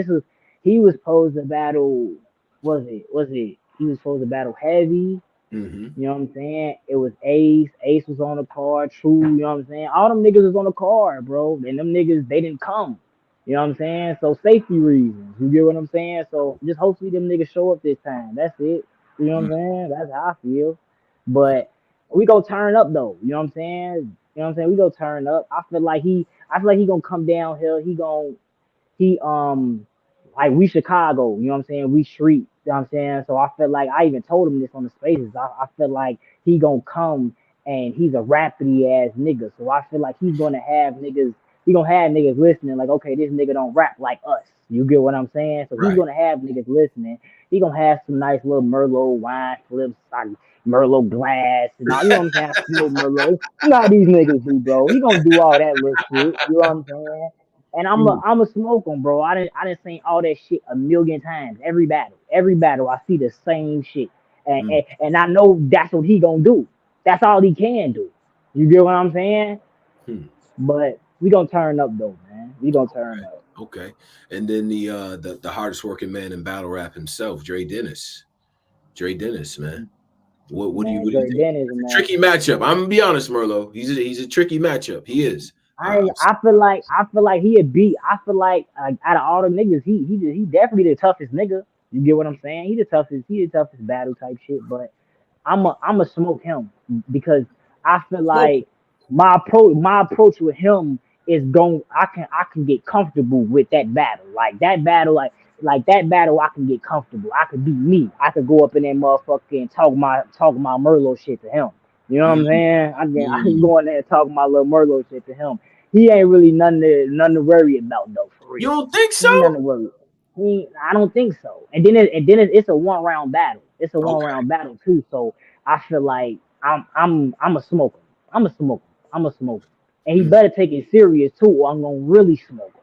[SPEAKER 3] he was supposed to battle. Was it? He was supposed to battle Heavy.
[SPEAKER 1] Mm-hmm.
[SPEAKER 3] You know what I'm saying? It was Ace. Ace was on the card. True. You know what I'm saying? All them niggas was on the card, bro. And them niggas, they didn't come. You know what I'm saying? So safety reasons. You get what I'm saying? So just hopefully them niggas show up this time. That's it. You know what I'm saying? That's how I feel. But we go turn up though. You know what I'm saying? You know what I'm saying? We go turn up. I feel like he gonna come downhill. He like we Chicago, you know what I'm saying? We street, you know what I'm saying? So I feel like I even told him this on the spaces. I feel like he gonna come and he's a rapidy ass nigga. So I feel like he gonna have niggas listening, like, okay, this nigga don't rap like us. You get what I'm saying? So he's
[SPEAKER 1] Right.
[SPEAKER 3] gonna have niggas listening. He gonna have some nice little Merlot wine flips, like Merlot glass and all, you know what I'm saying? I smoke Merlot. You know how these niggas do, bro. He gonna do all that little shit. You know what I'm saying? And
[SPEAKER 1] Mm,
[SPEAKER 3] I'm a smoke 'em, bro. I didn't say all that shit a million times. Every battle, I see the same shit, and,
[SPEAKER 1] mm,
[SPEAKER 3] and and I know that's what he gonna do. That's all he can do. You get what I'm saying?
[SPEAKER 1] mm.
[SPEAKER 3] But we gonna turn up though, man. We gonna turn up.
[SPEAKER 1] Okay. And then the hardest working man in battle rap himself, Dre Dennis. Dre Dennis, man.
[SPEAKER 3] Man,
[SPEAKER 1] What do you
[SPEAKER 3] Dre
[SPEAKER 1] think?
[SPEAKER 3] Dennis,
[SPEAKER 1] It's a
[SPEAKER 3] man.
[SPEAKER 1] tricky matchup. I'm gonna be honest, Merlo. He's a tricky matchup. He is.
[SPEAKER 3] I feel like he a beat. I feel like out of all the niggas, he definitely the toughest nigga. You get what I'm saying? He the toughest battle type shit. But I'm a smoke him because I feel
[SPEAKER 1] Smoke.
[SPEAKER 3] like my approach with him is going. I can get comfortable with that battle. Like that battle I can get comfortable. I could be me. I could go up in that motherfucker and talk my Merlo shit to him. You know what I'm
[SPEAKER 1] Mm,
[SPEAKER 3] saying? I can
[SPEAKER 1] mm.
[SPEAKER 3] go in there and talk my little Merlo shit to him. He ain't really nothing to worry about though, for
[SPEAKER 1] You
[SPEAKER 3] real.
[SPEAKER 1] don't think
[SPEAKER 3] He ain't nothing
[SPEAKER 1] so?
[SPEAKER 3] to worry. I don't think so. It's a 1 round battle. It's a one
[SPEAKER 1] Okay.
[SPEAKER 3] round battle too. So I feel like I'm a smoker. I'm a smoker. I'm a smoker. And he
[SPEAKER 1] Mm.
[SPEAKER 3] better take it serious too, or I'm gonna really smoke him.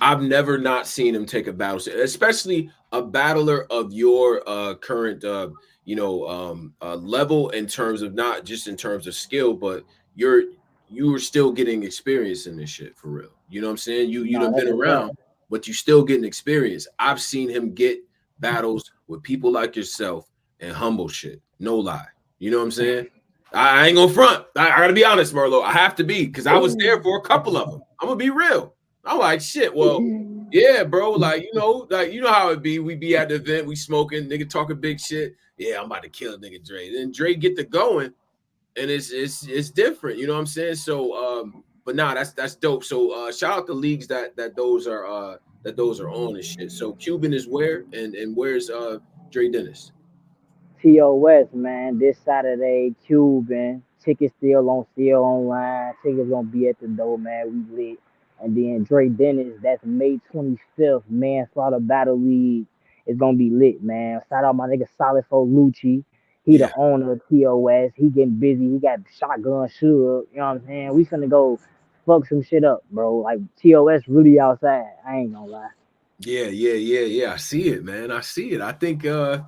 [SPEAKER 1] I've never not seen him take a battle, especially a battler of your current level in terms of not just in terms of skill, but you're you were still getting experience in this shit for real. You know what I'm saying? You
[SPEAKER 3] No,
[SPEAKER 1] done
[SPEAKER 3] that's
[SPEAKER 1] been
[SPEAKER 3] a fact.
[SPEAKER 1] around, but you still getting experience. I've seen him get battles with people like yourself and humble shit. No lie. You know what I'm saying? I ain't gonna front. I gotta be honest, Merlo. I have to be because I was there for a couple of them. I'm gonna be real. I'm like, shit, well, yeah, bro. Like you know how it be. We be at the event, we smoking, nigga talking big shit. Yeah, I'm about to kill a nigga Dre. Then Dre get to going, and it's different. You know what I'm saying? So but nah, that's dope. So shout out the leagues that those are on and shit. So Cuban is where and where's Dre Dennis?
[SPEAKER 3] TOS, man, this Saturday, Cuban. Tickets still online. Tickets gonna be at the door, man. We lit. And then Dre Dennis, that's May 25th, Manslaughter Battle League. It's gonna be lit, man. Shout out my nigga Solid for Lucci. He the
[SPEAKER 1] Yeah.
[SPEAKER 3] owner of TOS. He getting busy. He got shotgun shoot. You know what I'm saying? We finna go fuck some shit up, bro. Like TOS really outside. I ain't gonna lie.
[SPEAKER 1] Yeah. I see it, man. I see it. I think I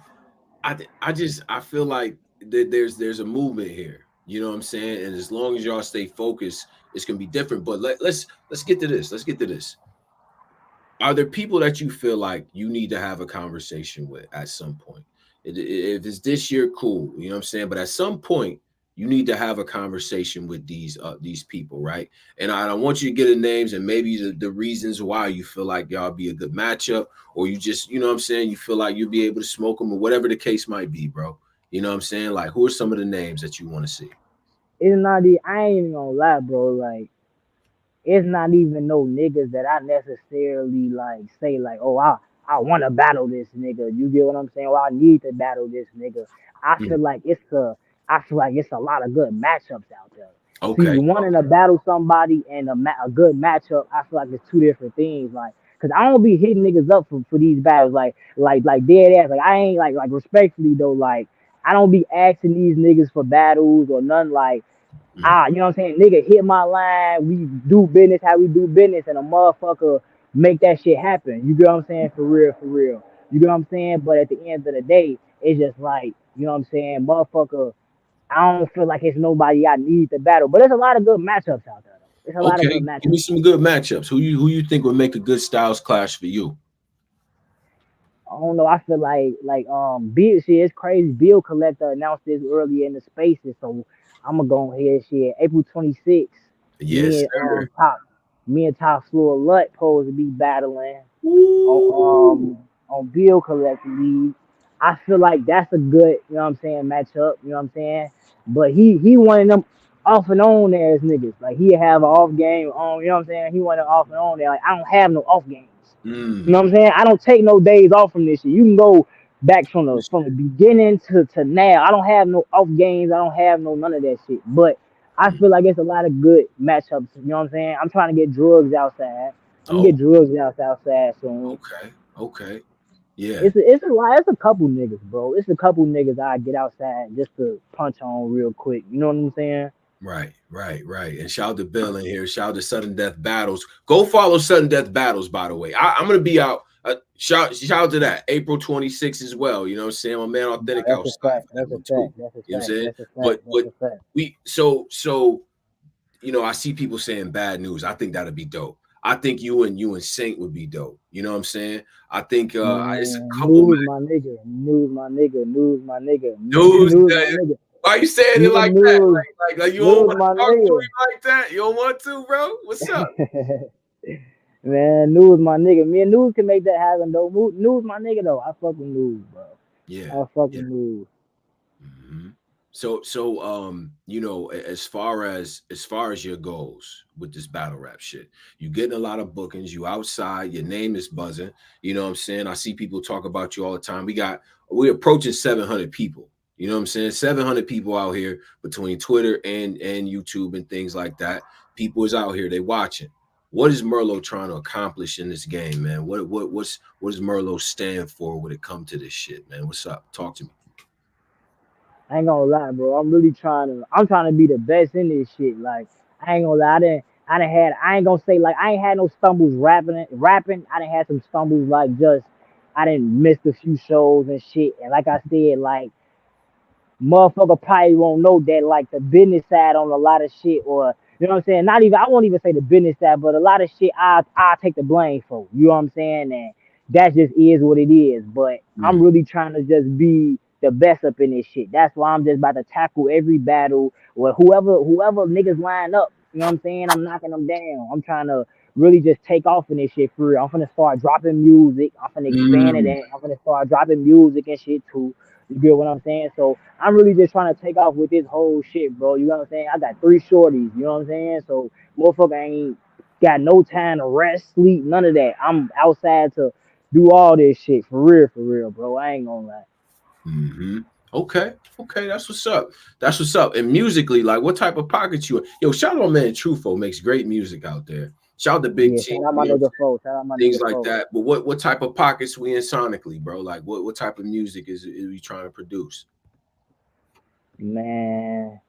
[SPEAKER 1] feel like there's a movement here. You know what I'm saying? And as long as y'all stay focused, it's gonna be different. But let's get to this. Let's get to this. Are there people that you feel like you need to have a conversation with at some point? If it's this year, cool. You know what I'm saying? But at some point, you need to have a conversation with these people, right? And I don't want you to get the names and maybe the reasons why you feel like y'all be a good matchup, or you just, you know what I'm saying, you feel like you'll be able to smoke them or whatever the case might be, bro. You know what I'm saying? Like, who are some of the names that you want to see?
[SPEAKER 3] It's not the I ain't even gonna lie, bro. Like it's not even no niggas that I necessarily like say like, oh, I want to battle this nigga. You get what I'm saying? Well, I need to battle this nigga. I
[SPEAKER 1] Mm,
[SPEAKER 3] feel like I feel like it's a lot of good matchups out there. See,
[SPEAKER 1] okay.
[SPEAKER 3] wanting to battle somebody and a good matchup, I feel like it's two different things. Like, cause I don't be hitting niggas up for these battles, like dead ass. Like I ain't like respectfully though, like I don't be asking these niggas for battles or none like you know what I'm saying? Nigga hit my line. We do business how we do business, and a motherfucker make that shit happen. You get what I'm saying? For real, for real. You get what I'm saying? But at the end of the day, it's just like, you know what I'm saying? Motherfucker, I don't feel like it's nobody I need to battle. But there's a lot of good matchups out there, though. There's a lot of good
[SPEAKER 1] Okay. Give me
[SPEAKER 3] matchups.
[SPEAKER 1] some good matchups. Who you think would make a good styles clash for you?
[SPEAKER 3] I don't know. I feel like Bill shit. It's crazy. Bill Collector announced this earlier in the spaces, so I'm gonna go ahead. Shit, April 26th.
[SPEAKER 1] Yes,
[SPEAKER 3] Me and
[SPEAKER 1] sir.
[SPEAKER 3] me and Top Floor Lut supposed to be battling
[SPEAKER 1] Woo!
[SPEAKER 3] on Bill Collector League. I feel like that's a good, you know what I'm saying, matchup. You know what I'm saying? But he one of them off and on ass niggas. Like he have an off game on. You know what I'm saying? He one of off and on there. Like I don't have no off games. You know what
[SPEAKER 1] Mm.
[SPEAKER 3] I'm saying? I don't take no days off from this shit. You can go back from the beginning to now. I don't have no off games. I don't have no none of that shit. But I
[SPEAKER 1] Mm.
[SPEAKER 3] feel like it's a lot of good matchups. You know what I'm saying? I'm trying to get drugs outside. I'm gonna
[SPEAKER 1] Oh,
[SPEAKER 3] get drugs outside soon.
[SPEAKER 1] okay. Yeah.
[SPEAKER 3] It's a lot. It's a couple niggas, bro. It's a couple niggas I get outside just to punch on real quick. You know what I'm saying?
[SPEAKER 1] Right. And shout out to Bill in here. Shout out to Sudden Death Battles. Go follow Sudden Death Battles, by the way. I'm gonna be out. Shout out to that April 26th as well. You know what I'm saying? My man
[SPEAKER 3] No,
[SPEAKER 1] Authentic
[SPEAKER 3] that's a
[SPEAKER 1] outside
[SPEAKER 3] fact.
[SPEAKER 1] for that
[SPEAKER 3] That's a
[SPEAKER 1] one too.
[SPEAKER 3] fact. That's a
[SPEAKER 1] You know what I'm
[SPEAKER 3] fact.
[SPEAKER 1] saying?
[SPEAKER 3] That's a fact.
[SPEAKER 1] But
[SPEAKER 3] That's a fact.
[SPEAKER 1] we so I see people saying bad news. I think that'd be dope. I think you and Saint would be dope. You know what I'm saying? I think it's a
[SPEAKER 3] Man,
[SPEAKER 1] couple news.
[SPEAKER 3] news my nigga.
[SPEAKER 1] Why you saying it
[SPEAKER 3] Yeah,
[SPEAKER 1] like that?
[SPEAKER 3] news,
[SPEAKER 1] Like you don't
[SPEAKER 3] news
[SPEAKER 1] want
[SPEAKER 3] my
[SPEAKER 1] to talk to
[SPEAKER 3] nigga.
[SPEAKER 1] him like that? You don't want to, bro? What's up?
[SPEAKER 3] Man, news my nigga. Me and news can make that happen though. News my nigga though. I fuck with news, bro.
[SPEAKER 1] Yeah,
[SPEAKER 3] I fuck
[SPEAKER 1] yeah.
[SPEAKER 3] with news.
[SPEAKER 1] hmm So as far as your goals with this battle rap shit, you getting a lot of bookings, you outside, your name is buzzing. You know what I'm saying? I see people talk about you all the time. We're approaching 700 people. You know what I'm saying? 700 people out here between Twitter and YouTube and things like that. People is out here, they watching. What is Merlo trying to accomplish in this game, man? What does Merlo stand for when it comes to this shit, man? What's up? Talk to me.
[SPEAKER 3] I ain't gonna lie, bro. I'm trying to be the best in this shit. Like I ain't gonna lie, I ain't gonna say like I ain't had no stumbles rapping. I done had some stumbles like just I didn't miss a few shows and shit. And like I said, like motherfucker probably won't know that like the business side on a lot of shit, or you know what I'm saying, not even, I won't even say the business side, but a lot of shit I take the blame for, you know what I'm saying, and that just is what it is. But I'm
[SPEAKER 1] Mm,
[SPEAKER 3] really trying to just be the best up in this shit. That's why I'm just about to tackle every battle or whoever niggas line up, you know what I'm saying, I'm knocking them down. I'm trying to really just take off in this shit for real. I'm gonna start dropping music, I'm gonna expand it,
[SPEAKER 1] mm,
[SPEAKER 3] and I'm gonna start dropping music and shit too. You get what I'm saying? So I'm really just trying to take off with this whole shit, bro. You know what I'm saying? I got three shorties. You know what I'm saying? So motherfucker ain't got no time to rest, sleep, none of that. I'm outside to do all this shit for real, bro. I ain't gonna lie.
[SPEAKER 1] mm-hmm. Okay, okay, that's what's up. That's what's up. And musically, like, what type of pockets you in? Yo, shout out man Trufo makes great music out there. Shout out to Big
[SPEAKER 3] Yeah,
[SPEAKER 1] T,
[SPEAKER 3] shout out my
[SPEAKER 1] you know,
[SPEAKER 3] nigga Fo. Shout out my
[SPEAKER 1] things
[SPEAKER 3] nigga
[SPEAKER 1] like
[SPEAKER 3] Fo.
[SPEAKER 1] that. But what type of pockets we in sonically, bro? Like, what type of music is we trying to produce?
[SPEAKER 3] Man,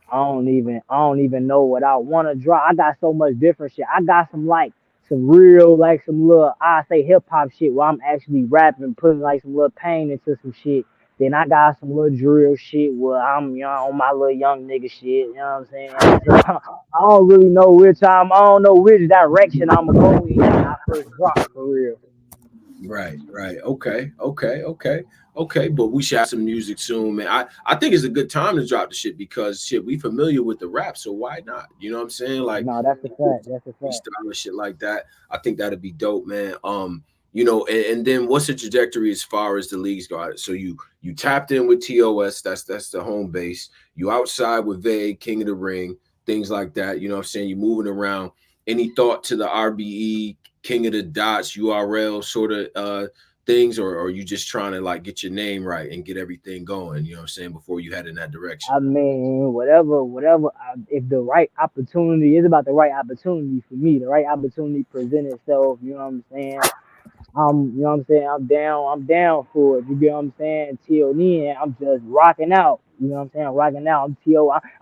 [SPEAKER 3] I don't even know what I want to draw. I got so much different shit. I got some like some real like some little I say hip hop shit where I'm actually rapping, putting like some little pain into some shit. Then I got some little drill shit where I'm, you know, on my little young nigga shit. You know what I'm saying? So I don't really know I don't know which direction I'ma go in when I first drop for real.
[SPEAKER 1] Right, right. Okay, okay, okay, okay. But we should have some music soon, man. I think it's a good time to drop the shit because shit, we familiar with the rap, so why not? You know what I'm saying? Like
[SPEAKER 3] No, that's a fact. That's a fact.
[SPEAKER 1] freestyle and shit like that. I think that'd be dope, man. You know, and then what's the trajectory as far as the leagues go? So you tapped in with TOS, that's the home base. You outside with Vague, King of the Ring, things like that. You know what I'm saying? You moving around. Any thought to the RBE, King of the Dots, URL sort of things, or are you just trying to like get your name right and get everything going, you know what I'm saying, before you head in that direction?
[SPEAKER 3] I mean, whatever. If the right opportunity is about the right opportunity for me, the right opportunity present itself. You know what I'm saying? You know what I'm saying? I'm down for it. You get what I'm saying? Till then, I'm just rocking out. You know what I'm saying? Rocking out.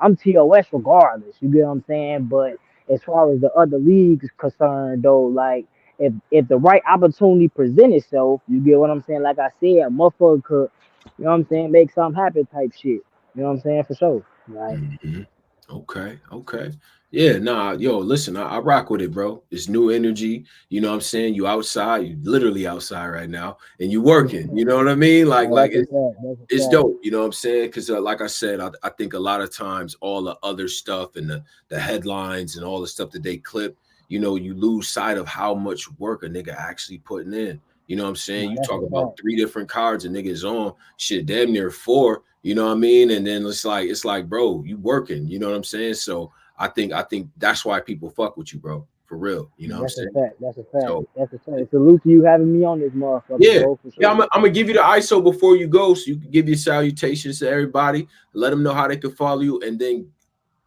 [SPEAKER 3] I'm TOS regardless. You get what I'm saying? But as far as the other leagues concerned, though, like if the right opportunity present itself, you get what I'm saying? Like I said, a motherfucker could, you know what I'm saying, make something happen type shit. You know what I'm saying? For sure. Like,
[SPEAKER 1] Mhm. Okay, okay. Yeah, nah, yo, listen, I rock with it, bro. It's new energy. You know what I'm saying? You outside, you literally outside right now, and you working. You know what I mean? Like,
[SPEAKER 3] no,
[SPEAKER 1] like
[SPEAKER 3] that's a
[SPEAKER 1] it's
[SPEAKER 3] fact. That's a
[SPEAKER 1] it's
[SPEAKER 3] fact.
[SPEAKER 1] dope. You know what I'm saying? Because like I said, I think a lot of times all the other stuff and the headlines and all the stuff that they clip, you know, you lose sight of how much work a nigga actually putting in. You know what I'm saying?
[SPEAKER 3] No,
[SPEAKER 1] You
[SPEAKER 3] that's a
[SPEAKER 1] talk about
[SPEAKER 3] fact.
[SPEAKER 1] three different cards and niggas on shit, damn near four. You know what I mean? And then it's like, bro, you working. You know what I'm saying? So I think that's why people fuck with you, bro. For real. You know what I'm
[SPEAKER 3] That's a
[SPEAKER 1] saying?
[SPEAKER 3] fact. That's a fact.
[SPEAKER 1] So
[SPEAKER 3] That's a fact. Salute to you having me on this motherfucker,
[SPEAKER 1] yeah.
[SPEAKER 3] bro, for
[SPEAKER 1] Yeah,
[SPEAKER 3] sure.
[SPEAKER 1] I'm gonna give you the ISO before you go, so you can give your salutations to everybody, let them know how they can follow you, and then,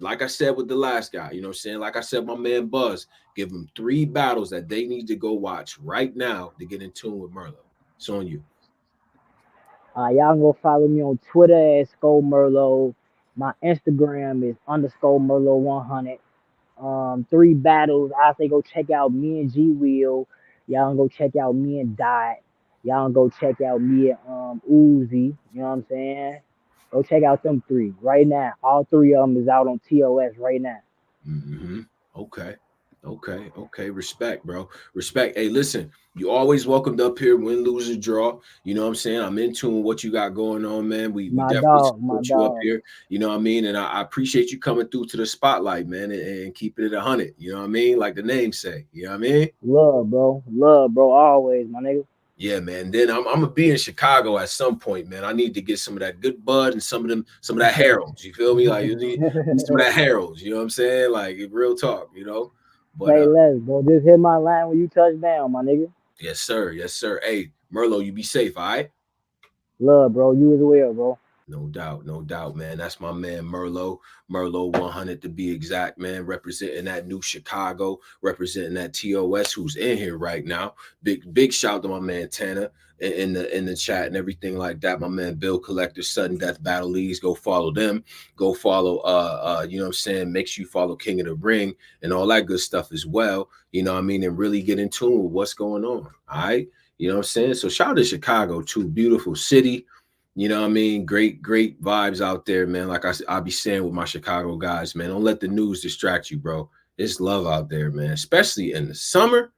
[SPEAKER 1] like I said with the last guy, you know what I'm saying? Like I said, my man Buzz, give them 3 battles that they need to go watch right now to get in tune with Merlo. It's on you.
[SPEAKER 3] Y'all can go follow me on Twitter at Skull Merlo. My Instagram is underscore Merlo 100. Three battles. I say go check out me and G Will. Y'all can go check out me and Dot. Y'all can go check out me and Uzi. You know what I'm saying? Go check out them three right now. All three of them is out on TOS right now.
[SPEAKER 1] Mm-hmm. Okay. Okay. Okay. Respect, bro. Respect. Hey, listen, you always welcomed up here, win, lose, or draw. You know what I'm saying? I'm in tune with what you got going on, man. We
[SPEAKER 3] My
[SPEAKER 1] definitely
[SPEAKER 3] dog, my
[SPEAKER 1] support you up
[SPEAKER 3] dog.
[SPEAKER 1] here. You know what I mean? And I appreciate you coming through to the spotlight, man, and keeping it 100. You know what I mean? Like the name say. You know what I mean?
[SPEAKER 3] Love, bro. Love, bro. Always, my nigga.
[SPEAKER 1] Yeah, man. Then I'm gonna be in Chicago at some point, man. I need to get some of that good bud and some of that Harold's. You feel me? Like you need some of that Harold's. You know what I'm saying? Like real talk, you know. But
[SPEAKER 3] Say less, bro. Just hit my line when you touch down, my nigga.
[SPEAKER 1] yes, sir. Yes, sir. Hey, Merlo, you be safe, all right?
[SPEAKER 3] Love, bro. You as well, bro.
[SPEAKER 1] No doubt, man. That's my man Merlo. Merlo 100 to be exact, man. Representing that new Chicago, representing that TOS who's in here right now. Big shout to my man Tanner in the chat and everything like that. My man Bill Collector, Sudden Death Battle Leagues. Go follow them. Go follow you know what I'm saying? Make sure you follow King of the Ring and all that good stuff as well. You know what I mean? And really get in tune with what's going on. All right. You know what I'm saying? So shout out to Chicago too. Beautiful city. You know what I mean? Great vibes out there, man. Like I'll be saying with my Chicago guys, man, don't let the news distract you, bro. It's love out there, man. Especially in the summer.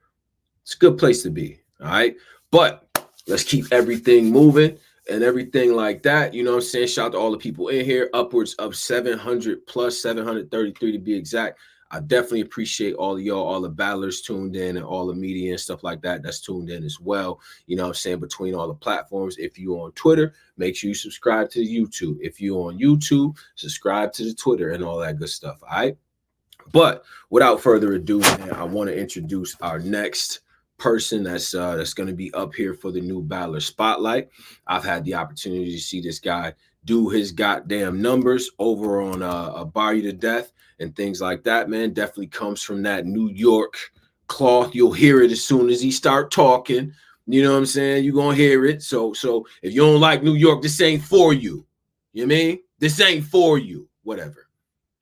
[SPEAKER 1] It's a good place to be. All right. But let's keep everything moving and everything like that. You know what I'm saying? Shout out to all the people in here. Upwards of 700 plus, 733 to be exact. I definitely appreciate all of y'all, all the battlers tuned in and all the media and stuff like that that's tuned in as well. You know what I'm saying? Between all the platforms. If you're on Twitter, make sure you subscribe to the YouTube. If you're on YouTube, subscribe to the Twitter and all that good stuff. All right. But without further ado, man, I want to introduce our next person that's going to be up here for the new battler spotlight. I've had the opportunity to see this guy do his goddamn numbers over on Bar You to Death and things like that, man. Definitely comes from that New York cloth. You'll hear it as soon as he start talking. You know what I'm saying? You're gonna hear it. So if you don't like New York, this ain't for you. You know what I mean? This ain't for you. Whatever.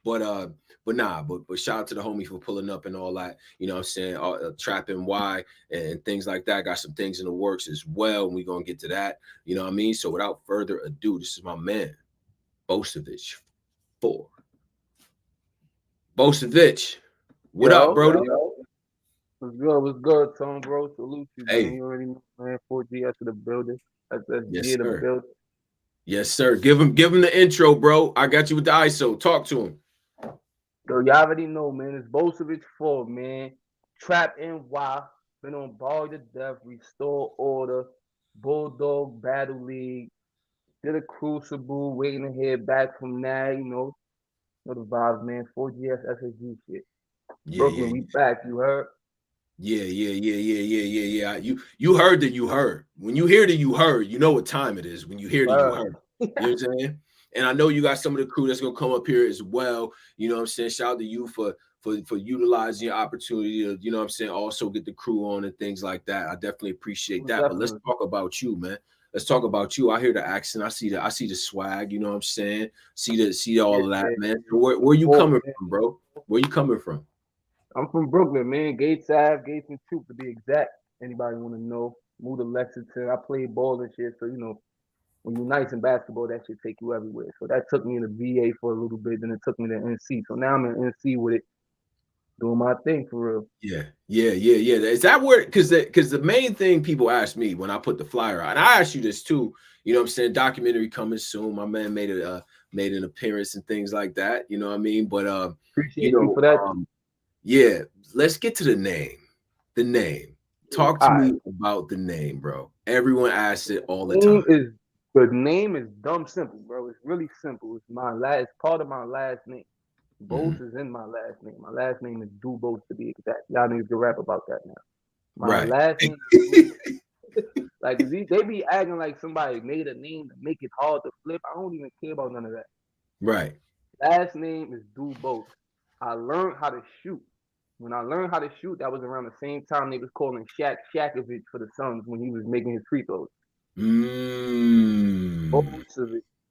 [SPEAKER 1] But shout out to the homie for pulling up and all that. You know what I'm saying? Trapping Y and things like that. Got some things in the works as well. And we're going to get to that. You know what I mean? So without further ado, this is my man, Bosevich4. Bosevich, what up, bro?
[SPEAKER 4] Yo. What's good, Tone, bro? Salute you,
[SPEAKER 1] Hey.
[SPEAKER 4] man. You already know, man. 4GS to the building. That's
[SPEAKER 1] Yes,
[SPEAKER 4] G to the
[SPEAKER 1] sir.
[SPEAKER 4] building.
[SPEAKER 1] Yes, sir. Give him the intro, bro. I got you with the ISO. Talk to him.
[SPEAKER 4] Yo, y'all already know, man. It's Bosevich4, man. Trap NY. Been on Bar to Death, Restore Order, Bulldog Battle League. Did a Crucible, waiting to hear back from that, you know the vibes, man. 4GS SSG shit.
[SPEAKER 1] Yeah,
[SPEAKER 4] Brooklyn, we back, you heard?
[SPEAKER 1] Yeah. You heard that you heard. When you hear that you heard, you know what time it is. When you hear that you heard. You know what I'm saying? And I know you got some of the crew that's gonna come up here as well. You know what I'm saying? Shout out to you for utilizing your opportunity to, you know what I'm saying, also get the crew on and things like that. I definitely appreciate that. But let's talk about you, man. Let's talk about you. I hear the accent. I see the swag, you know what I'm saying? See all of that, man. So where you coming from, bro? Where you coming from?
[SPEAKER 4] I'm from Brooklyn, man. Gates Ave, Gates and 2 to be exact. Anybody want to know? Moved to Lexington. I played ball and shit, so you know, when you're nice in basketball, that shit take you everywhere. So that took me to VA for a little bit, then it took me to NC. So now I'm in NC with it, doing my thing for real.
[SPEAKER 1] Yeah. Is that where? Because the main thing people ask me when I put the flyer out, and I asked you this too. You know what I'm saying? Documentary coming soon. My man made an appearance and things like that. You know what I mean? But
[SPEAKER 4] appreciate you for that.
[SPEAKER 1] Yeah, let's get to the name. The name. Talk to me about the name, bro. Everyone asks it all the time.
[SPEAKER 4] The name is dumb simple, bro. It's really simple. It's part of my last name. Bose is in my last name. My last name is Du Bose to be exact. Y'all need to rap about that now. My last name is like they be acting like somebody made a name to make it hard to flip. I don't even care about none of that.
[SPEAKER 1] Right.
[SPEAKER 4] Last name is Du Bose. I learned how to shoot. When I learned how to shoot, that was around the same time they was calling Shaq Shakovich for the Suns when he was making his free throws.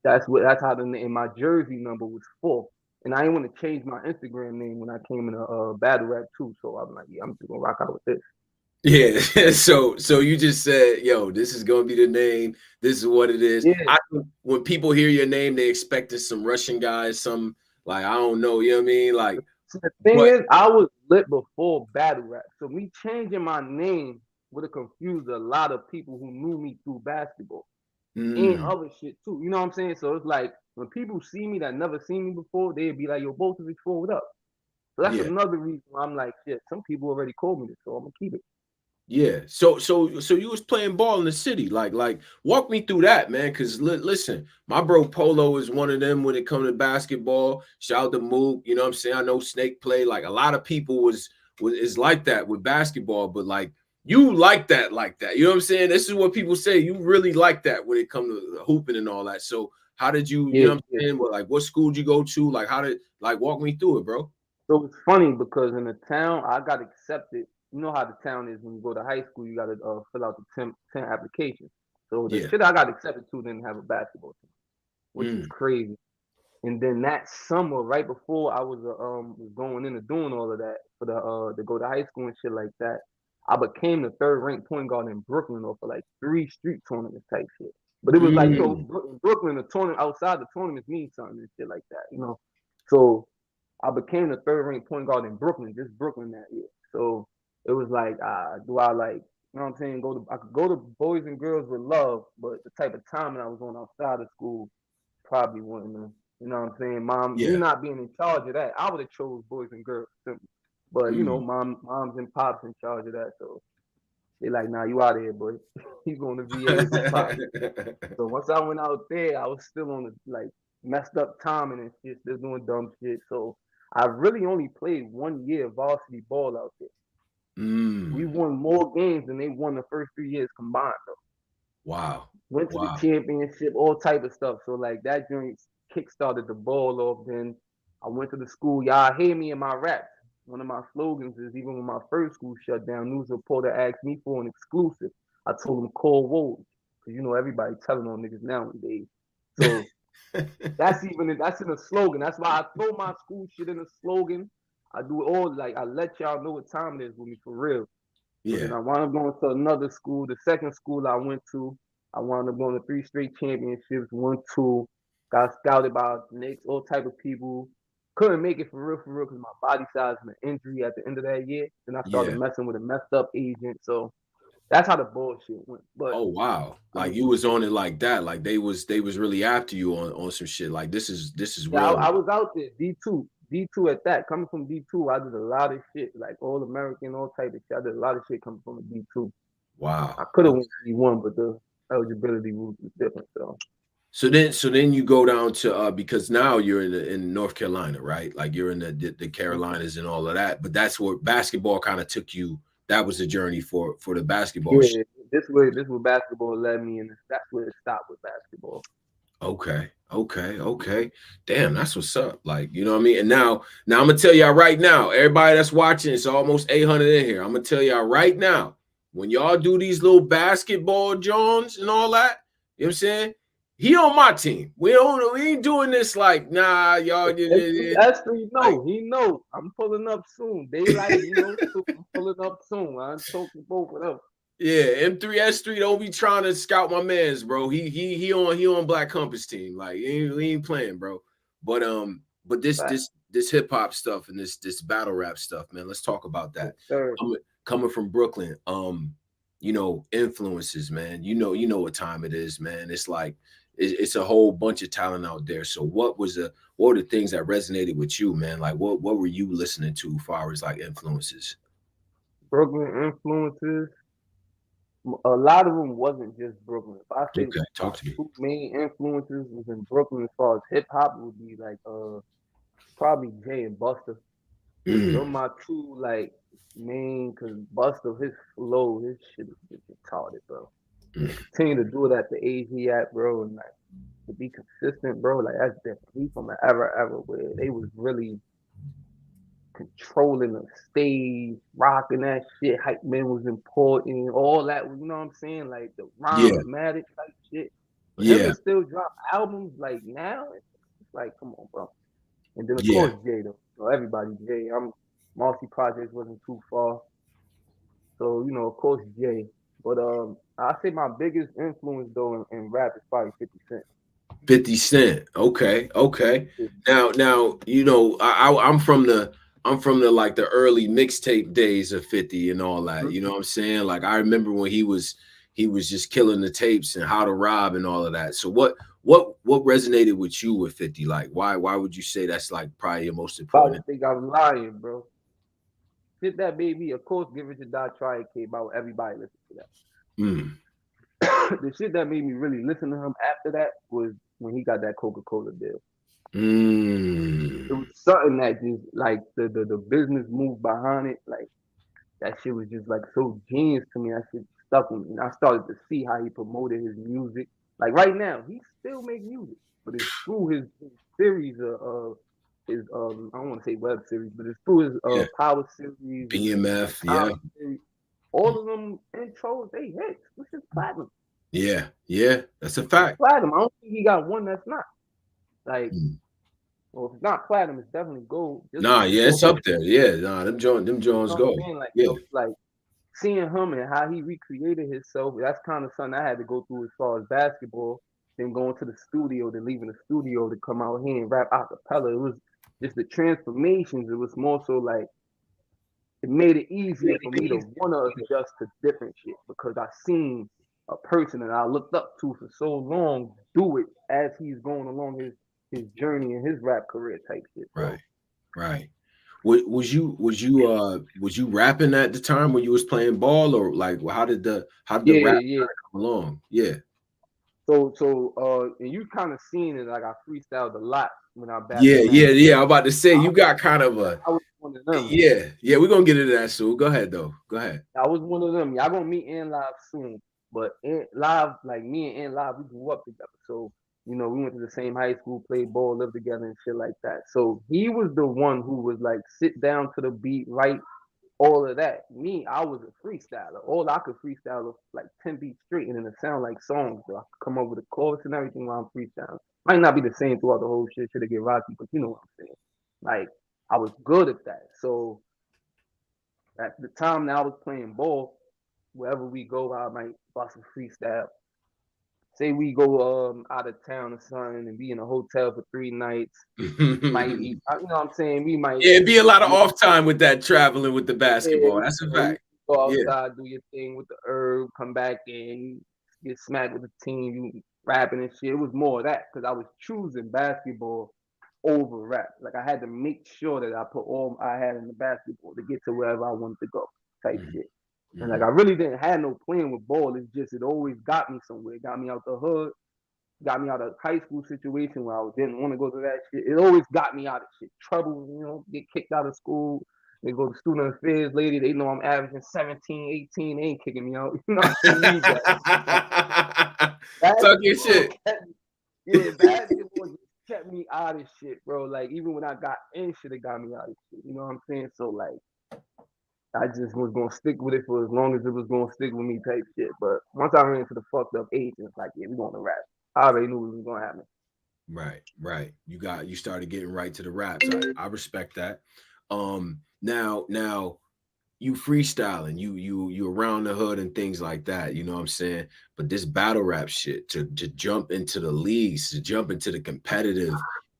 [SPEAKER 4] That's how the name. My jersey number was 4, and I didn't want to change my Instagram name when I came in a battle rap too. So I'm like, yeah, I'm just gonna rock out with this.
[SPEAKER 1] Yeah. So you just said, yo, this is gonna be the name. This is what it is.
[SPEAKER 4] Yeah.
[SPEAKER 1] When people hear your name, they expected some Russian guys, some like I don't know. You know what I mean? Like
[SPEAKER 4] the thing is, I was lit before battle rap, so me changing my name would have confused a lot of people who knew me through basketball and other shit too. You know what I'm saying? So it's like when people see me that never seen me before, they'd be like, "Yo, Bosevich4, what up?" So that's another reason why I'm like, shit. Some people already called me this, so I'm gonna keep it.
[SPEAKER 1] Yeah. So you was playing ball in the city. Like walk me through that, man. Because listen, my bro Polo is one of them when it comes to basketball. Shout out to Mook. You know what I'm saying? I know Snake play. Like a lot of people is like that with basketball, but like you like that. You know what I'm saying? This is what people say. You really like that when it comes to hooping and all that. So How did you, you
[SPEAKER 4] Yeah,
[SPEAKER 1] know what I'm saying? Well, like, what school did you go to? Like, how did, like, walk me through it, bro?
[SPEAKER 4] So it's funny because in the town I got accepted. You know how the town is when you go to high school, you gotta fill out the 10 applications. So the
[SPEAKER 1] Yeah.
[SPEAKER 4] shit I got accepted to didn't have a basketball team, which is
[SPEAKER 1] Mm.
[SPEAKER 4] crazy. And then that summer, right before I was going into doing all of that for the to go to high school and shit like that, I became the third ranked point guard in Brooklyn off of like 3 street tournaments type shit. But it was like, you know,
[SPEAKER 1] Mm.
[SPEAKER 4] Brooklyn, the tournament outside the tournaments means something and shit like that, you know. So I became the third ranked point guard in Brooklyn, just Brooklyn that year. So it was like, do I like, you know what I'm saying? I could go to Boys and Girls with Love, but the type of time that I was on outside of school probably wouldn't have. You know what I'm saying? Mom, me
[SPEAKER 1] Yeah.
[SPEAKER 4] not being in charge of that, I would have chose Boys and Girls. Simple. But you know,
[SPEAKER 1] Mm.
[SPEAKER 4] moms and pops in charge of that, so they like, nah, you out of here, boy. You going to VA with your pops. So once I went out there, I was still on the like messed up timing and shit, still doing dumb shit. So I really only played 1 year of varsity ball out there. We
[SPEAKER 1] Mm.
[SPEAKER 4] won more games than they won the first 3 years combined. Though.
[SPEAKER 1] Wow.
[SPEAKER 4] Went to the
[SPEAKER 1] Wow.
[SPEAKER 4] championship, all type of stuff. So like that joint kick started the ball off. Then I went to the school. Y'all hear me in my raps. One of my slogans is even when my first school shut down, news reporter asked me for an exclusive. I told him call Woj. Cause you know everybody telling on niggas nowadays. So that's in the slogan. That's why I throw my school shit in the slogan. I do it all like I let y'all know what time it is with me for real. So then
[SPEAKER 1] Yeah.
[SPEAKER 4] I wound up going to another school. The second school I went to, I wound up going to 3 straight championships, 1, 2. Got scouted by Knicks, all type of people. Couldn't make it for real, because my body size and an injury at the end of that year. Then I started
[SPEAKER 1] Yeah.
[SPEAKER 4] messing with a messed up agent. So that's how the bullshit went. But
[SPEAKER 1] Oh wow.
[SPEAKER 4] I
[SPEAKER 1] Like
[SPEAKER 4] mean,
[SPEAKER 1] you was on it like that. Like they was really after you on some shit. Like this is
[SPEAKER 4] yeah,
[SPEAKER 1] real.
[SPEAKER 4] I was out there, D2 at that. Coming from D2, I did a lot of shit, like all American, all type of shit. I did a lot of shit coming from a D2. I
[SPEAKER 1] Wow.
[SPEAKER 4] could have
[SPEAKER 1] Okay.
[SPEAKER 4] went D1, but the eligibility rules was different. So
[SPEAKER 1] So then you go down to because now you're in North Carolina, right? Like you're in the Carolinas and all of that. But that's where basketball kind of took you. That was the journey for the basketball shit.
[SPEAKER 4] yeah, this where basketball led me, and that's where it stopped with basketball.
[SPEAKER 1] Okay. Okay. Okay. Damn, that's what's up. Like, you know what I mean? And now I'm gonna tell y'all right now, everybody that's watching, it's almost 800 in here. I'm gonna tell y'all right now, when y'all do these little basketball Jones and all that, you know what I'm saying? He on my team. We ain't doing this like, nah, y'all
[SPEAKER 4] S3,
[SPEAKER 1] like,
[SPEAKER 4] no, he know I'm pulling up soon. Daylight, he knows too. I'm pulling up soon. I'm talking both of them.
[SPEAKER 1] yeah, M3S3 don't be trying to scout my man's, bro. He on Black Compass team. Like he ain't playing, bro. But this
[SPEAKER 4] Fact.
[SPEAKER 1] this this hip hop stuff and this battle rap stuff, man. Let's talk about
[SPEAKER 4] Yes,
[SPEAKER 1] that.
[SPEAKER 4] sir.
[SPEAKER 1] Coming from Brooklyn, influences, man. You know what time it is, man. It's like it's a whole bunch of talent out there. So what were the things that resonated with you, man? Like what were you listening to as far as like influences?
[SPEAKER 4] Brooklyn influences. A lot of them wasn't just Brooklyn. If I say
[SPEAKER 1] Okay,
[SPEAKER 4] my
[SPEAKER 1] talk to me.
[SPEAKER 4] two main influences was in Brooklyn as far as hip hop would be like probably Jay and Buster. Those are
[SPEAKER 1] Mm,
[SPEAKER 4] my two like main, cause Buster, his flow, his shit is just retarded, bro. And to
[SPEAKER 1] mm.
[SPEAKER 4] continue to do it at the age he at, bro, and like to be consistent, bro, like that's different. He from an era where they was really controlling the stage, rocking that shit. Hype man was important, all that. You know what I'm saying? Like the
[SPEAKER 1] Yeah,
[SPEAKER 4] rhymesmatic type shit. For him to
[SPEAKER 1] yeah,
[SPEAKER 4] still drop albums like now, it's like, come on, bro. And then of
[SPEAKER 1] yeah.
[SPEAKER 4] course Jay though. So everybody Jay. Marcy Projects wasn't too far. So, of course Jay. But I say my biggest influence though in rap is probably 50 Cent.
[SPEAKER 1] 50 Cent. Okay, okay. Now, I'm from the like the early mixtape days of 50 and all that. You know what I'm saying? Like I remember when he was just killing the tapes and how to rob and all of that. So what resonated with you with 50? Like why would you say that's like probably your most
[SPEAKER 4] Probably
[SPEAKER 1] important?
[SPEAKER 4] think I'm lying, bro. Shit that baby, of course, Give It to Die Try It came out. Everybody listened to that.
[SPEAKER 1] Mm,
[SPEAKER 4] The shit that made me really listen to him after that was when he got that Coca-Cola deal. It
[SPEAKER 1] mm,
[SPEAKER 4] was something that just like the business move behind it, like that shit was just like so genius to me. That shit stuck with me. And I started to see how he promoted his music. Like right now, he still make music. but it's through his series of his I don't want to say web series, but it's through his power series and
[SPEAKER 1] BMF,
[SPEAKER 4] comedy series. All of them intros, they hits. This is platinum.
[SPEAKER 1] Yeah, that's a fact.
[SPEAKER 4] Platinum. I don't think he got one that's not. Like, well, if it's not platinum, it's definitely gold.
[SPEAKER 1] Nah, yeah, it's up there. Yeah, nah, them Jones go.
[SPEAKER 4] Like,
[SPEAKER 1] yeah.
[SPEAKER 4] So it's like seeing him and how he recreated himself. That's kind of something I had to go through as far as basketball. Then going to the studio, then leaving the studio to come out here and rap a cappella. It was just the transformations. It was more so like it made it easier for me to want to adjust to different shit because I seen a person that I looked up to for so long do it as he's going along his journey and his rap career type shit. So.
[SPEAKER 1] Right. Was you rapping at the time when you was playing ball, or like how did the rap come along? Yeah.
[SPEAKER 4] So and you kind of seen it, like I freestyled a lot when I back.
[SPEAKER 1] Yeah. I'm about to say you got kind of a.
[SPEAKER 4] I was one of them.
[SPEAKER 1] Yeah. We're gonna get into that soon. Go ahead though. Go ahead.
[SPEAKER 4] I was one of them. Y'all gonna meet in live soon, but in live, like me and in live, we grew up together. So we went to the same high school, played ball, lived together, and shit like that. So he was the one who was like sit down to the beat, write all of that. Me, I was a freestyler. All I could freestyle was like 10 beats straight, and then it sound like songs. So I could come up with a chorus and everything while I'm freestyling. Might not be the same throughout the whole shit. Should it get rocky, but you know what I'm saying. Like I was good at that. So at the time that I was playing ball, wherever we go, I might bust a freestyle. Say we go out of town or something and be in a hotel for 3 nights. Might eat, you know what I'm saying? We might
[SPEAKER 1] it'd be a lot of off time with that traveling with the basketball. That's a fact.
[SPEAKER 4] Go outside, do your thing with the herb, come back in, get smacked with the team, you rapping and shit. It was more of that because I was choosing basketball over rap. Like I had to make sure that I put all I had in the basketball to get to wherever I wanted to go, type shit. And like I really didn't have no plan with ball. It's just it always got me somewhere. It got me out the hood, got me out of high school situation where I didn't want to go to that shit. It always got me out of shit. Trouble, get kicked out of school. They go to student affairs lady. They know I'm averaging 17, 18. They ain't kicking me out. You know what I'm saying?
[SPEAKER 1] Talk your shit.
[SPEAKER 4] Basketball just kept me out of shit, bro. Like even when I got in shit, it got me out of shit. You know what I'm saying? So like I just was gonna stick with it for as long as it was gonna stick with me type shit. But once I ran into the fucked up age, it's like, yeah, we going to rap. I already knew it was gonna happen.
[SPEAKER 1] Right. You started getting right to the raps. I respect that. Now you freestyling, you around the hood and things like that, you know what I'm saying? But this battle rap shit, to jump into the leagues, to jump into the competitive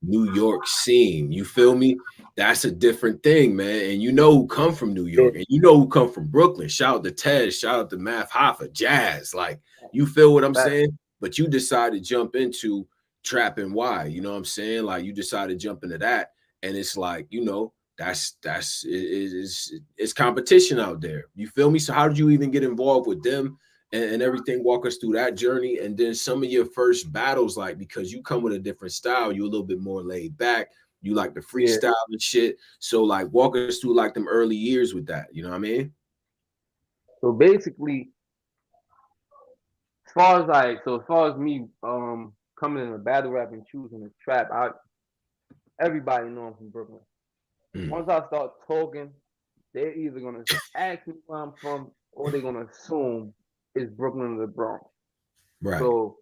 [SPEAKER 1] New York scene, you feel me? That's a different thing, man. And you know who come from New York, and you know who come from Brooklyn. Shout out to Tez, shout out to Math Hoffa, Jazz. Like, you feel what I'm saying? But you decided to jump into trap and why, you know what I'm saying? Like you decided to jump into that, and it's like, it's competition out there. You feel me? So how did you even get involved with them and everything? Walk us through that journey, and then some of your first battles, like because you come with a different style, you're a little bit more laid back. You like the freestyle and shit. So like walk us through like them early years with that. You know what I mean?
[SPEAKER 4] So basically, as far as me coming in a battle rap and choosing a trap, everybody know I'm from Brooklyn. Once I start talking, they're either gonna ask me where I'm from or they're gonna assume it's Brooklyn or the Bronx.
[SPEAKER 1] Right.
[SPEAKER 4] So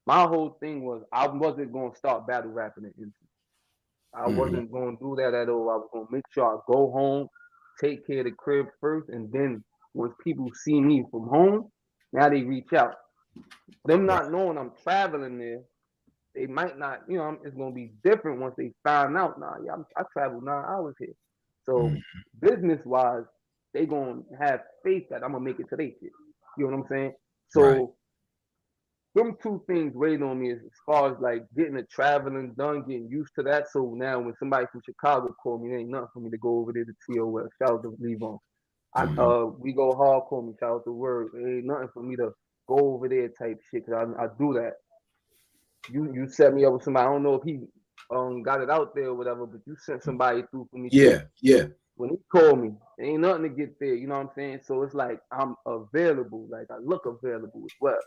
[SPEAKER 4] my whole thing was I wasn't gonna start battle rapping in instant. I wasn't gonna do that at all. I was gonna make sure I go home, take care of the crib first, and then once people see me from home, now they reach out. Them not knowing I'm traveling there, they might not, it's gonna be different once they find out. Nah, yeah, I traveled 9 hours here. So business wise, they gonna have faith that I'm gonna make it to their shit. You know what I'm saying? So them two things weighed on me as far as like getting the traveling done, getting used to that. So now when somebody from Chicago call me, it ain't nothing for me to go over there to TOL. Shout out to Levon. We go hardcore me, shout out to Word. It ain't nothing for me to go over there type shit, cause I do that. You set me up with somebody. I don't know if he got it out there or whatever, but you sent somebody through for me.
[SPEAKER 1] Yeah.
[SPEAKER 4] When he called me, there ain't nothing to get there. You know what I'm saying? So it's like I'm available. Like I look available as well.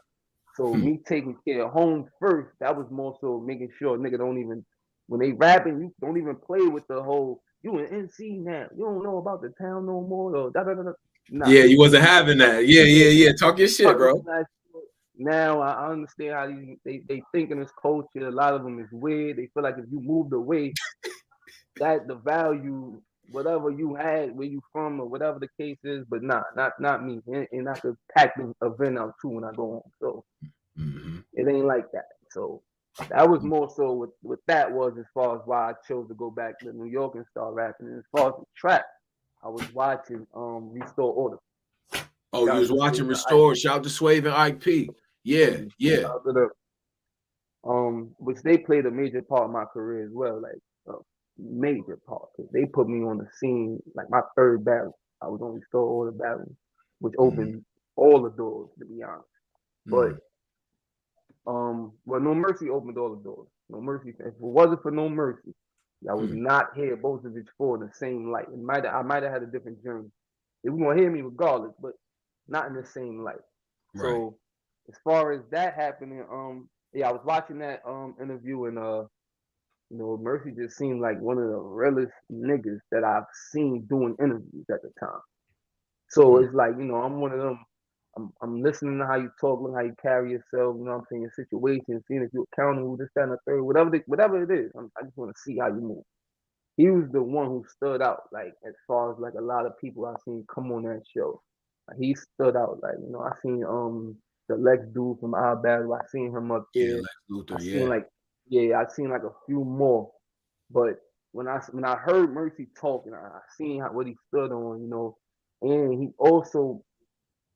[SPEAKER 4] So me taking care of home first, that was more so making sure nigga don't even, when they rapping, you don't even play with the whole, you an NC now, you don't know about the town no more, or da da da da. Nah.
[SPEAKER 1] Yeah, you wasn't having that. Yeah. Talk your shit, bro.
[SPEAKER 4] Now I understand how they think in this culture. A lot of them is weird. They feel like if you moved away, that the value, whatever you had, where you from, or whatever the case is. But nah, not me. And I could pack the event out too when I go home. So it ain't like that. So that was more so what that was as far as why I chose to go back to New York and start rapping. And as far as the track, I was watching Restore Order.
[SPEAKER 1] Oh, you was watching Restore. Shout out to Swave and IP. Yeah.
[SPEAKER 4] Which they played a major part in my career as well, like a major part. Cause they put me on the scene, like my third battle. I was on Restore Order battle, which opened all the doors, to be honest. But well, No Mercy opened all the doors. No Mercy. If it wasn't for No Mercy, I would not hear Bosevich4 in the same light. I might have had a different journey. They were gonna hear me regardless, but not in the same light. Right. So as far as that happening, yeah, I was watching that interview and you know, Mercy just seemed like one of the realest niggas that I've seen doing interviews at the time. So it's like, you know, I'm one of them. I'm listening to how you talk, how you carry yourself, you know what I'm saying, your situation, seeing if you're accountable, this, that, and the third, whatever it is. I just want to see how you move. He was the one who stood out, like, as far as, like, a lot of people I've seen come on that show. Like, he stood out, like, you know, I seen the Lex dude from Our Battle, I seen him up there.
[SPEAKER 1] Yeah, Lex Luthor,
[SPEAKER 4] I seen like a few more. But when I heard Mercy talking, I seen what he stood on, you know, and he also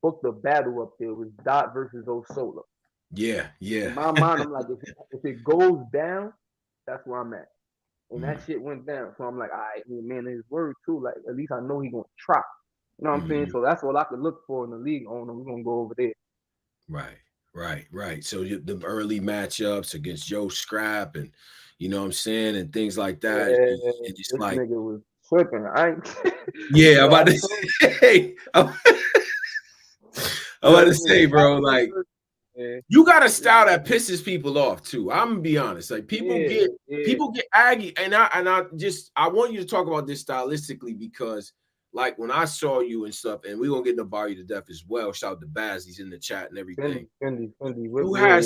[SPEAKER 4] booked a battle up there with Dot versus Osola.
[SPEAKER 1] Yeah.
[SPEAKER 4] In my mind, I'm like, if it goes down, that's where I'm at. And that shit went down. So I'm like, all right, man, his word too. Like, at least I know he gonna try. You know what I'm saying? So that's all I could look for in the league on him. We're gonna go over there.
[SPEAKER 1] Right. So the early matchups against Joe Scrap and you know what I'm saying, and things like that.
[SPEAKER 4] Yeah,
[SPEAKER 1] and just
[SPEAKER 4] this
[SPEAKER 1] like
[SPEAKER 4] nigga was tripping.
[SPEAKER 1] yeah, I'm about to say, I'm about to say, bro, like you got a style that pisses people off too. I'm gonna be honest. Like people get aggy, and I want you to talk about this stylistically because like when I saw you and stuff, and we're gonna get into Bar You to Death as well. Shout out to Baz, he's in the chat and everything.
[SPEAKER 4] Fendi.
[SPEAKER 1] You have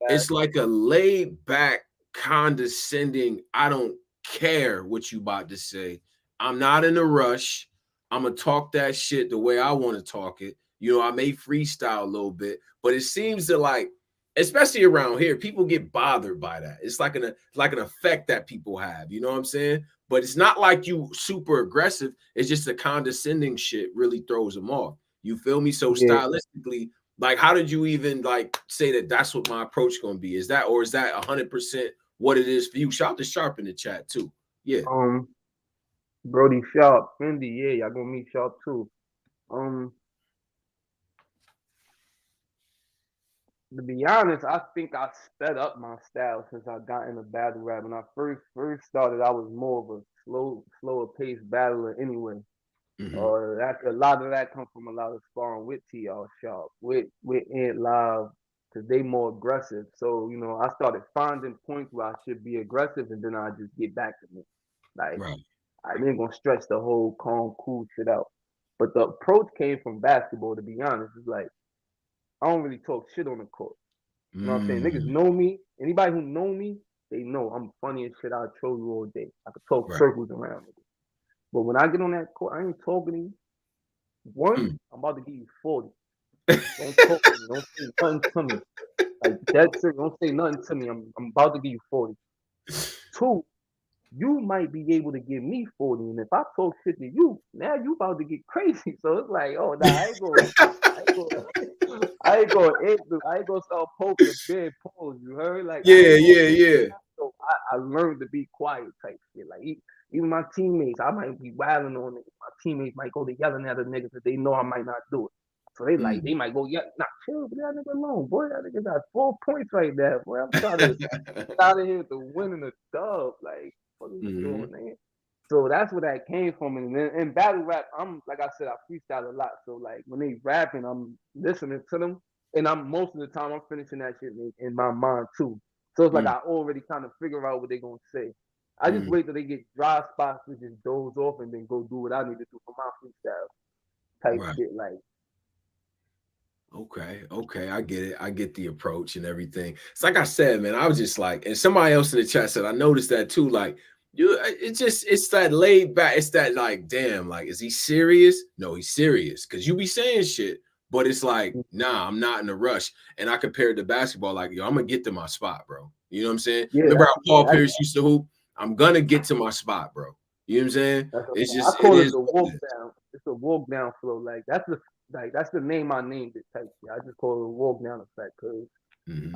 [SPEAKER 1] it's like a laid back, condescending, I don't care what you about to say. I'm not in a rush. I'm gonna talk that shit the way I want to talk it. You know, I may freestyle a little bit, but it seems to like, especially around here, people get bothered by that. It's like an effect that people have. You know what I'm saying? But it's not like you super aggressive. It's just the condescending shit really throws them off. You feel me? So stylistically, like, how did you even like say that that's what my approach gonna be? Is that 100% what it is for you? Shout to Sharp in the chat too. Yeah.
[SPEAKER 4] Brody Sharp, Fendi, yeah, y'all gonna meet Sharp too. To be honest, I think I sped up my style since I got into battle rap. When I first started, I was more of a slower paced battler anyway. That a lot of that comes from a lot of sparring with TR Sharp, with Ant Live, because they more aggressive. So, you know, I started finding points where I should be aggressive and then I just get back to me. Like I ain't gonna stretch the whole calm, cool shit out. But the approach came from basketball, to be honest. It's like I don't really talk shit on the court. You know what I'm saying? Niggas know me. Anybody who know me, they know I'm funny as shit. I'll troll you all day. I could talk circles around niggas. But when I get on that court, I ain't talking to you. One, I'm about to give you 40. Don't talk to me. Don't say nothing to me. Like that's it. Don't say nothing to me. I'm about to give you 40. Two, you might be able to give me 40. And if I talk shit to you, now you about to get crazy. So it's like, oh nah, I ain't gonna start poking the bed pose, you heard? Like
[SPEAKER 1] yeah.
[SPEAKER 4] So I learned to be quiet type shit. Like even my teammates, I might be wilding on it. My teammates might go to yelling at the niggas that they know I might not do it. So they like they might go, yeah, nah, chill, leave that nigga alone, boy. That nigga got 4 points right there, boy. I'm trying to get out of here to winning the dub. Like, what are you doing, man? So that's where that came from. And then in battle rap, I'm like I said, I freestyle a lot. So like when they rapping, I'm listening to them And I'm most of the time I'm finishing that shit in my mind too. So it's like I already kind of figure out what they're gonna say. I just wait till they get dry spots to just doze off and then go do what I need to do for my freestyle type shit. Like,
[SPEAKER 1] okay, I get it. I get the approach and everything. It's like I said, man. I was just like, and somebody else in the chat said I noticed that too. Like, it's that laid back. It's that like, damn, like, is he serious? No, he's serious because you be saying shit, but it's like, nah, I'm not in a rush. And I compared to basketball, like, yo, I'm gonna get to my spot, bro. You know what I'm saying?
[SPEAKER 4] yeah,
[SPEAKER 1] Remember how Paul Pierce used to hoop? I'm gonna get to my spot, bro. You know what I'm saying? It's just,
[SPEAKER 4] I call
[SPEAKER 1] it
[SPEAKER 4] it
[SPEAKER 1] is
[SPEAKER 4] the walk down. It's a walk down flow. Like that's the name I named it type shit. I just call it a walk down effect because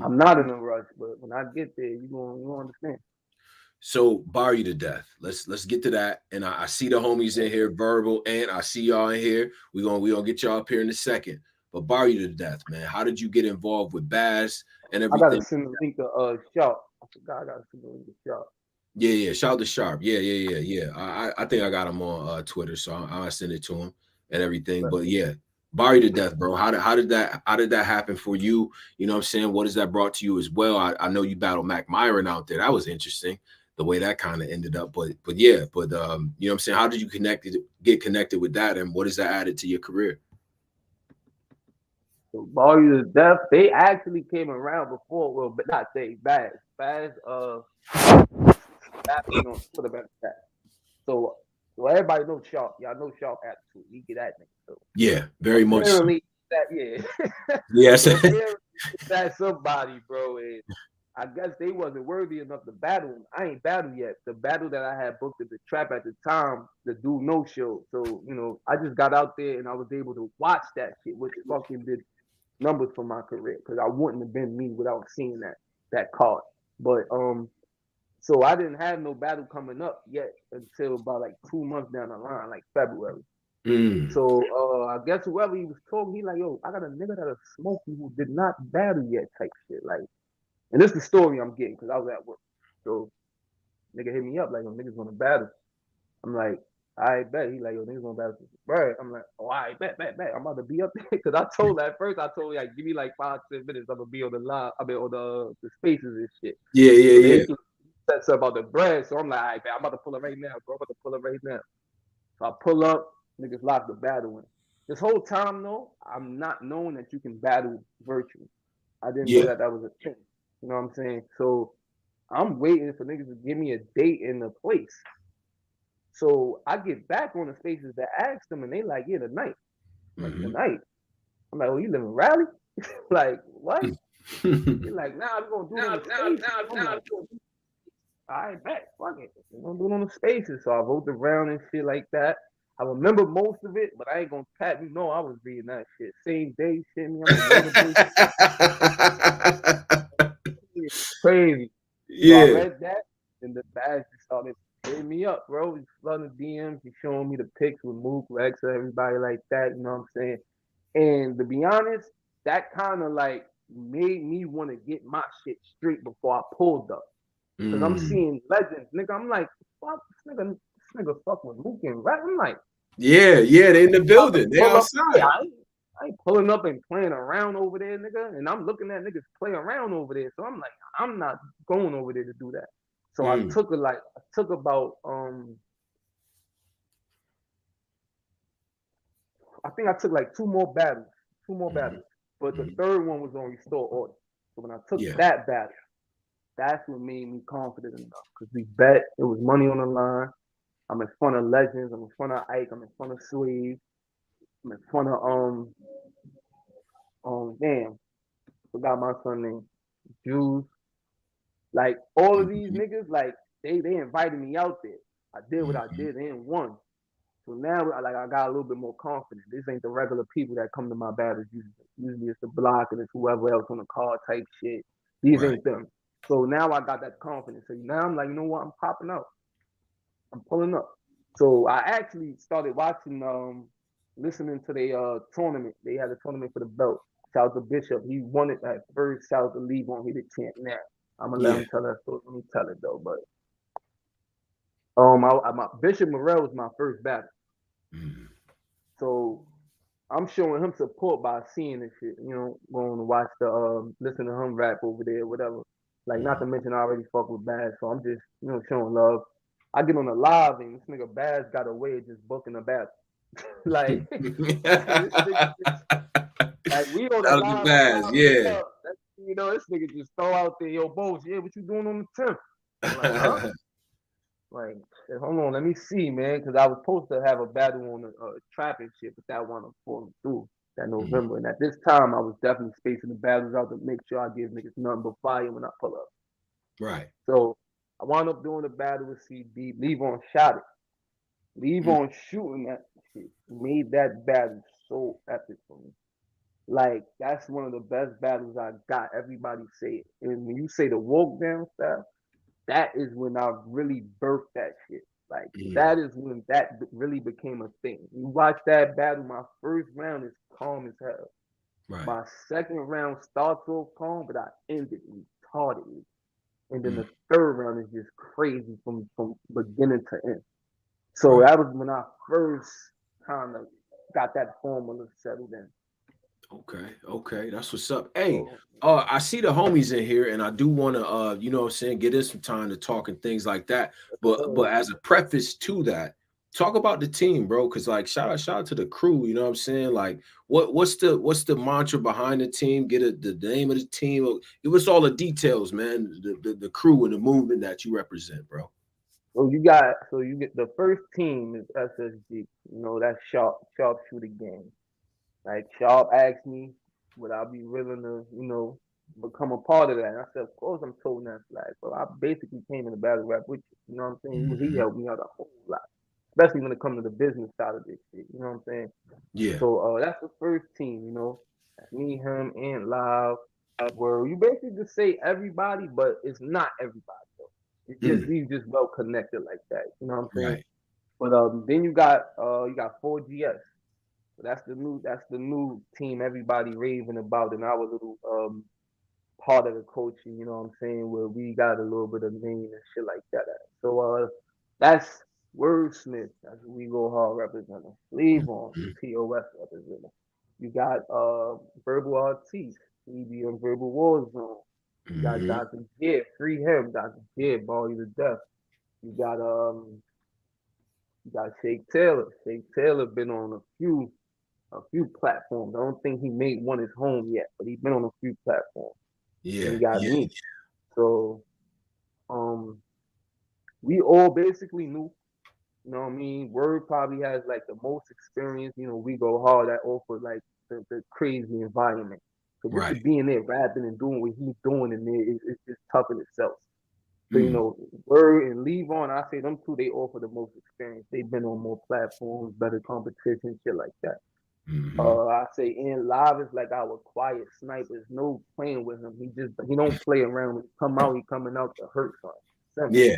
[SPEAKER 4] I'm not in a rush, but when I get there, you gonna understand.
[SPEAKER 1] So bar you to death. Let's get to that. And I see the homies in here, verbal, and I see y'all in here. We gonna get y'all up here in a second. But bar you to death, man. How did you get involved with Baz and
[SPEAKER 4] I gotta
[SPEAKER 1] everything?
[SPEAKER 4] send the link to Sharp. I forgot I gotta send the link to Sharp.
[SPEAKER 1] Yeah. Shout out to Sharp. Yeah. I think I got him on Twitter, so I'll send it to him and everything.
[SPEAKER 4] Right.
[SPEAKER 1] But yeah, bar you to death, bro. How did that happen for you? You know what I'm saying? What has that brought to you as well? I know you battled Mac Myron out there. That was interesting, the way that kind of ended up. But you know what I'm saying? How did you get connected with that, and what has that added to your career?
[SPEAKER 4] So Bar You to Death, they actually came around before, well, but not they, Baz. Baz battling on Twitter about that. So everybody knows Sharp. Y'all know Sharp attitude. He get that nigga. So
[SPEAKER 1] Yeah, very much so.
[SPEAKER 4] apparently that
[SPEAKER 1] Yes.
[SPEAKER 4] so apparently that's somebody, bro. And I guess they wasn't worthy enough to battle him. I ain't battled yet. The battle that I had booked at the trap at the time, the dude no show. So, I just got out there and I was able to watch that shit, which fucking did numbers for my career. Cause I wouldn't have been me without seeing that card. But so I didn't have no battle coming up yet until about like 2 months down the line, like February. So I guess whoever he was talking, he like, yo, I got a nigga that'll smoke you who did not battle yet type shit. Like, and this is the story I'm getting because I was at work. So nigga hit me up like, yo, niggas gonna battle. I'm like, I bet. He like, yo, niggas gonna battle. Right. I'm like, oh, I bet. I'm about to be up there. Cause I told at first, I told like, give me like 5-10 minutes. I'm gonna be on the live. I mean, on the spaces and shit.
[SPEAKER 1] Yeah.
[SPEAKER 4] Said something about the bread. So I'm like, I bet. I'm about to pull it right now, bro. I'm about to pull it right now. So I pull up, niggas lock the battle in. This whole time though, I'm not knowing that you can battle virtually. I didn't know that was a thing. You know what I'm saying? So I'm waiting for niggas to give me a date and a place. So I get back on the spaces that asked them, and they like, yeah, tonight. I'm like, tonight? I'm like, oh, you live in Raleigh? Like, what? You're like, nah, we're gonna do it on the spaces. I'm like, I bet, fuck it. We're gonna do it on the spaces. So I wrote around and shit like that. I remember most of it, but I ain't gonna pat. You know, I was reading that shit. Same day, shit me. I'm crazy. So I read that, and the badge just started hitting me up, bro. He's flooding the DMs. He's showing me the pics with Mook, Rex, and everybody like that. You know what I'm saying? And to be honest, that kind of like made me want to get my shit straight before I pulled up. Cause I'm seeing legends, nigga. I'm like, fuck, this nigga fuck with Mook and Rex. I'm like,
[SPEAKER 1] yeah, they in the building. They outside.
[SPEAKER 4] I ain't pulling up and playing around over there, nigga. And I'm looking at niggas play around over there. So I'm like, I'm not going over there to do that. So I took about I think I took like two more battles. But the third one was on restore order. So when I took that battle, that's what made me confident enough. Cause we bet it was money on the line. I'm in front of legends, I'm in front of Ike, I'm in front of Swede, I'm in front of damn, forgot my son name, Jews. Like all of these niggas, like they invited me out there. I did what I did and won. So now I got a little bit more confidence. This ain't the regular people that come to my battles usually. Usually it's the block and it's whoever else on the card type shit. These ain't them. So now I got that confidence. So now I'm like, you know what? I'm popping up. I'm pulling up. So I actually started watching, listening to the tournament. They had a tournament for the belt. Shout out to Bishop. He won it at first. Shout out to Lee on. He the champ now. I'm gonna let him tell that story. Let me tell it though. But my Bishop Merlo was my first battle. So I'm showing him support by seeing this shit, you know, going to watch listen to him rap over there, whatever. Like, not to mention I already fuck with Baz, so I'm just, you know, showing love. I get on the live and this nigga Baz got away with just booking a battle. Like, this nigga just, like, we on the
[SPEAKER 1] Out of the
[SPEAKER 4] live, I'm
[SPEAKER 1] Baz,
[SPEAKER 4] live,
[SPEAKER 1] yeah.
[SPEAKER 4] you know, this nigga just throw out there, yo, Bose, yeah, what you doing on the 10th? I'm like, huh? Like, hold on, let me see, man, because I was supposed to have a battle on the trapping shit, but that one falling through that November. And at this time, I was definitely spacing the battles out to make sure I give niggas nothing but fire when I pull up.
[SPEAKER 1] Right.
[SPEAKER 4] So I wound up doing the battle with CD. Leave on shot it. Leave on shooting that shit. Made that battle so epic for me. Like, that's one of the best battles I got. Everybody say it. And when you say the walk down stuff, that is when I really birthed that shit. Like, that is when that really became a thing. You watch that battle, my first round is calm as hell.
[SPEAKER 1] Right.
[SPEAKER 4] My second round starts off calm, but I end it retardedly. And then the third round is just crazy from beginning to end. So that was when I first kind of got that formula settled in.
[SPEAKER 1] Okay, that's what's up. Hey, I see the homies in here, and I do want to, you know what I'm saying, get in some time to talk and things like that. But as a preface to that, talk about the team, bro. Because like, shout out to the crew. You know what I'm saying? Like, what's the mantra behind the team? Get the name of the team. Give us all the details, man. The crew and the movement that you represent, bro.
[SPEAKER 4] So you get the first team is SSG. You know, that's sharpshooter gang. Like, Sharp asked me, would I be willing to, you know, become a part of that? And I said, of course I'm toting that flag. So I basically came in the battle rap with you. You know what I'm saying? He helped me out a whole lot, especially when it comes to the business side of this shit. You know what I'm saying?
[SPEAKER 1] Yeah.
[SPEAKER 4] So that's the first team, you know. That's me, him, and Live. Where you basically just say everybody, but it's not everybody though. It's just we just well connected like that. You know what I'm saying?
[SPEAKER 1] Right.
[SPEAKER 4] But then you got 4GS. So that's the new team everybody raving about, and our little part of the coaching, you know what I'm saying, where we got a little bit of name and shit like that. So that's Wordsmith, that's we go hard representing. Leave on POS representing. You got Verbal Artiste, he be on Verbal War Zone. You got Dr. Jid, free him, Dr. Jid, ball you to death. You got Shake Taylor. Shake Taylor been on a few platforms. I don't think he made one his home yet, but he's been on a few platforms.
[SPEAKER 1] Yeah.
[SPEAKER 4] And he got me. So we all basically knew. You know what I mean? Word probably has like the most experience. You know, we go hard at offer like the crazy environment. So just to be in there rapping and doing what he's doing in there is just tough in itself. So, you know, Word and Levon, I say them two, they offer the most experience. They've been on more platforms, better competition, shit like that. I say in Live is like our quiet snipers. No playing with him. He don't play around. When he come out, he coming out to hurt something.
[SPEAKER 1] Yeah.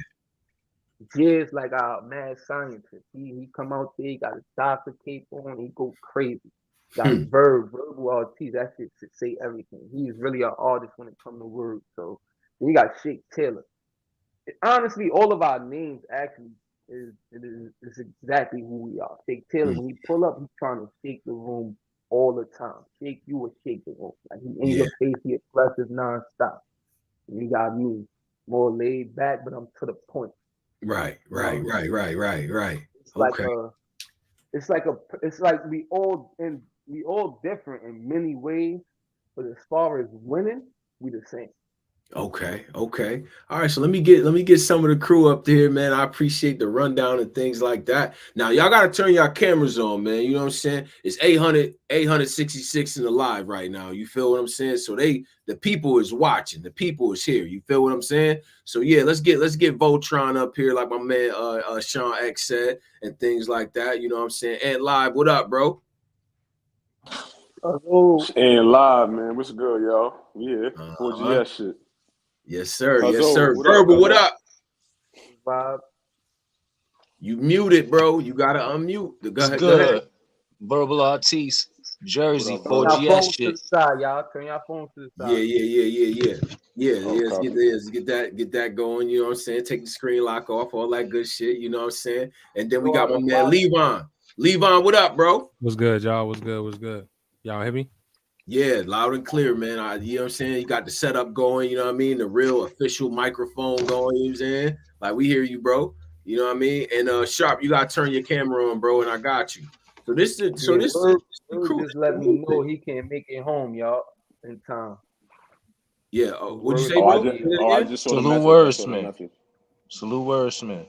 [SPEAKER 4] Jizz like our mad scientist. He come out there, he got his doctor cape on, he go crazy. Got verbal artiste. That shit should say everything. He's really an artist when it comes to words. So then you got Shake Taylor. Honestly, all of our names actually is exactly who we are. Shake Taylor, when he pull up, he's trying to shake the room all the time. Shake you or shake the room. Like, he in your face, he aggressive nonstop. And you got me, more laid back, but I'm to the point.
[SPEAKER 1] Right.
[SPEAKER 4] It's like we all different in many ways, but as far as winning, we the same.
[SPEAKER 1] Okay. All right, so let me get some of the crew up there, man. I appreciate the rundown and things like that. Now, y'all got to turn y'all cameras on, man. You know what I'm saying? It's 866 in the live right now. You feel what I'm saying? So the people is watching. The people is here. You feel what I'm saying? So yeah, let's get Voltron up here, like my man Sean X said, and things like that. You know what I'm saying? And live, what up, bro?
[SPEAKER 5] And live, man. What's good, y'all? Yeah, 4GS shit.
[SPEAKER 1] Yes, sir.
[SPEAKER 5] What
[SPEAKER 1] Verbal,
[SPEAKER 5] up,
[SPEAKER 1] what up?
[SPEAKER 4] Bob.
[SPEAKER 1] You muted, bro. You gotta unmute. Go ahead.
[SPEAKER 6] Verbal Artiste, Jersey,
[SPEAKER 5] up,
[SPEAKER 6] 4GS shit.
[SPEAKER 4] Y'all turn your phone to the side.
[SPEAKER 1] Yeah. Let's get that going. You know what I'm saying? Take the screen lock off, all that good shit. You know what I'm saying? And then we got my man Levon. Levon, what up, bro?
[SPEAKER 7] What's good, y'all? What's good? What's good? Y'all hear me?
[SPEAKER 1] Yeah, loud and clear, man. You know what I'm saying? You got the setup going, you know what I mean? The real official microphone going, you know what I'm saying? Like, we hear you, bro. You know what I mean? And Sharp, you gotta turn your camera on, bro, and I got you. So this is
[SPEAKER 4] Bird
[SPEAKER 1] crew.
[SPEAKER 4] just let me know he can't make it home, y'all, in time.
[SPEAKER 1] Yeah. What'd you say,
[SPEAKER 5] I
[SPEAKER 1] bro?
[SPEAKER 5] just saw the
[SPEAKER 6] Salute Wordsmith. Salute Wordsmith.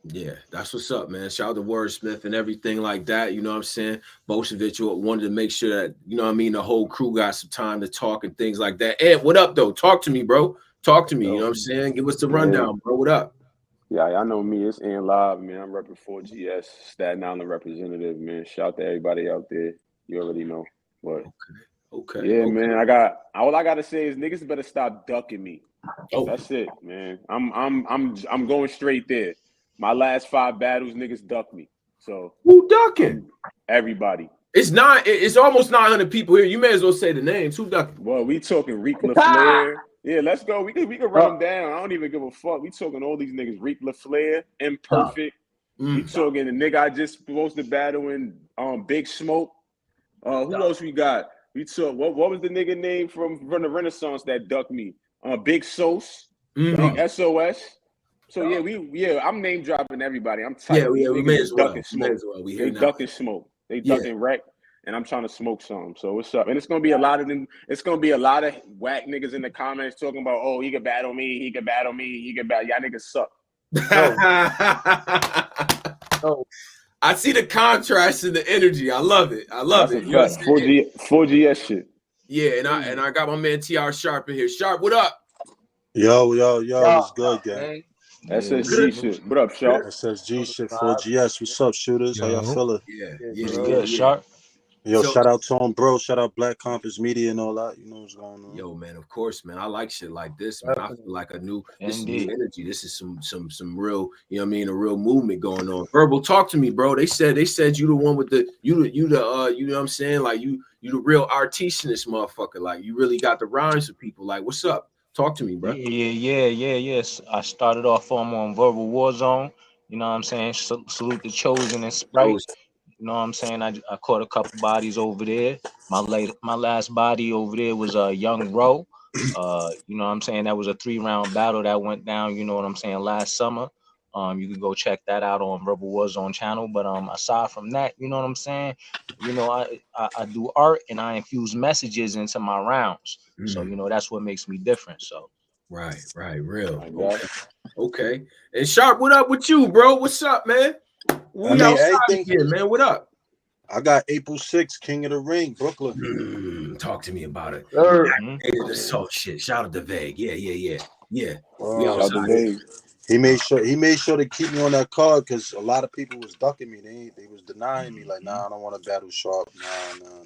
[SPEAKER 1] Yeah, that's what's up, man. Shout out to Wordsmith and everything like that. You know what I'm saying? Bosevich wanted to make sure that, you know what I mean, the whole crew got some time to talk and things like that. Ed, what up, though? Talk to me, bro. Talk to me. You know what I'm saying? Give us the rundown, bro. What up?
[SPEAKER 5] Yeah, I know me. It's in live, man. I'm repping 4GS, Staten Island representative, man. Shout out to everybody out there. You already know. But
[SPEAKER 1] okay.
[SPEAKER 5] Yeah, man. All I gotta say is niggas better stop ducking me. That's it, man. I'm going straight there. My last 5 battles, niggas duck me. So
[SPEAKER 1] who ducking?
[SPEAKER 5] Everybody.
[SPEAKER 1] It's almost 900 people here. You may as well say the names. Who ducking?
[SPEAKER 5] Well, we talking Reek LaFlair. Yeah, let's go. We can run them down. I don't even give a fuck. We talking all these niggas. Reek LaFlair, Imperfect. We talking the nigga I just supposed to battle in Big Smoke. Who else we got? We took what was the nigga name from the Renaissance that ducked me? Big Sos, Big SOS. So I'm name dropping everybody. I'm tight.
[SPEAKER 1] Yeah, we may as well.
[SPEAKER 5] They ducking smoke. They ducking wreck, and I'm trying to smoke some. So what's up? And it's gonna be a lot of them. It's gonna be a lot of whack niggas in the comments talking about, oh, he could battle me. He could battle me. He could battle. Y'all niggas suck.
[SPEAKER 4] No.
[SPEAKER 1] I see the contrast in the energy. I love it.
[SPEAKER 5] That's
[SPEAKER 1] it.
[SPEAKER 5] You know 4GS shit.
[SPEAKER 1] Yeah, and I got my man TR Sharp in here. Sharp, what up?
[SPEAKER 8] Yo, what's good, gang?
[SPEAKER 5] SSG shit. What up, Sharp?
[SPEAKER 8] SSG shit, 4GS. What's up, shooters? How y'all feeling?
[SPEAKER 1] Yeah.
[SPEAKER 6] Good, Sharp.
[SPEAKER 8] Yo, shout out to him, bro. Shout out Black Compass Media and all that. You know what's going on.
[SPEAKER 1] Yo, man, of course, man. I like shit like this, man. I feel like new energy. This is some real, you know what I mean, a real movement going on. Verbal, talk to me, bro. They said you the one with the you know what I'm saying? Like you the real artiste in this motherfucker. Like you really got the rhymes for people. Like, what's up? Talk to me, bro.
[SPEAKER 6] Yes. I started off on Verbal Warzone. You know what I'm saying? Salute the Chosen and Sprite. You know what I'm saying? I caught a couple bodies over there. My last body over there was a Young Row. You know what I'm saying? That was a 3-round battle that went down, you know what I'm saying, last summer. You can go check that out on Verbal Warzone channel. But aside from that, you know what I'm saying? You know, I do art and I infuse messages into my rounds. So, you know, that's what makes me different. So
[SPEAKER 1] Right, real. Okay. And Sharp, what up with you, bro? What's up, man? We outside here, man. What up?
[SPEAKER 8] I got April 6th, King of the Ring, Brooklyn.
[SPEAKER 1] Talk to me about it. Shit. Shout out to Vague. Yeah. We outside.
[SPEAKER 8] He made sure to keep me on that card because a lot of people was ducking me. They was denying me, like, nah, I don't want to battle Sharp. Nah.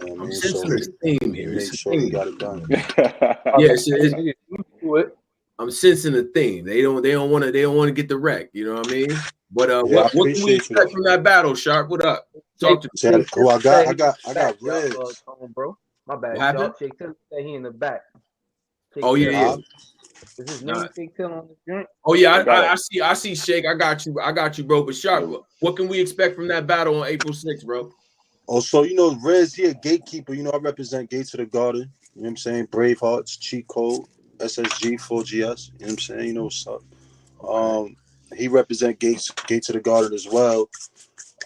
[SPEAKER 1] I'm sensing a theme here.
[SPEAKER 8] Make sure he got it done.
[SPEAKER 1] I'm sensing a theme. They don't want to get the wreck. You know what I mean? But what can we expect from that battle, Sharp? What up? Talk to me.
[SPEAKER 8] Who I got Reds.
[SPEAKER 4] Bro, my bad.
[SPEAKER 1] What happened?
[SPEAKER 4] Shake Till said he in the back.
[SPEAKER 1] Yeah.
[SPEAKER 4] Is his name Shake Till on the joint?
[SPEAKER 1] Oh yeah, I see Shake. I got you, bro. But Sharp, what can we expect from that battle on April 6th, bro?
[SPEAKER 8] Oh, so you know, Rez, he a gatekeeper. You know, I represent Gates of the Garden. You know what I'm saying? Bravehearts, Cheat Code, SSG, 4GS. You know what I'm saying? You know what's up. He represent Gates of the Garden as well.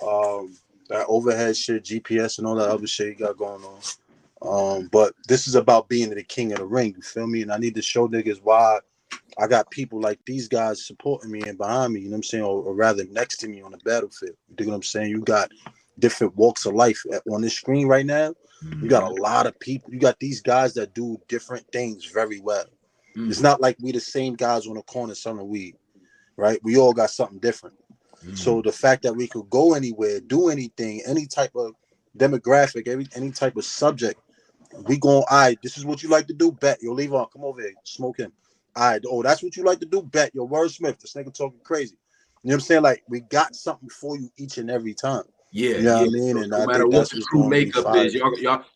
[SPEAKER 8] That overhead shit, GPS, and all that other shit he got going on. But this is about being the king of the ring. You feel me? And I need to show niggas why I got people like these guys supporting me and behind me. You know what I'm saying? Or rather, next to me on the battlefield. You dig what I'm saying? You got different walks of life on this screen right now. You got a lot of people. You got these guys that do different things very well. It's not like we the same guys on the corner selling weed, right? We all got something different. So the fact that we could go anywhere, do anything, any type of demographic, any type of subject, we going, all right, this is what you like to do, bet. Yo, leave on, come over here, smoke him. All right, oh, that's what you like to do, bet. Yo, Wordsmith, this nigga talking crazy. You know what I'm saying? Like, we got something for you each and every time.
[SPEAKER 1] Yeah,
[SPEAKER 8] You know
[SPEAKER 1] yeah.
[SPEAKER 8] what I mean? And
[SPEAKER 1] No
[SPEAKER 8] I
[SPEAKER 1] matter
[SPEAKER 8] think
[SPEAKER 1] what
[SPEAKER 8] that's
[SPEAKER 1] the
[SPEAKER 8] what's
[SPEAKER 1] crew
[SPEAKER 8] going to be
[SPEAKER 1] makeup
[SPEAKER 8] fire.
[SPEAKER 1] is,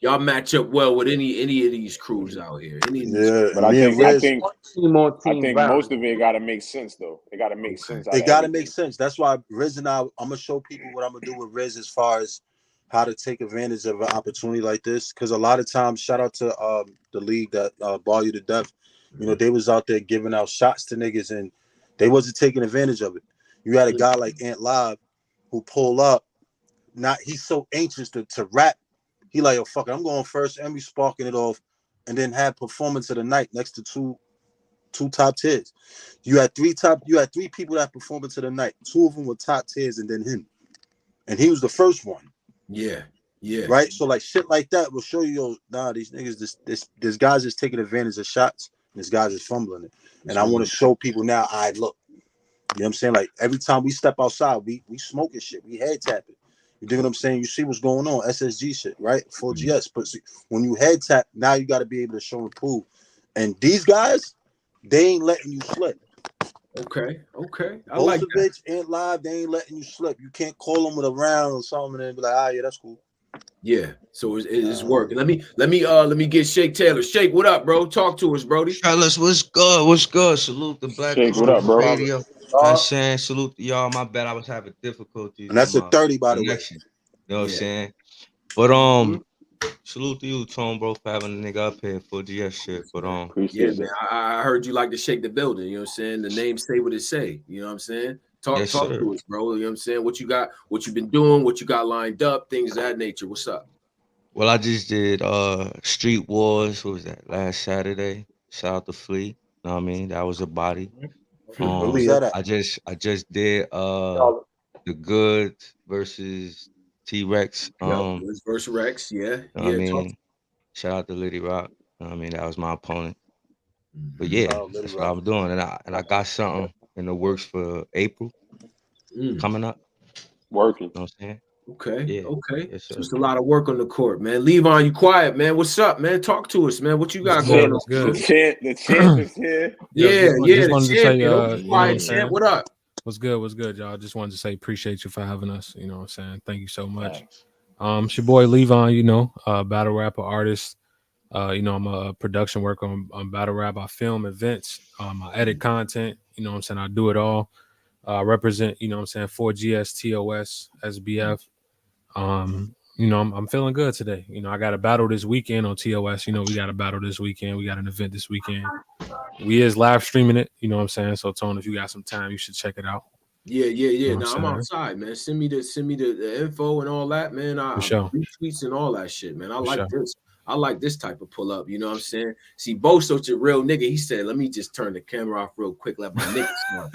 [SPEAKER 1] y'all match up well with any of these crews out here. Any of these.
[SPEAKER 8] Yeah,
[SPEAKER 5] But
[SPEAKER 8] and me and Riz,
[SPEAKER 4] team on
[SPEAKER 5] I
[SPEAKER 4] team
[SPEAKER 5] think
[SPEAKER 4] violence.
[SPEAKER 5] most of it got to make sense though. It got to make sense out
[SPEAKER 8] it
[SPEAKER 5] of
[SPEAKER 8] got to
[SPEAKER 5] everything.
[SPEAKER 8] make sense. That's why Riz and I'm gonna show people what I'm gonna do with Riz as far as how to take advantage of an opportunity like this. Because a lot of times, shout out to the league that ball you to death. You know, they was out there giving out shots to niggas and they wasn't taking advantage of it. You had a guy like Ant Live who pull up. Not he's so anxious to rap. He like, oh fuck it, I'm going first and we sparking it off, and then have performance of the night next to two top tiers. You had three people that performance of the night. Two of them were top tiers, and then him, and he was the first one.
[SPEAKER 1] Yeah, yeah.
[SPEAKER 8] Right. So like shit like that will show you, nah, these niggas, this guys is taking advantage of shots, and this guys is fumbling it. And I want to show people now. I look, you know what I'm saying? Like every time we step outside, we smoking shit, we head tapping. You dig what I'm saying? You see what's going on, SSG shit, right? 4GS. But see, when you head tap, now you got to be able to show and prove. And these guys, they ain't letting you slip.
[SPEAKER 1] Okay. I like that.
[SPEAKER 8] Bosevich and Live, they ain't letting you slip. You can't call them with a round or something and be like, yeah, that's cool.
[SPEAKER 1] Yeah, so it's working. Let me get Shake Taylor. Shake, what up, bro? Talk to us, Brody.
[SPEAKER 9] Fellas, what's good? What's good? Salute the Black
[SPEAKER 5] Shake, what up, bro?
[SPEAKER 9] Radio. You know what I'm saying? Salute to y'all. My bad, I was having difficulties.
[SPEAKER 8] And that's a 30, by the way.
[SPEAKER 9] You know what I'm saying? But salute to you, Tone, bro, for having a nigga up here for GS shit. But
[SPEAKER 1] yeah, man, I heard you like to shake the building. You know what I'm saying? The name say what it say. You know what I'm saying? Talk to us, bro. You know what I'm saying? What you got? What you been doing? What you got lined up? Things of that nature. What's up?
[SPEAKER 9] Well, I just did Street Wars. What was that? Last Saturday. Shout out to Flea. You know what I mean? That was a body.
[SPEAKER 8] Where was that at?
[SPEAKER 9] I just did the Goods versus T-Rex.
[SPEAKER 1] Goods versus Rex. Yeah.
[SPEAKER 9] You know what I mean? Shout out to Liddy Rock. You know what I mean? That was my opponent. But yeah, that's what I'm doing. And I got something in the works for April coming up.
[SPEAKER 5] Working.
[SPEAKER 9] You know what I'm saying?
[SPEAKER 1] Okay.
[SPEAKER 9] Yeah.
[SPEAKER 1] Okay.
[SPEAKER 9] Yes,
[SPEAKER 1] Just a lot of work on the court, man. Levon, you quiet, man. What's up, man? Talk to us, man. What you got going on?
[SPEAKER 5] The champ is here.
[SPEAKER 1] Yeah.
[SPEAKER 7] Just wanted to say,
[SPEAKER 1] quiet, champ. What up?
[SPEAKER 7] What's good, y'all? Just wanted to say appreciate you for having us. You know what I'm saying? Thank you so much.
[SPEAKER 5] Thanks.
[SPEAKER 7] It's your boy Levon, you know, battle rapper, artist. You know, I'm a production worker on battle rap. I film events. I edit content. You know what I'm saying? I do it all. Represent, you know what I'm saying, 4GS, TOS, SBF. You know, I'm feeling good today. You know, I got a battle this weekend on TOS. You know, we got a battle this weekend. We got an event this weekend. We is live streaming it. You know what I'm saying? So, Tone, if you got some time, you should check it out.
[SPEAKER 1] Yeah.
[SPEAKER 7] You know
[SPEAKER 1] now I'm outside, man. Send me the info and all that, man. I retweets and all that shit, man. I like this. I like this type of pull up. You know what I'm saying? See, Bo's such a real nigga. He said, "Let me just turn the camera off real quick. Let my niggas know."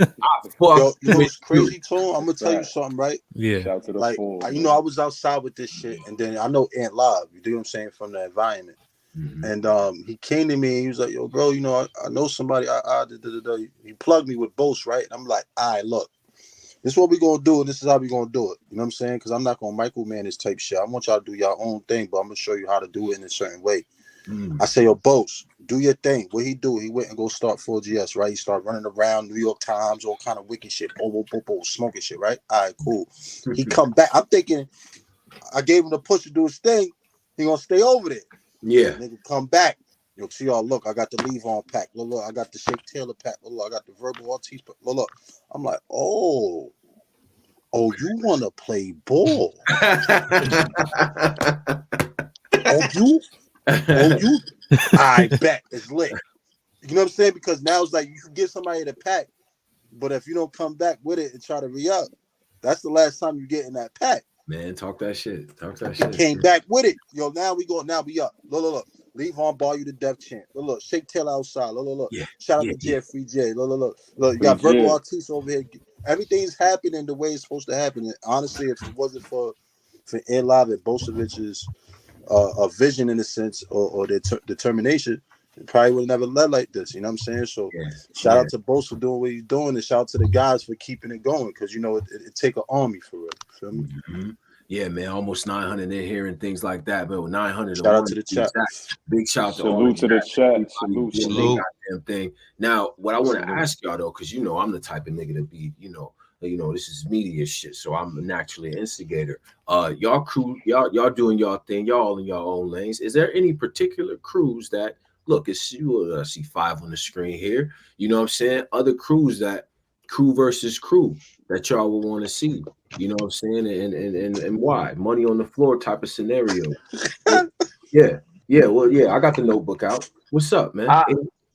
[SPEAKER 8] Yo, you know what's crazy, Tone? I'm gonna tell you something, right?
[SPEAKER 7] Yeah.
[SPEAKER 5] Shout out to the
[SPEAKER 8] like, you know, I was outside with this shit, and then I know Ant Live. You do what I'm saying, from the environment. And he came to me and he was like, "Yo, bro, you know, I know somebody." He plugged me with Bose, right? And I'm like, "All right, look, this is what we gonna do, and this is how we gonna do it." You know what I'm saying? Because I'm not gonna micromanage type shit. I want y'all to do your own thing, but I'm gonna show you how to do it in a certain way. I say, "Yo, Bose, do your thing." What he do? He went and go start 4GS, right? He started running around New York Times, all kind of wicked shit, smoking shit, right? All right, cool. He come back. I'm thinking, I gave him the push to do his thing. He gonna stay over there.
[SPEAKER 1] Yeah.
[SPEAKER 8] Nigga, come back. Yo, see y'all. Look, I got the Levon pack. Look, I got the Shake Taylor pack. Look, I got the Verbal Artiste. Look. I'm like, oh, you want to play ball? you? I bet it's lit. You know what I'm saying? Because now it's like you can give somebody the pack, but if you don't come back with it and try to re-up, that's the last time you get in that pack.
[SPEAKER 1] Man, talk that shit.
[SPEAKER 8] He came back with it. Yo, now we up. Look. Levon ball you the death champ. Look. Shake Taylor outside. Look.
[SPEAKER 1] Yeah.
[SPEAKER 8] Shout out to Jeffrey J. Look. You got Verbal Artiste over here. Everything's happening the way it's supposed to happen. And honestly, if it wasn't for Ed Live and Bosevich's a vision in a sense or their determination, it probably would have never led like this. You know what I'm saying? So shout out to Bose for doing what he's doing, and shout out to the guys for keeping it going, because you know it take an army for it. Feel me?
[SPEAKER 1] Yeah, man, almost 900 in here and things like that. But 900.
[SPEAKER 8] Shout out to the chat.
[SPEAKER 1] Big shout
[SPEAKER 5] Salute
[SPEAKER 1] to all
[SPEAKER 5] to the chat. Salute.
[SPEAKER 1] Goddamn thing. Now, what I want to ask y'all though, because you know I'm the type of nigga to be, you know, You know, this is media shit, so I'm naturally an instigator. Y'all crew, y'all doing y'all thing, y'all in your own lanes. Is there any particular crews that look? It's you. I see 5 on the screen here. You know what I'm saying? Other crews that crew versus crew that y'all will want to see. You know what I'm saying? And why? Money on the floor type of scenario. Yeah. Well, yeah. I got the notebook out. What's up, man?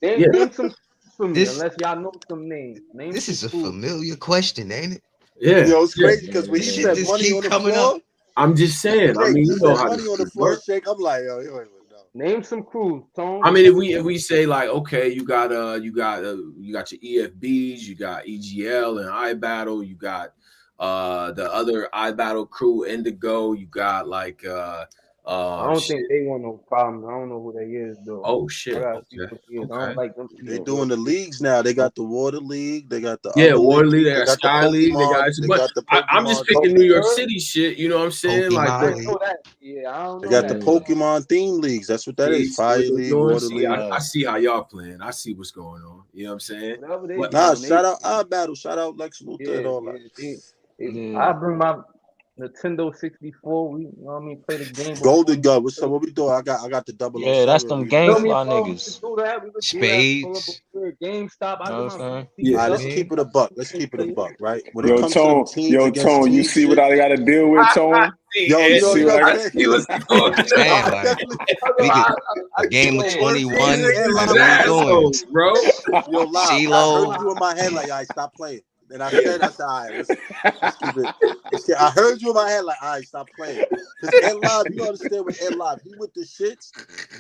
[SPEAKER 4] Name some for me,
[SPEAKER 9] This-
[SPEAKER 4] unless y'all know some names. Name
[SPEAKER 9] This
[SPEAKER 4] some
[SPEAKER 9] is a
[SPEAKER 4] crews.
[SPEAKER 9] familiar question, ain't it?
[SPEAKER 1] Yeah.
[SPEAKER 8] Yo, it's crazy because when he
[SPEAKER 9] Shit
[SPEAKER 8] said
[SPEAKER 9] just
[SPEAKER 8] money
[SPEAKER 9] keep
[SPEAKER 8] on the
[SPEAKER 9] coming
[SPEAKER 8] floor,
[SPEAKER 9] up.
[SPEAKER 1] I'm just saying. I
[SPEAKER 8] Shake,
[SPEAKER 1] mean,
[SPEAKER 8] he
[SPEAKER 1] you know
[SPEAKER 8] said
[SPEAKER 1] how
[SPEAKER 8] money
[SPEAKER 1] this
[SPEAKER 8] on the
[SPEAKER 1] shit
[SPEAKER 8] floor,
[SPEAKER 1] work.
[SPEAKER 8] Shake. I'm like, yo, you ain't even know.
[SPEAKER 4] Name some crews, Tone.
[SPEAKER 1] I mean, if we say like, okay, you got your EFBs, you got EGL and iBattle, you got the other iBattle crew, Indigo, you got like
[SPEAKER 4] I don't think they want no problems. I don't know who they is though.
[SPEAKER 1] Oh
[SPEAKER 4] I
[SPEAKER 1] shit.
[SPEAKER 4] gotta see what they is. I don't like them
[SPEAKER 8] They
[SPEAKER 4] people.
[SPEAKER 8] doing the leagues now. They got the Water League. They got the
[SPEAKER 1] Yeah,
[SPEAKER 8] other
[SPEAKER 1] Water League,
[SPEAKER 8] league.
[SPEAKER 1] they got Sky League, they got
[SPEAKER 8] the
[SPEAKER 1] I'm just
[SPEAKER 8] Pokemon.
[SPEAKER 1] picking New York City shit, you know what I'm saying? Like
[SPEAKER 4] I know that. Yeah, I don't
[SPEAKER 8] They
[SPEAKER 4] know
[SPEAKER 8] got the
[SPEAKER 4] that.
[SPEAKER 8] Pokemon theme leagues. That's what that is. Fire League, Water League.
[SPEAKER 1] I see how y'all playing. I see what's going on. You know what I'm saying?
[SPEAKER 4] Whatever they
[SPEAKER 1] But,
[SPEAKER 4] doing,
[SPEAKER 8] shout out our battle. Shout out Lex Luthor and all that.
[SPEAKER 4] I bring my Nintendo 64. We, you know what I mean, play the game.
[SPEAKER 8] Golden Gun. What's up? What we doing? I got the 007.
[SPEAKER 6] Yeah, that's them GameStop niggas.
[SPEAKER 9] Spades.
[SPEAKER 4] GameStop. I
[SPEAKER 6] Know
[SPEAKER 4] get
[SPEAKER 6] what I'm
[SPEAKER 4] my
[SPEAKER 6] saying?
[SPEAKER 8] All right, let's keep it a buck. Let's keep it a buck, right? When it
[SPEAKER 5] Yo,
[SPEAKER 8] comes to the
[SPEAKER 5] Tone,
[SPEAKER 8] teams against
[SPEAKER 5] Tone, you
[SPEAKER 8] teams,
[SPEAKER 5] see what I got to deal with, Tone?
[SPEAKER 8] Yo,
[SPEAKER 5] You
[SPEAKER 8] you
[SPEAKER 5] see
[SPEAKER 8] know
[SPEAKER 5] what
[SPEAKER 8] what
[SPEAKER 5] I
[SPEAKER 8] I'm
[SPEAKER 5] got?
[SPEAKER 8] saying?
[SPEAKER 9] Saying like we could a game of 21. Like, what we doing,
[SPEAKER 1] bro?
[SPEAKER 8] Yo, live.
[SPEAKER 9] CeeLo.
[SPEAKER 8] I heard you in my head like, all right, stop playing. And I said, all right, let's keep it. I heard you in my head like, all right, stop playing. Because Ed Live, you understand with Ed Live, he with the shits,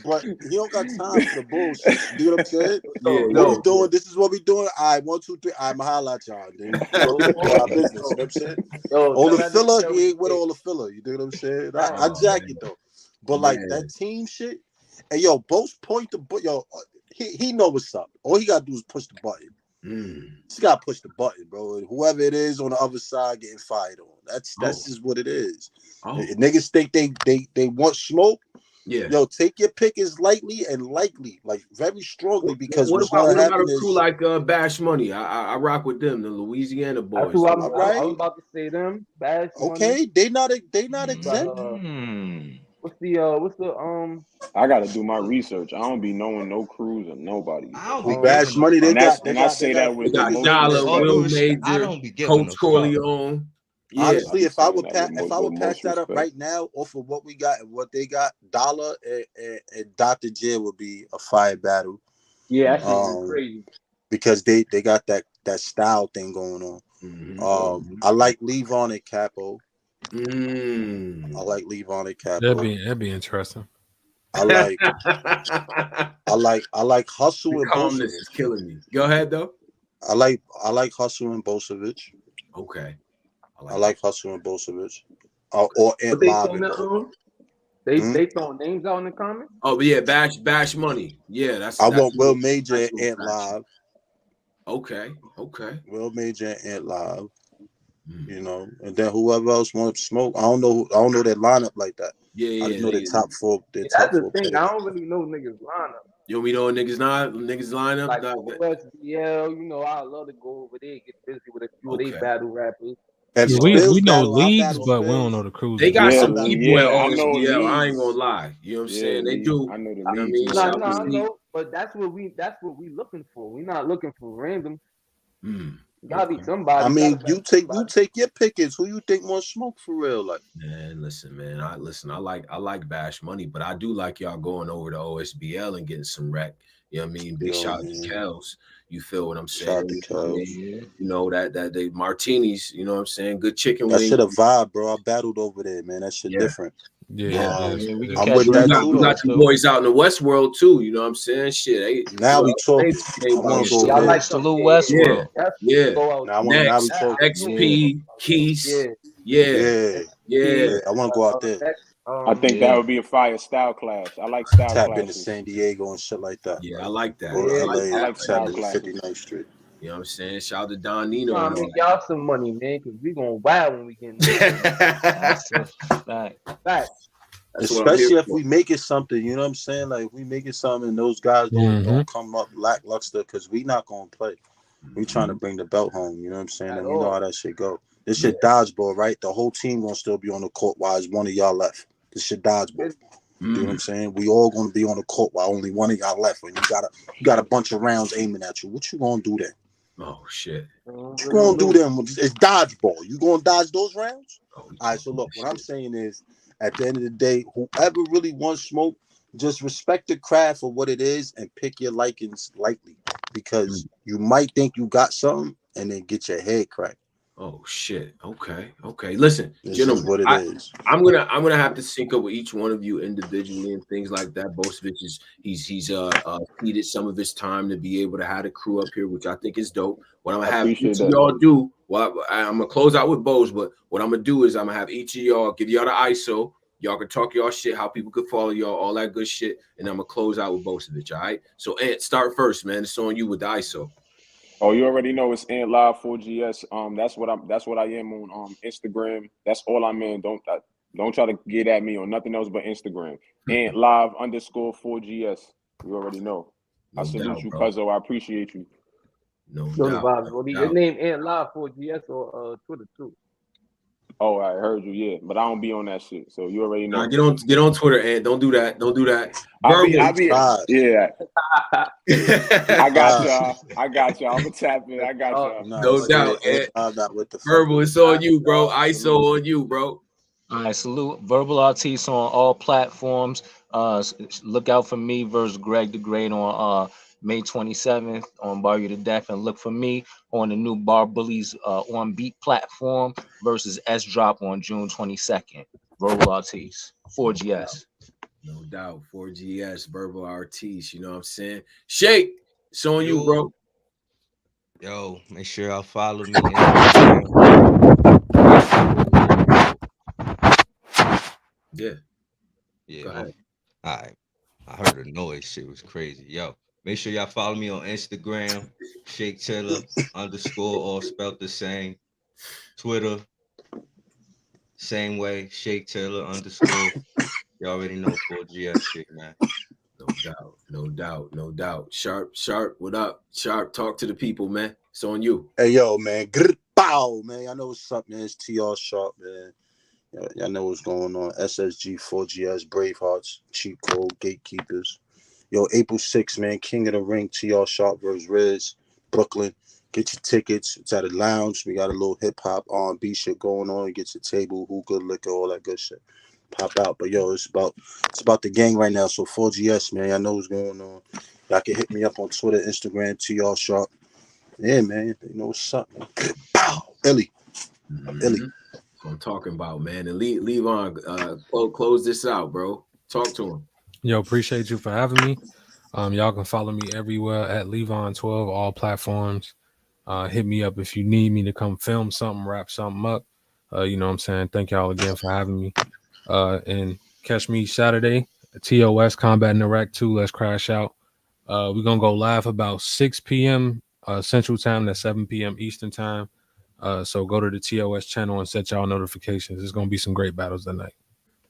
[SPEAKER 8] but he don't got time for the bullshit. You know what I'm saying? What we doing? This is what we doing. All right, 1, 2, 3. All right, I'ma holla at y'all. Then do our business. You know what I'm saying? All the filler, he ain't with all the filler. You know what I'm saying? I jack it though. But like that team shit, and yo, both point the yo, he know what's up. All he gotta do is push the button. Just gotta push the button, bro. And whoever it is on the other side getting fired on. That's just what it is. Niggas think they want smoke.
[SPEAKER 1] Yeah.
[SPEAKER 8] Yo, take your pick as lightly and likely, like very strongly, because
[SPEAKER 1] what
[SPEAKER 8] what's
[SPEAKER 1] about
[SPEAKER 8] gonna
[SPEAKER 1] a
[SPEAKER 8] happen
[SPEAKER 1] crew
[SPEAKER 8] is
[SPEAKER 1] like Bash Money? I rock with them, the Louisiana boys.
[SPEAKER 4] That's who I was about to say them. Bash
[SPEAKER 8] okay,
[SPEAKER 4] Money.
[SPEAKER 8] they not exempt.
[SPEAKER 4] What's the
[SPEAKER 5] I gotta do my research. I don't be knowing no crews or nobody.
[SPEAKER 8] Who Bash Money? They got
[SPEAKER 5] with the most
[SPEAKER 1] Dollar,
[SPEAKER 5] respect.
[SPEAKER 1] Will Major,
[SPEAKER 9] I don't be giving
[SPEAKER 1] Coach
[SPEAKER 9] a
[SPEAKER 1] Corleone.
[SPEAKER 8] Yeah. Honestly, if I would
[SPEAKER 5] with
[SPEAKER 8] pass that up right now off of what we got and what they got, Dollar and Dr. J would be a fire battle.
[SPEAKER 4] Yeah, that's crazy.
[SPEAKER 8] Because they got that style thing going on. I like Levon and Capo. I like Levon and Capo.
[SPEAKER 7] That'd be interesting.
[SPEAKER 8] I like Hustle and
[SPEAKER 1] calmness
[SPEAKER 8] Bosevich.
[SPEAKER 1] is killing me. Go ahead though.
[SPEAKER 8] I like Hustle and Bosevich.
[SPEAKER 1] Okay.
[SPEAKER 8] I like Hustle and Bosevich. Or Ant Live and
[SPEAKER 4] They throwing names out in the comments.
[SPEAKER 1] Oh, but yeah, Bash Money. Yeah, that's.
[SPEAKER 8] I want Will Major and Ant Live.
[SPEAKER 1] Okay.
[SPEAKER 8] Will Major and Ant Live. You know, and then whoever else wants to smoke. I don't know that lineup like that.
[SPEAKER 1] Yeah.
[SPEAKER 8] I just know the top four.
[SPEAKER 4] That's the thing. I don't really know niggas lineup.
[SPEAKER 1] You know niggas lineup
[SPEAKER 4] like OSBL. You know, I love to go over there, get busy with a few of they battle rappers.
[SPEAKER 7] We know leagues, but we don't know the crews.
[SPEAKER 1] They got some people at
[SPEAKER 5] I know
[SPEAKER 1] OSBL. I ain't gonna lie. You know what I'm saying? They do.
[SPEAKER 5] I know the
[SPEAKER 1] leagues.
[SPEAKER 4] I know, but that's what we looking for. We're not looking for random. Gotta be somebody.
[SPEAKER 8] I mean, you take your pickings. Who you think more smoke for real? Like,
[SPEAKER 1] man, listen, man. I like Bash Money, but I do like y'all going over to OSBL and getting some rec. You know what I mean? Big shout out to Kels. You feel what I'm saying? You know that they martinis. You know what I'm saying? Good chicken wings.
[SPEAKER 8] That shit a vibe, bro. I battled over there, man. That shit different.
[SPEAKER 1] Yeah.
[SPEAKER 8] I'm with that too.
[SPEAKER 1] We got the boys out in the Westworld too. You know what I'm saying? Shit.
[SPEAKER 8] Now we talking. I want to go
[SPEAKER 6] there. Like Salute Westworld.
[SPEAKER 1] Yeah.
[SPEAKER 8] Now we talking.
[SPEAKER 1] XP, Keys. Yeah.
[SPEAKER 8] I want to go out there.
[SPEAKER 5] I think that would be a fire style clash. I like style
[SPEAKER 8] tap
[SPEAKER 5] classes.
[SPEAKER 8] into San Diego and shit like that.
[SPEAKER 1] Yeah, I like that.
[SPEAKER 8] Go to LA,
[SPEAKER 5] I like style classes.
[SPEAKER 8] 59th Street.
[SPEAKER 1] You know what I'm saying? Shout out to Don Nino.
[SPEAKER 4] I mean, y'all some money, man, because we gonna wild when we get
[SPEAKER 6] That's a fact.
[SPEAKER 8] Especially if we make it something, you know what I'm saying? Like if we make it something and those guys don't come up lackluster because we not gonna play. We trying to bring the belt home. You know what I'm saying? And you know how that shit go. This
[SPEAKER 4] Yeah.
[SPEAKER 8] shit dodgeball, right? The whole team gonna still be on the court while it's one of y'all left. This shit dodgeball. You know what I'm saying? We all gonna be on the court while only one of y'all left. When you got a bunch of rounds aiming at you. What you gonna do then?
[SPEAKER 1] Oh shit.
[SPEAKER 8] What you gonna do then? It's dodgeball. You gonna dodge those rounds? All right. So look, what I'm saying is, at the end of the day, whoever really wants smoke, just respect the craft for what it is and pick your likings lightly, because you might think you got something and then get your head cracked.
[SPEAKER 1] Oh shit. Okay. Listen,
[SPEAKER 8] this
[SPEAKER 1] gentlemen,
[SPEAKER 8] is what it is.
[SPEAKER 1] I'm gonna have to sync up with each one of you individually and things like that. Bosevich is he's ceded some of his time to be able to have the crew up here, which I think is dope. What I'm gonna have each of y'all do, well, I'm gonna close out with Bose, but what I'm gonna do is I'm gonna have each of y'all give y'all the ISO. Y'all can talk y'all shit, how people could follow y'all, all that good shit, and I'm gonna close out with Bosevich. All right. So Ant, start first, man. It's on you with the ISO.
[SPEAKER 5] Oh, you already know it's Ant Live 4GS. That's what I am on Instagram. That's all I'm in. Don't try to get at me on nothing else but Instagram. Ant Live _4GS. You already know. I salute you, Cuzzo. I appreciate you.
[SPEAKER 1] No doubt.
[SPEAKER 4] Your name Ant Live 4GS or Twitter too.
[SPEAKER 5] Oh, I heard you, yeah, but I don't be on that shit, so you already know.
[SPEAKER 1] Nah, get on Twitter, Ant. Don't do that.
[SPEAKER 5] I be, yeah. I got y'all. I'm gonna tap in. I got y'all.
[SPEAKER 1] No doubt, Ant. Verbal, it's on you, bro. ISO on you, bro.
[SPEAKER 6] All right, salute Verbal Artiste on all platforms. Look out for me versus Greg the Great on May 27th on Bar You to Death, and look for me on the new Bar Bullies on Beat platform versus S Drop on June 22nd. Verbal Artiste, 4GS.
[SPEAKER 1] No doubt, 4GS, Verbal Artiste. You know what I'm saying? Shake, it's on you, bro.
[SPEAKER 9] Yo, make sure y'all follow me Instagram.
[SPEAKER 1] Yeah.
[SPEAKER 9] Go ahead. All right. I heard a noise. Shit was crazy. Yo, make sure y'all follow me on Instagram, Shake Taylor _ all spelled the same. Twitter, same way, Shake Taylor _ You already know 4GS shit, man.
[SPEAKER 1] No doubt. Sharp, what up? Sharp, talk to the people, man. It's on you.
[SPEAKER 8] Hey, yo, man. Bow, man. I know what's up, man. It's TR Sharp, man. Y'all know what's going on. SSG, 4GS, Bravehearts, Cheat Code, Gatekeepers. Yo, April 6th, man. King of the Ring, TR Sharp versus Riz, Brooklyn. Get your tickets. It's at a lounge. We got a little hip hop R&B shit going on. Get your table, hookah, liquor, all that good shit. Pop out. But yo, it's about the gang right now. So 4GS, man. Y'all know what's going on. Y'all can hit me up on Twitter, Instagram, TR Sharp. Yeah, man. You know what's up, man. Bow. Ellie. Ellie.
[SPEAKER 1] That's what I'm talking about, man. And leave on close this out, bro. Talk to him.
[SPEAKER 7] Yo, appreciate you for having me. Y'all can follow me everywhere at Levon12, all platforms. Hit me up if you need me to come film something, wrap something up. You know what I'm saying? Thank y'all again for having me. And catch me Saturday, TOS Combat in Iraq 2. Let's crash out. We're going to go live about 6 p.m. Central Time. That's 7 p.m. Eastern Time. So go to the TOS channel and set y'all notifications. There's going to be some great battles tonight.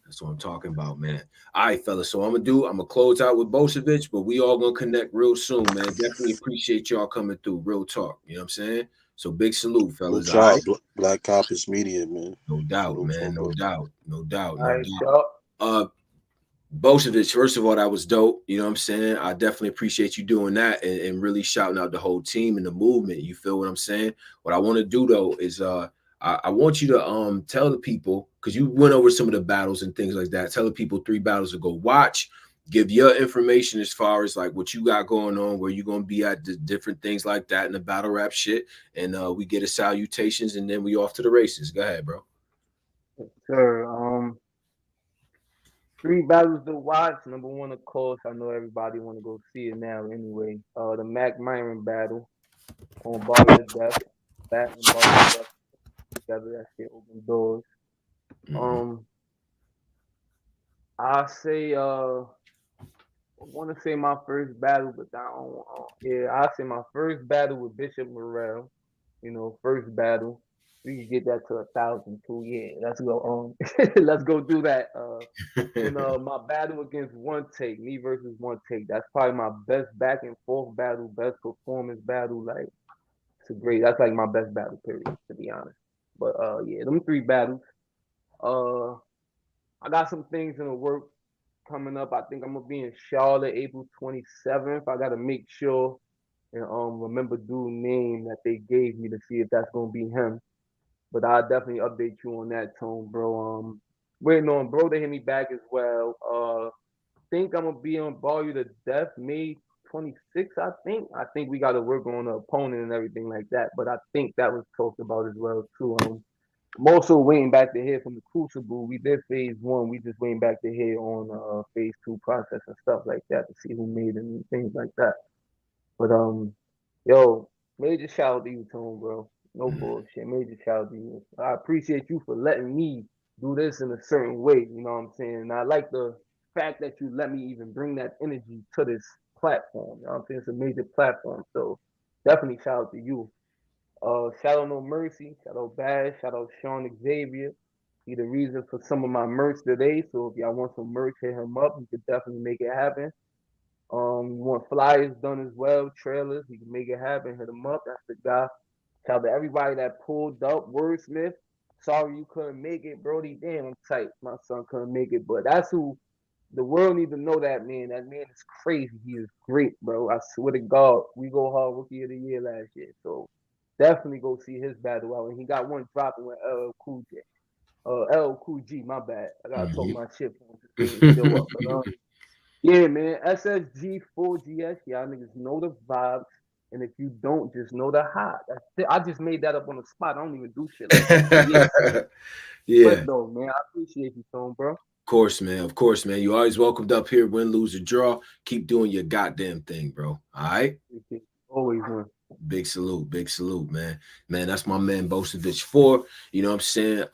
[SPEAKER 1] That's what I'm talking about, man. All right, fellas. So I'm gonna close out with Bosevich, but we all gonna connect real soon, man. Definitely appreciate y'all coming through. Real talk. You know what I'm saying? So big salute, fellas.
[SPEAKER 8] Good job, right? Black Compass Media, man.
[SPEAKER 1] No doubt, man. No doubt.
[SPEAKER 4] Right,
[SPEAKER 1] Bosevich, first of all, that was dope. You know what I'm saying? I definitely appreciate you doing that and really shouting out the whole team and the movement. You feel what I'm saying? What I want to do though is I want you to tell the people, because you went over some of the battles and things like that. Tell the people 3 battles to go watch. Give your information as far as like what you got going on, where you're gonna be at, the different things like that in the battle rap shit. And we get a salutations and then we off to the races. Go ahead, bro.
[SPEAKER 4] Sure. 3 battles to watch. Number 1, of course, I know everybody want to go see it now anyway. The Mac Myron battle on Bar to Death. That and Bar to Death together. That shit open doors. I say I want to say my first battle, but I don't. I say my first battle with Bishop Merlo. You know, first battle. We can get that to 1,000 too. Yeah, let's go. Let's go do that. My battle against One Take, me versus One Take. That's probably my best back and forth battle, best performance battle. Like That's like my best battle period, to be honest. But yeah, them 3 battles. I got some things in the works coming up. I think I'm gonna be in Charlotte April 27th. I gotta make sure and remember dude's name that they gave me to see if that's gonna be him. But I'll definitely update you on that, Tone, bro. Waiting on bro to hit me back as well. Think I'm gonna be on Ball You to Death May 26th. I think we gotta work on the opponent and everything like that. But I think that was talked about as well too. I'm also waiting back to hear from the Crucible. We did phase 1. We just waiting back to hear on phase 2 process and stuff like that to see who made it and things like that. But yo, major shout out to you, Tone, bro. No bullshit. Major shout out to you. I appreciate you for letting me do this in a certain way. You know what I'm saying? And I like the fact that you let me even bring that energy to this platform. You know what I'm saying? It's a major platform. So definitely shout out to you. Shout out No Mercy, shout out Bash, shout out Sean Xavier. He the reason for some of my merch today. So if y'all want some merch, hit him up. He could definitely make it happen. You want flyers done as well, trailers, he can make it happen, hit him up. That's the guy. Shout out to everybody that pulled up. Wordsmith, sorry you couldn't make it, Brody. Damn, I'm tight. My son couldn't make it. But that's who the world need to know that man. That man is crazy. He is great, bro. I swear to God. We go hard Rookie of the Year last year. So definitely go see his battle out. And he got one dropping with LL Cool J. LL Cool G, my bad. I gotta talk my shit for him to show up. But yeah, man. SSG4GS. Y'all niggas know the vibes. And if you don't, just know the hot. That's it. I just made that up on the spot. I don't even do shit like that. Yeah.
[SPEAKER 1] Yeah.
[SPEAKER 4] But though, man, I appreciate you, Tone, bro.
[SPEAKER 1] Of course, man. Of course, man. You always welcomed up here. Win, lose, or draw. Keep doing your goddamn thing, bro. All right?
[SPEAKER 4] Always win.
[SPEAKER 1] Big salute, man. Man, that's my man Bosevich4. You know what I'm saying?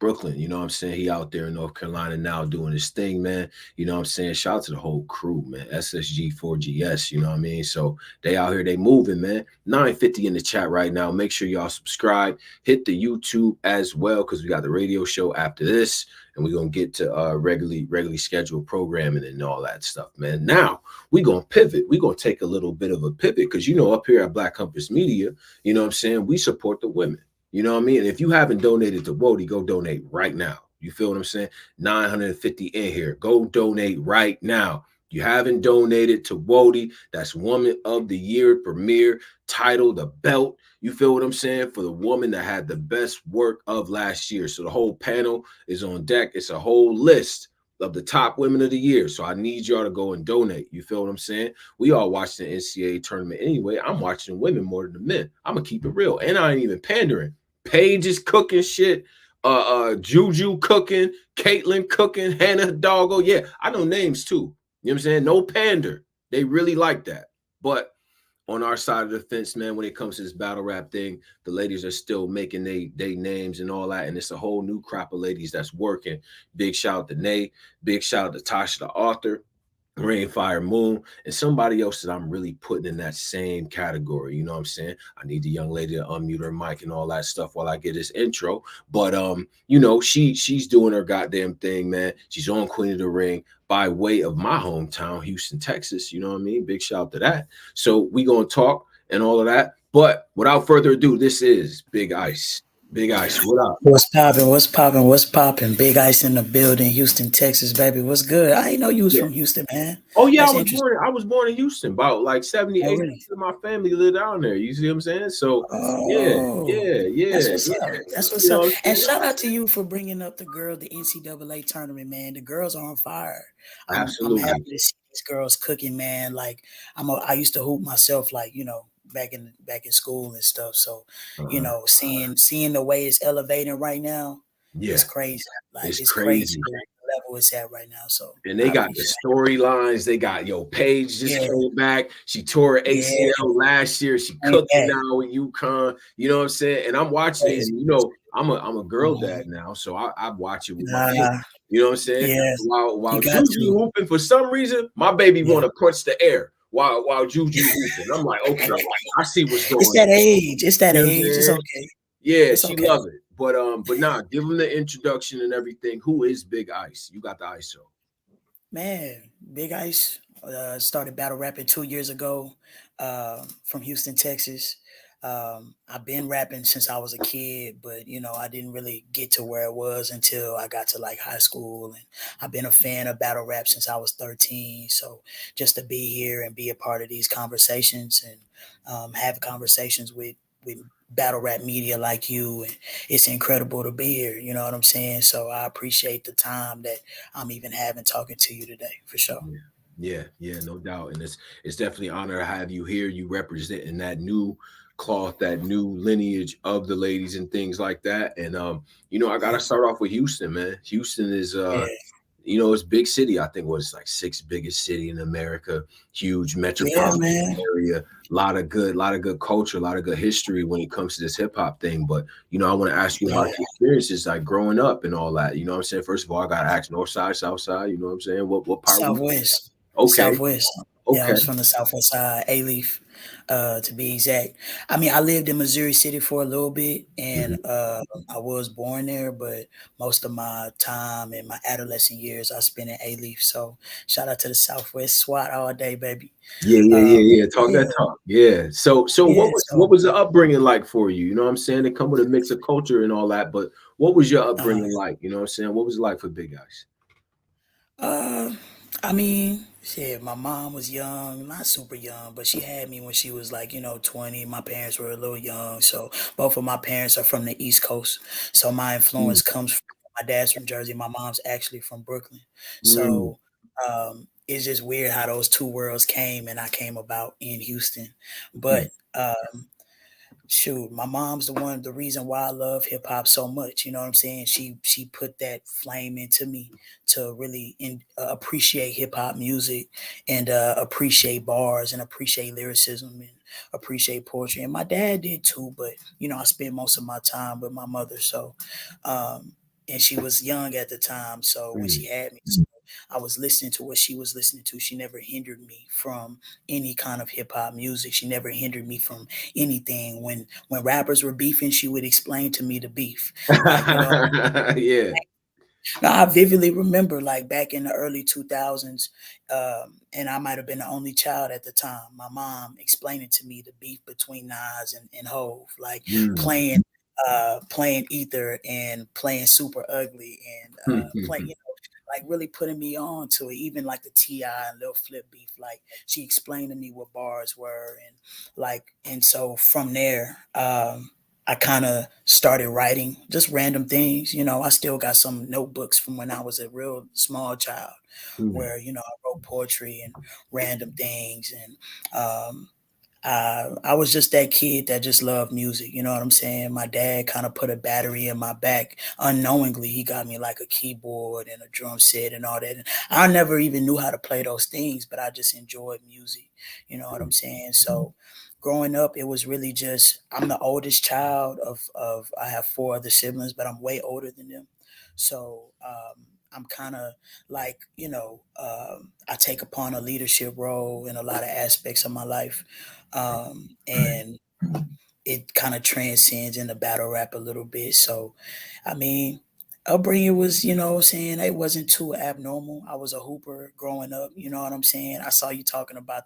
[SPEAKER 1] Brooklyn, you know what I'm saying? He out there in North Carolina now doing his thing, man. You know what I'm saying? Shout out to the whole crew, man. SSG4GS, you know what I mean? So they out here, they moving, man. 950 in the chat right now. Make sure y'all subscribe. Hit the YouTube as well, because we got the radio show after this. And we're going to get to regularly scheduled programming and all that stuff, man. Now, we're going to pivot. We're going to take a little bit of a pivot because, you know, up here at Black Compass Media, you know what I'm saying, we support the women. You know what I mean? And if you haven't donated to Wody, go donate right now. You feel what I'm saying? 950 in here. Go donate right now. You haven't donated to Wody, that's Woman of the Year premiere title, the belt. You feel what I'm saying? For the woman that had the best work of last year. So the whole panel is on deck. It's a whole list of the top women of the year. So I need y'all to go and donate. You feel what I'm saying? We all watch the NCAA tournament anyway. I'm watching women more than the men. I'm going to keep it real. And I ain't even pandering. Paige is cooking shit. Juju cooking. Caitlin cooking. Hannah Doggo. Yeah, I know names too. You know what I'm saying? No pander. They really like that. But on our side of the fence, man, when it comes to this battle rap thing, the ladies are still making they names and all that. And it's a whole new crop of ladies that's working. Big shout out to Nay. Big shout out to Tasha, the author. Rain, Fire, Moon, and somebody else that I'm really putting in that same category. You know what I'm saying? I need the young lady to unmute her mic and all that stuff while I get this intro. But you know, she's doing her goddamn thing, man. She's on Queen of the Ring by way of my hometown, Houston, Texas. You know what I mean? Big shout out to that. So we gonna talk and all of that. But without further ado, this is Big Ice. Big Ice, what up?
[SPEAKER 10] What's popping? Big Ice in the building, Houston, Texas, baby. What's good? I didn't know you was from Houston, man.
[SPEAKER 1] Oh yeah, I was born in Houston. About like 78%
[SPEAKER 10] really?
[SPEAKER 1] of my family live down there. You see what I'm saying? So yeah.
[SPEAKER 10] That's what's up. And shout out to you for bringing up the NCAA tournament, man. The girls are on fire. I'm happy to see these girls cooking, man. Like I used to hoop myself, like, you know, back in school and stuff. So, you know, seeing the way it's elevating right now, it's crazy. Like it's crazy the level it's at right now. So,
[SPEAKER 1] and they got the storylines. They got Paige just came back. She tore her ACL last year. She cooking now with UConn. You know what I'm saying? And I'm watching it. And, you know, I'm a girl dad now, so I watch it with my kids. You know what I'm saying?
[SPEAKER 10] Yeah.
[SPEAKER 1] While Juju hooping, for some reason, my baby want to punch the air. While Juju hooping, I'm like, okay, I see what's going on.
[SPEAKER 10] It's that age. It's that age. It's okay.
[SPEAKER 1] Yeah, she love it. But nah, give them the introduction and everything. Who is Big Ice? You got the ISO.
[SPEAKER 10] Man, Big Ice started battle rapping 2 years ago from Houston, Texas. I've been rapping since I was a kid, but you know, I didn't really get to where it was until I got to like high school. And I've been a fan of battle rap since I was 13. So just to be here and be a part of these conversations and have conversations with battle rap media like you, and it's incredible to be here. You know what I'm saying? So I appreciate the time that I'm even having talking to you today, for sure.
[SPEAKER 1] Yeah, no doubt. And it's definitely an honor to have you here. You representing that new cloth, that new lineage of the ladies and things like that. And you know, I gotta start off with Houston, man. Houston is
[SPEAKER 10] Yeah.
[SPEAKER 1] you know, it's big city. I think what it's like sixth biggest city in America, huge
[SPEAKER 10] Yeah,
[SPEAKER 1] metropolitan
[SPEAKER 10] man.
[SPEAKER 1] area, a lot of good culture, a lot of good history when it comes to this hip hop thing. But you know, I want to ask you about
[SPEAKER 10] Yeah.
[SPEAKER 1] your experiences like growing up and all that. You know what I'm saying? First of all, I gotta ask North Side, South Side, you know what I'm saying? What part we
[SPEAKER 10] Southwest.
[SPEAKER 1] okay,
[SPEAKER 10] Southwest. Yeah, I
[SPEAKER 1] okay.
[SPEAKER 10] was from the Southwest side, A-Leaf, to be exact. I mean, I lived in Missouri City for a little bit, and
[SPEAKER 1] Mhm.
[SPEAKER 10] I was born there, but most of my time in my adolescent years I spent in A-Leaf. So shout out to the Southwest SWAT all day, baby.
[SPEAKER 1] Yeah. Talk
[SPEAKER 10] Yeah,
[SPEAKER 1] that talk. Yeah. So
[SPEAKER 10] yeah.
[SPEAKER 1] what
[SPEAKER 10] So
[SPEAKER 1] was the upbringing like for you? You know what I'm saying? It come with a mix of culture and all that, but what was your
[SPEAKER 10] uh,
[SPEAKER 1] upbringing like? You know what I'm saying? What was it like for Big Guys?
[SPEAKER 10] Uh, I mean, shit, my mom was young, not super young, but she had me when she was like, 20. My parents were a little young. So both of my parents are from the East Coast. So my
[SPEAKER 1] Mm,
[SPEAKER 10] influence comes from my dad's from Jersey. My mom's actually from Brooklyn.
[SPEAKER 1] mm,
[SPEAKER 10] So it's just weird how those two worlds came and I came about in Houston.
[SPEAKER 1] mm,
[SPEAKER 10] But shoot, my mom's the reason why I love hip hop so much. You know what I'm saying? She put that flame into me to really appreciate hip hop music and appreciate bars and appreciate lyricism and appreciate poetry. And my dad did too, but I spent most of my time with my mother. So, and she was young at the time, so when she
[SPEAKER 1] mm.
[SPEAKER 10] had me, so I was listening to what she was listening to. She never hindered me from any kind of hip hop music. She never hindered me from anything. When rappers were beefing, she would explain to me the beef. Like,
[SPEAKER 1] Yeah.
[SPEAKER 10] now, I vividly remember like back in the early 2000s, and I might have been the only child at the time. My mom explaining to me the beef between Nas and Hove, like
[SPEAKER 1] Mm.
[SPEAKER 10] playing Ether and playing Super Ugly and playing, like really putting me on to it. Even like the T.I. and Lil Flip beef, like she explained to me what bars were and so from there, I kind of started writing just random things. I still got some notebooks from when I was a real small child
[SPEAKER 1] Mm.
[SPEAKER 10] where, I wrote poetry and random things. And I was just that kid that just loved music. You know what I'm saying? My dad kind of put a battery in my back unknowingly. He got me like a keyboard and a drum set and all that. And I never even knew how to play those things, but I just enjoyed music. You know what I'm saying? So growing up, it was really just I'm the oldest child of I have four other siblings, but I'm way older than them. So I'm kind of like I take upon a leadership role in a lot of aspects of my life, and it kind of transcends into battle rap a little bit. So, I mean, upbringing was, what I'm saying, it wasn't too abnormal. I was a hooper growing up, you know what I'm saying? I saw you talking about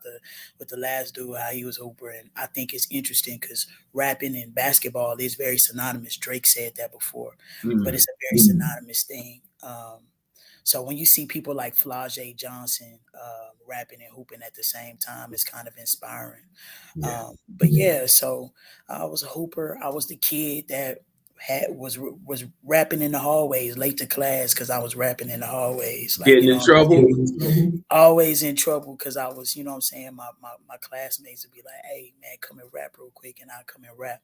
[SPEAKER 10] with the last dude, how he was a hooper, and I think it's interesting because rapping and basketball is very synonymous. Drake said that before, but
[SPEAKER 1] Mm.
[SPEAKER 10] it's a very synonymous thing. So when you see people like Flau'jae Johnson rapping and hooping at the same time, it's kind of inspiring.
[SPEAKER 1] Yeah.
[SPEAKER 10] But yeah, so I was a hooper. I was the kid that was rapping in the hallways late to class because I was rapping in the hallways. Like,
[SPEAKER 1] Getting in trouble.
[SPEAKER 10] always in trouble because I was, what I'm saying, my classmates would be like, hey man, come and rap real quick, and I'll come and rap.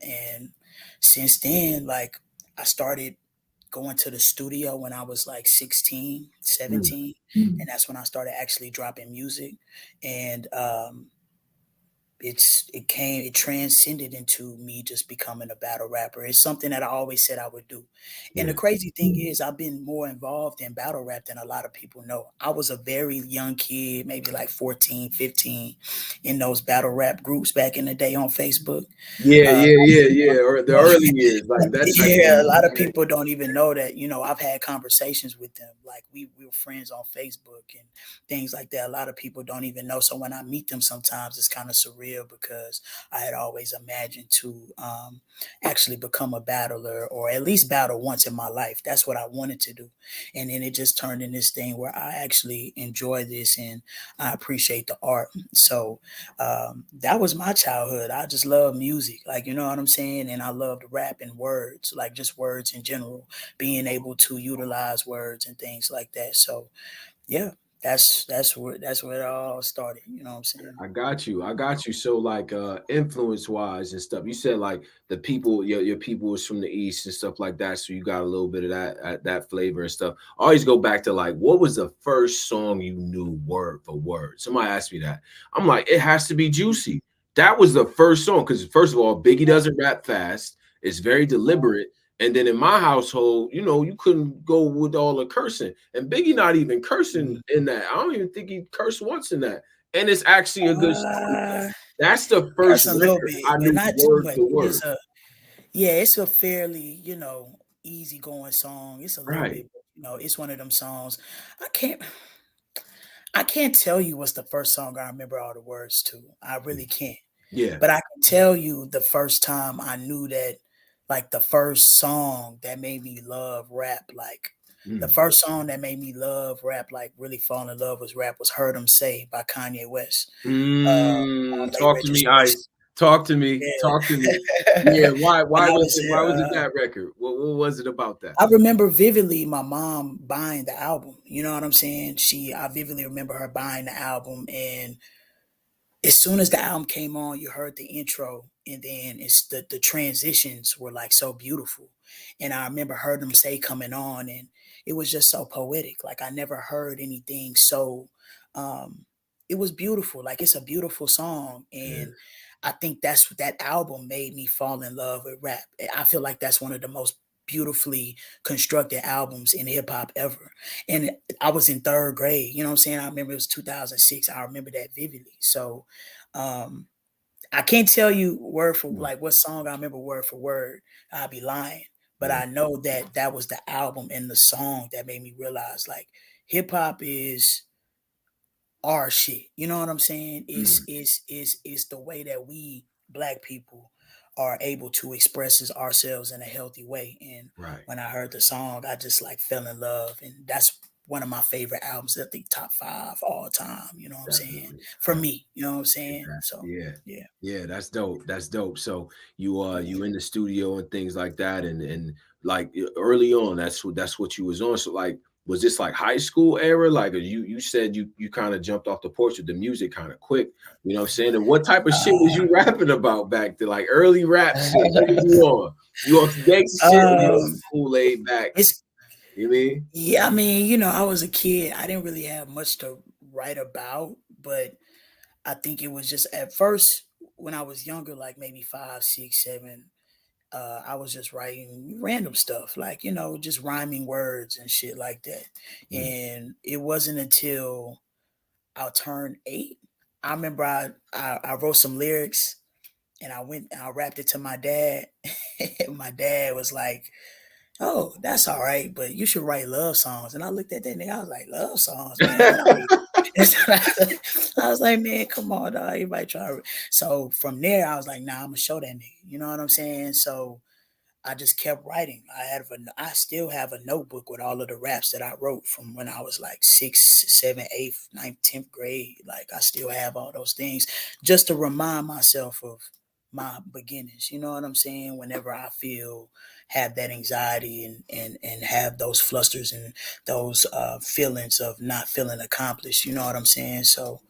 [SPEAKER 10] And since then, like I started going to the studio when I was like 16,
[SPEAKER 1] Mm.
[SPEAKER 10] 17. And that's when I started actually dropping music. And it transcended into me just becoming a battle rapper. It's something that I always said I would do. And
[SPEAKER 1] Yeah.
[SPEAKER 10] the crazy thing is I've been more involved in battle rap than a lot of people know. I was a very young kid, maybe like 14, 15, in those battle rap groups back in the day on Facebook. Uh,
[SPEAKER 1] Yeah. Or the early years, like that type of
[SPEAKER 10] yeah, a lot of
[SPEAKER 1] thing.
[SPEAKER 10] people don't even know that, I've had conversations with them. Like we were friends on Facebook and things like that. A lot of people don't even know. So when I meet them sometimes it's kind of surreal career because I had always imagined to actually become a battler or at least battle once in my life. That's what I wanted to do. And then it just turned in this thing where I actually enjoy this and I appreciate the art. So that was my childhood. I just love music, like, you know what I'm saying? And I loved rap and words, like just words in general, being able to utilize words and things like that. So yeah, that's where it all started. You know what I'm saying?
[SPEAKER 1] I got you. I got you. So like influence wise and stuff. You said like the people, your people was from the East and stuff like that. So you got a little bit of that flavor and stuff. I always go back to like, what was the first song you knew word for word? Somebody asked me that. I'm like, it has to be Juicy. That was the first song. Because first of all, Biggie doesn't rap fast. It's very deliberate. And then in my household, you know, you couldn't go with all the cursing. And Biggie not even cursing in that. I don't even think he cursed once in that. And it's actually a good song. That's the first
[SPEAKER 10] That's a little
[SPEAKER 1] record
[SPEAKER 10] bit,
[SPEAKER 1] I
[SPEAKER 10] but
[SPEAKER 1] knew
[SPEAKER 10] not too
[SPEAKER 1] word
[SPEAKER 10] much.
[SPEAKER 1] for
[SPEAKER 10] It is
[SPEAKER 1] word.
[SPEAKER 10] it's a fairly, easygoing song. It's a little
[SPEAKER 1] Right.
[SPEAKER 10] bit, it's one of them songs. I can't I can't tell you what's the first song I remember all the words to. I really can't.
[SPEAKER 1] Yeah.
[SPEAKER 10] But I can tell you the first time I knew that, like the first song that made me love rap, like the first song that made me love rap, like really fall in love with rap was Heard 'Em Say by Kanye West. On late
[SPEAKER 1] Talk to me,
[SPEAKER 10] registration.
[SPEAKER 1] Ice. Talk to me. Talk to me. Yeah.
[SPEAKER 10] Yeah.
[SPEAKER 1] Why
[SPEAKER 10] When I
[SPEAKER 1] was
[SPEAKER 10] was
[SPEAKER 1] it that record? What was it about that?
[SPEAKER 10] I remember vividly my mom buying the album. You know what I'm saying? I vividly remember her buying the album, and as soon as the album came on, you heard the intro, and then it's the transitions were like so beautiful. And I remember heard them say coming on, and it was just so poetic. Like I never heard anything so it was beautiful. Like it's a beautiful song.
[SPEAKER 1] Yeah.
[SPEAKER 10] And I think that album made me fall in love with rap. I feel like that's one of the most beautifully constructed albums in hip hop ever. And I was in third grade, you know what I'm saying? I remember it was 2006. I remember that vividly. So I can't tell you word for like what song I remember word for word. I'd be lying. But
[SPEAKER 1] Yeah.
[SPEAKER 10] I know that that was the album and the song that made me realize like hip hop is our shit. You know what I'm saying? It's the way that we black people are able to express ourselves in a healthy way. And
[SPEAKER 1] Right.
[SPEAKER 10] when I heard the song, I just like fell in love. And that's one of my favorite albums. I think top 5 all time. You know what I'm saying? For me, you know what I'm saying? So
[SPEAKER 1] Yeah.
[SPEAKER 10] yeah.
[SPEAKER 1] Yeah, that's dope. That's dope. So you in the studio and things like that, and like early on, that's what you was on. So like, was this like high school era? Like you said you kind of jumped off the porch with the music kind of quick. You know what I'm saying? And what type of shit was you rapping about back then? Like early rap shit. What was you on? You on some gangster shit or you on some cool laid back? You mean?
[SPEAKER 10] Yeah, I mean, I was a kid. I didn't really have much to write about, but I think it was just at first when I was younger, like maybe 5, 6, 7. I was just writing random stuff, like just rhyming words and shit like that. And it wasn't until I turned 8. I remember I wrote some lyrics and I went and I rapped it to my dad. And my dad was like, "Oh, that's all right, but you should write love songs." And I looked at that nigga, I was like, "Love songs, man." I was like, "Man, come on, dog. Everybody try." So from there, I was like, "Nah, I'm gonna show that nigga." You know what I'm saying? So I just kept writing. I still have a notebook with all of the raps that I wrote from when I was like 6, 7, 8, 9, 10th grade. Like I still have all those things just to remind myself of my beginnings. You know what I'm saying? Whenever I have that anxiety and have those flusters and those feelings of not feeling accomplished. You know what I'm saying? So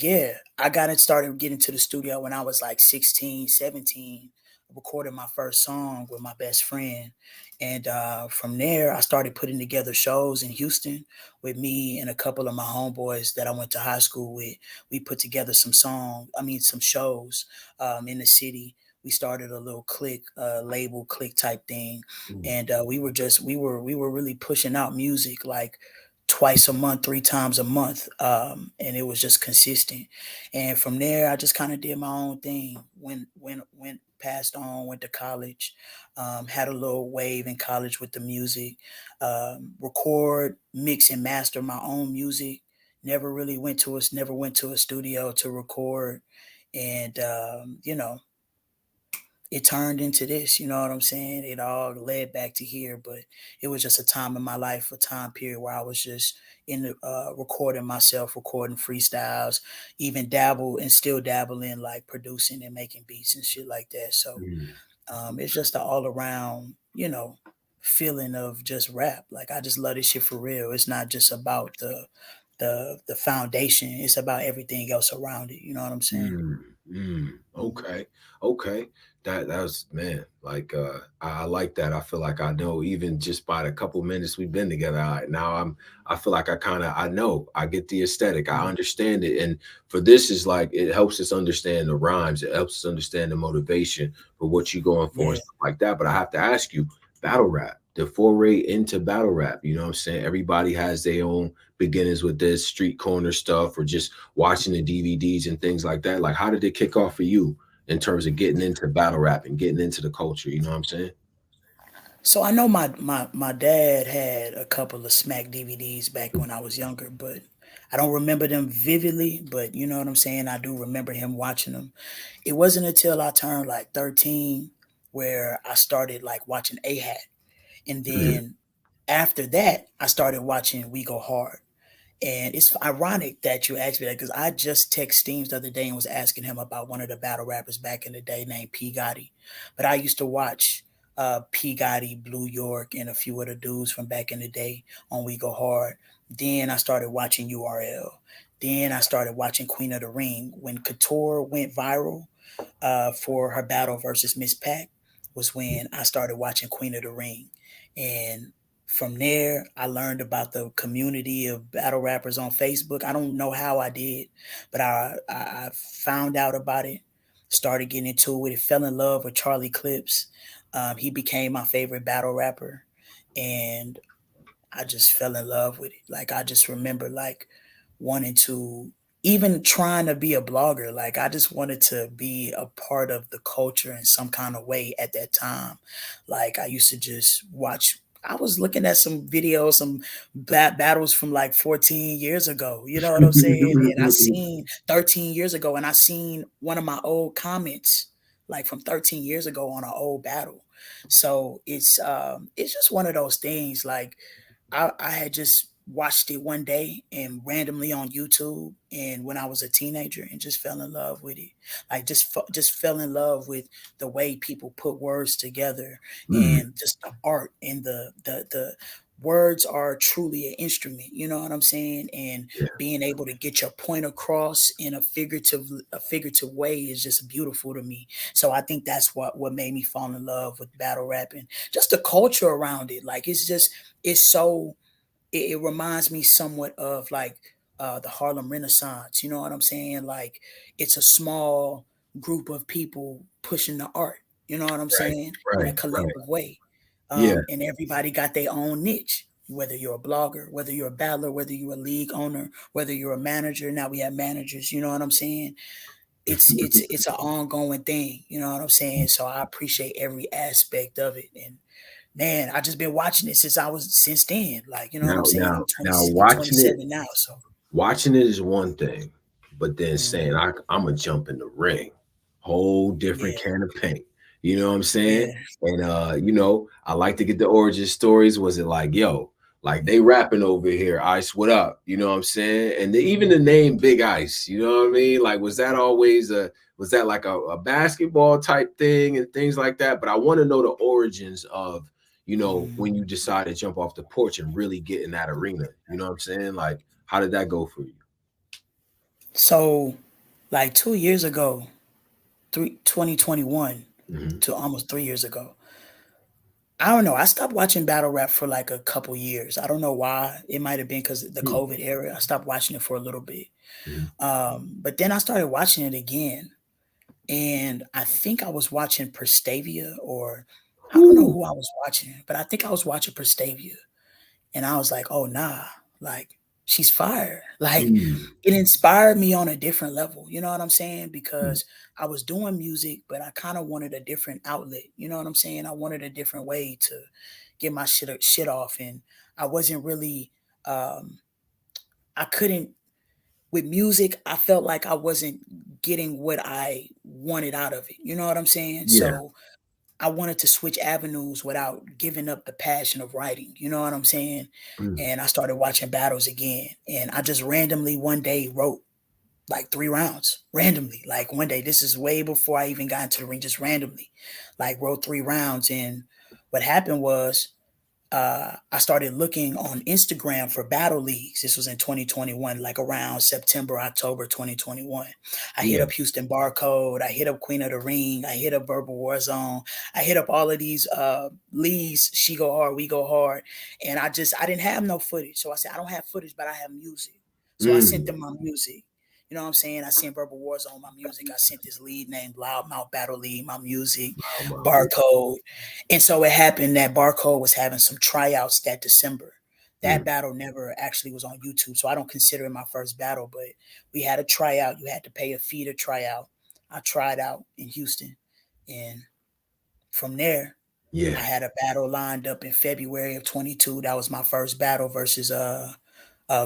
[SPEAKER 10] yeah, I started getting to the studio when I was like 16, 17, recorded my first song with my best friend. And from there, I started putting together shows in Houston with me and a couple of my homeboys that I went to high school with. We put together some shows in the city. We started a little label click type thing. And we were really pushing out music like twice a month, 3 times a month. And it was just consistent. And from there, I just kind of did my own thing. Went passed on, went to college, had a little wave in college with the music, record, mix, and master my own music. never went to a studio to record, and it turned into this. You know what I'm saying? It all led back to here, but it was just a time in my life, a time period where I was just in the recording myself, recording freestyles, even dabble and still dabble in like producing and making beats and shit like that. So it's just an all around, feeling of just rap. Like I just love this shit for real. It's not just about the foundation. It's about everything else around it. You know what I'm saying?
[SPEAKER 1] Okay. That was, man, like I like that. I feel like I know, even just by the couple minutes we've been together. I feel like I know, I get the aesthetic, I understand it. And for this is like, it helps us understand the rhymes, it helps us understand the motivation for what you're going for and stuff like that. But I have to ask you, battle rap, the foray into battle rap, you know what I'm saying? Everybody has their own beginnings with this street corner stuff or just watching the DVDs and things like that. Like, how did it kick off for you in terms of getting into battle rap and getting into the culture? You know what I'm saying?
[SPEAKER 10] So I know my dad had a couple of Smack DVDs back when I was younger, but I don't remember them vividly. But you know what I'm saying? I do remember him watching them. It wasn't until I turned like 13 where I started like watching A-Hat. And then after that, I started watching We Go Hard. And it's ironic that you asked me that because I just text Steams the other day and was asking him about one of the battle rappers back in the day named P. Gotti. But I used to watch P. Gotti, Blue York, and a few other dudes from back in the day on We Go Hard. Then I started watching URL. Then I started watching Queen of the Ring. When Couture went viral for her battle versus Miss Pac was when I started watching Queen of the Ring. And from there, I learned about the community of battle rappers on Facebook. I don't know how I did, but I found out about it, started getting into it, fell in love with Charlie Clips. He became my favorite battle rapper, and I just fell in love with it. Like I just remember like wanting to even trying to be a blogger. Like I just wanted to be a part of the culture in some kind of way at that time. Like I used to just watch. I was looking at some videos, some battles from like 14 years ago. You know what I'm saying? And I seen 13 years ago, and I seen one of my old comments like from 13 years ago on an old battle. So it's just one of those things. Like I had just watched it one day and randomly on YouTube, and when I was a teenager, and just fell in love with it. Like just fell in love with the way people put words together, and just the art and the words are truly an instrument. You know what I'm saying? And being able to get your point across in a figurative way is just beautiful to me. So I think that's what made me fall in love with battle rapping. Just the culture around it. Like it's so it reminds me somewhat of like the Harlem Renaissance. You know what I'm saying? Like it's a small group of people pushing the art. You know what I'm saying? In a
[SPEAKER 1] Right.
[SPEAKER 10] collective way.
[SPEAKER 1] Yeah.
[SPEAKER 10] And everybody got their own niche. Whether you're a blogger, whether you're a battler, whether you're a league owner, whether you're a manager. Now we have managers. You know what I'm saying? It's an ongoing thing. You know what I'm saying? So I appreciate every aspect of it. And man, I just been watching it since then. Like, you know what I'm saying? I'm
[SPEAKER 1] Now
[SPEAKER 10] 20, 27 now. So
[SPEAKER 1] watching it is one thing, but then saying I'm gonna jump in the ring, whole different can of paint. You know what I'm saying? And I like to get the origin stories. Was it like, yo, like they rapping over here, Ice, what up? You know what I'm saying? And even the name Big Ice, you know what I mean? Like, was that like a basketball type thing and things like that? But I want to know the origins of, when you decide to jump off the porch and really get in that arena. You know what I'm saying? Like, how did that go for you?
[SPEAKER 10] So like 2 years ago, 2021 to almost 3 years ago, I don't know. I stopped watching battle rap for like a couple years. I don't know why. It might have been because of the COVID era. I stopped watching it for a little bit. But then I started watching it again. And I think I was watching Prestavia, or I don't know who I was watching, but I think I was watching Prestavia. And I was like, oh nah, like she's fire. Like it inspired me on a different level. You know what I'm saying? Because I was doing music, but I kind of wanted a different outlet. You know what I'm saying? I wanted a different way to get my shit off. And I wasn't really I couldn't with music, I felt like I wasn't getting what I wanted out of it. You know what I'm saying?
[SPEAKER 1] Yeah.
[SPEAKER 10] So I wanted to switch avenues without giving up the passion of writing. You know what I'm saying? And I started watching battles again. And I just randomly one day wrote like 3 rounds. Randomly. Like one day. This is way before I even got into the ring, just randomly. Like wrote 3 rounds. And what happened was I started looking on Instagram for battle leagues. This was in 2021, like around September, October 2021. I hit up Houston Barcode. I hit up Queen of the Ring. I hit up Verbal Warzone. I hit up all of these leagues. She Go Hard, We Go Hard. And I didn't have no footage. So I said, I don't have footage, but I have music. So I sent them my music. You know what I'm saying? I sent Verbal Warzone my music. I sent this lead named Loudmouth Battle League my music, Barcode. And so it happened that Barcode was having some tryouts that December. That battle never actually was on YouTube. So I don't consider it my first battle, but we had a tryout. You had to pay a fee to try out. I tried out in Houston. And from there, I had a battle lined up in February of 22. That was my first battle versus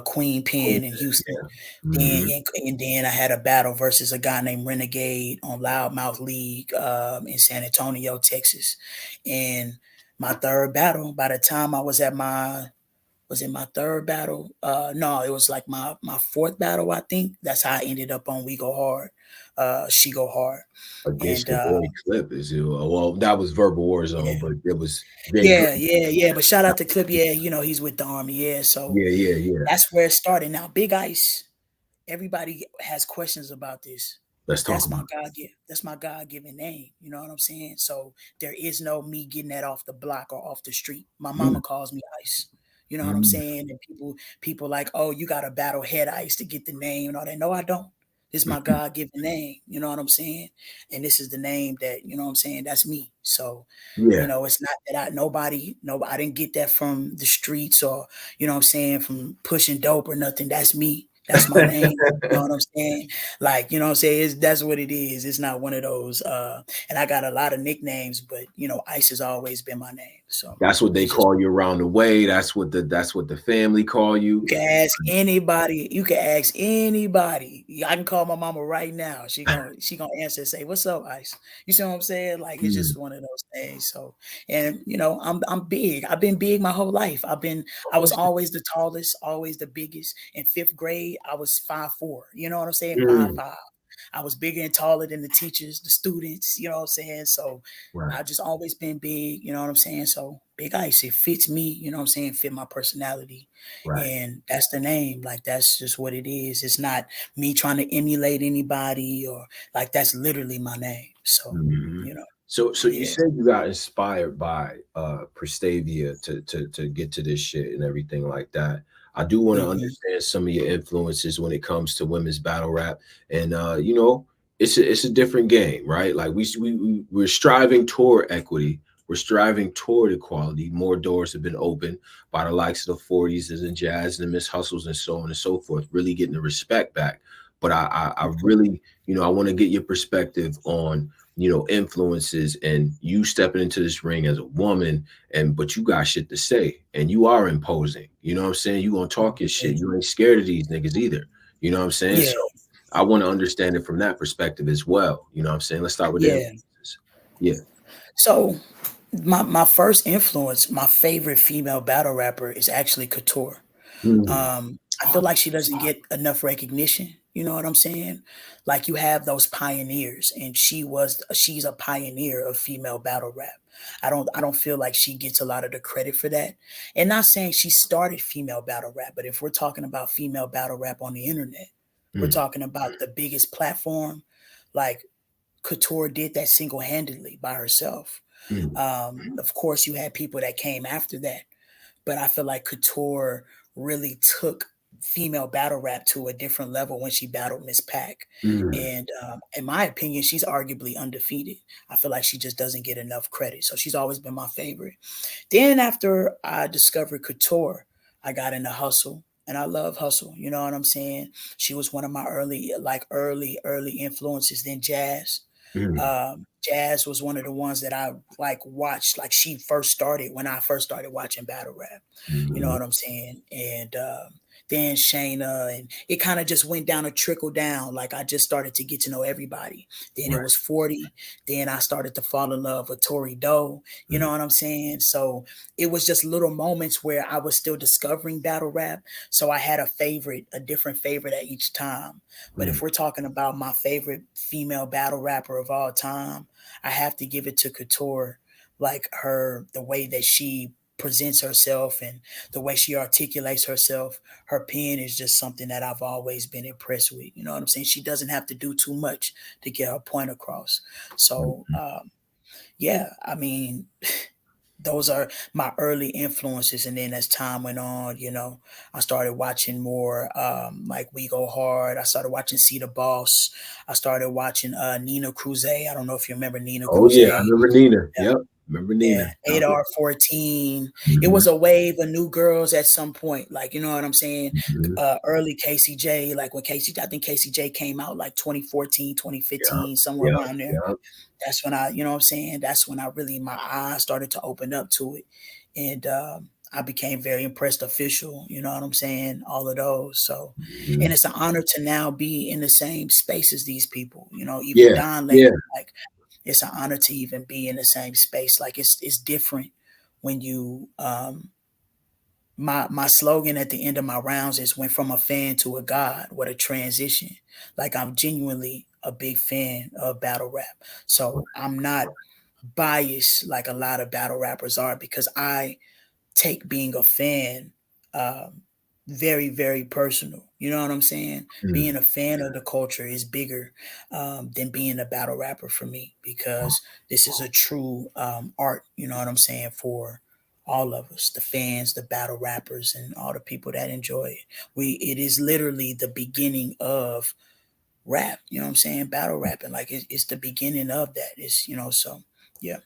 [SPEAKER 10] Queen Pen in Houston. And then I had a battle versus a guy named Renegade on Loudmouth League in San Antonio, Texas. And my third battle, by the time I was at my third battle? No, it was like my 4th battle, I think. That's how I ended up on We Go Hard. She Go Hard.
[SPEAKER 1] Against the boy Clip is well, that was Verbal Warzone, but it was
[SPEAKER 10] yeah. But shout out to Clip. Yeah, you know, he's with the Army. Yeah. So that's where it started. Now, Big Ice, everybody has questions about this.
[SPEAKER 1] Let's talk.
[SPEAKER 10] That's my God-given name. You know what I'm saying? So there is no me getting that off the block or off the street. My mama calls me Ice. You know what I'm saying? And people like, oh, you got to battle Head Ice to get the name and all that. No, I don't. This is my God-given name. You know what I'm saying? And this is the name that, you know what I'm saying? That's me. So, you know, it's not that I didn't get that from the streets or, you know what I'm saying, from pushing dope or nothing. That's me. That's my name. You know what I'm saying? Like, you know what I'm saying? That's what it is. It's not one of those. And I got a lot of nicknames, but, you know, Ice has always been my name. So
[SPEAKER 1] that's what they call you around the way. That's what the family call you.
[SPEAKER 10] You can ask anybody. I can call my mama right now. She gonna answer and say, "What's up, Ice?" You see what I'm saying? Like it's just one of those things. So, and you know, I'm big. I've been big my whole life. I was always the tallest, always the biggest. In 5th grade, I was 5'4". You know what I'm saying? 5'5". I was bigger and taller than the teachers, the students, you know what I'm saying? So I've just always been big, you know what I'm saying? So Big Ice, it fits me, you know what I'm saying? Fit my personality. And that's the name. Like, that's just what it is. It's not me trying to emulate anybody or like, that's literally my name. So, you know.
[SPEAKER 1] So you said you got inspired by Prestavia to get to this shit and everything like that. I do want to understand some of your influences when it comes to women's battle rap, and you know, it's a different game, right? Like we're striving toward equity, we're striving toward equality. More doors have been opened by the likes of the 40s and Jazz and the Miss Hustles and so on and so forth, really getting the respect back. But I really, you know, I want to get your perspective on, you know, influences and you stepping into this ring as a woman, but you got shit to say and you are imposing. You know what I'm saying? You gonna talk your shit. You ain't scared of these niggas either. You know what I'm saying? So I want to understand it from that perspective as well. You know what I'm saying? Let's start with that.
[SPEAKER 10] So my first influence, my favorite female battle rapper is actually Couture. I feel like she doesn't get enough recognition. You know what I'm saying? Like you have those pioneers, and she's a pioneer of female battle rap. I don't feel like she gets a lot of the credit for that. And not saying she started female battle rap, but if we're talking about female battle rap on the internet, we're talking about the biggest platform. Like Couture did that single-handedly by herself. Of course, you had people that came after that, but I feel like Couture really took female battle rap to a different level when she battled Miss Pac. And in my opinion, she's arguably undefeated. I feel like she just doesn't get enough credit. So she's always been my favorite. Then after I discovered Couture, I got into Hustle. And I love Hustle. You know what I'm saying? She was one of my early influences. Then Jazz. Jazz was one of the ones that I like watched. Like she first started when I first started watching battle rap. You know what I'm saying? And then Shayna, and it kind of just went down a trickle down. Like I just started to get to know everybody. Then it was 40. Then I started to fall in love with Tori Doe. You know what I'm saying? So it was just little moments where I was still discovering battle rap. So I had a different favorite at each time. But if we're talking about my favorite female battle rapper of all time, I have to give it to Couture. Like the way that she presents herself and the way she articulates herself, her pen is just something that I've always been impressed with. You know what I'm saying? She doesn't have to do too much to get her point across. So, yeah, I mean, those are my early influences. And then as time went on, I started watching more like We Go Hard. I started watching See the Boss. I started watching Nina Cruz. I don't know if you remember Nina Cruz.
[SPEAKER 1] Yeah, I remember Nina. Yep. Remember Nina.
[SPEAKER 10] Yeah, 8R14. It was a wave of new girls at some point. Like, you know what I'm saying? Early KCJ, like when I think KCJ came out like 2014, 2015, somewhere around there. That's when you know what I'm saying? That's when my eyes started to open up to it. And I became very impressed. Official, you know what I'm saying? All of those. So, and it's an honor to now be in the same space as these people, even Don Layton, like, it's an honor to even be in the same space. Like it's different when you my slogan at the end of my rounds is went from a fan to a god. What a transition. Like I'm genuinely a big fan of battle rap. So I'm not biased like a lot of battle rappers are because I take being a fan very, very personal. You know what I'm saying? Being a fan of the culture is bigger than being a battle rapper for me because this is a true art, you know what I'm saying, for all of us, the fans, the battle rappers, and all the people that enjoy it. It is literally the beginning of rap, you know what I'm saying? Battle rapping, like it's the beginning of that. It's, so yeah.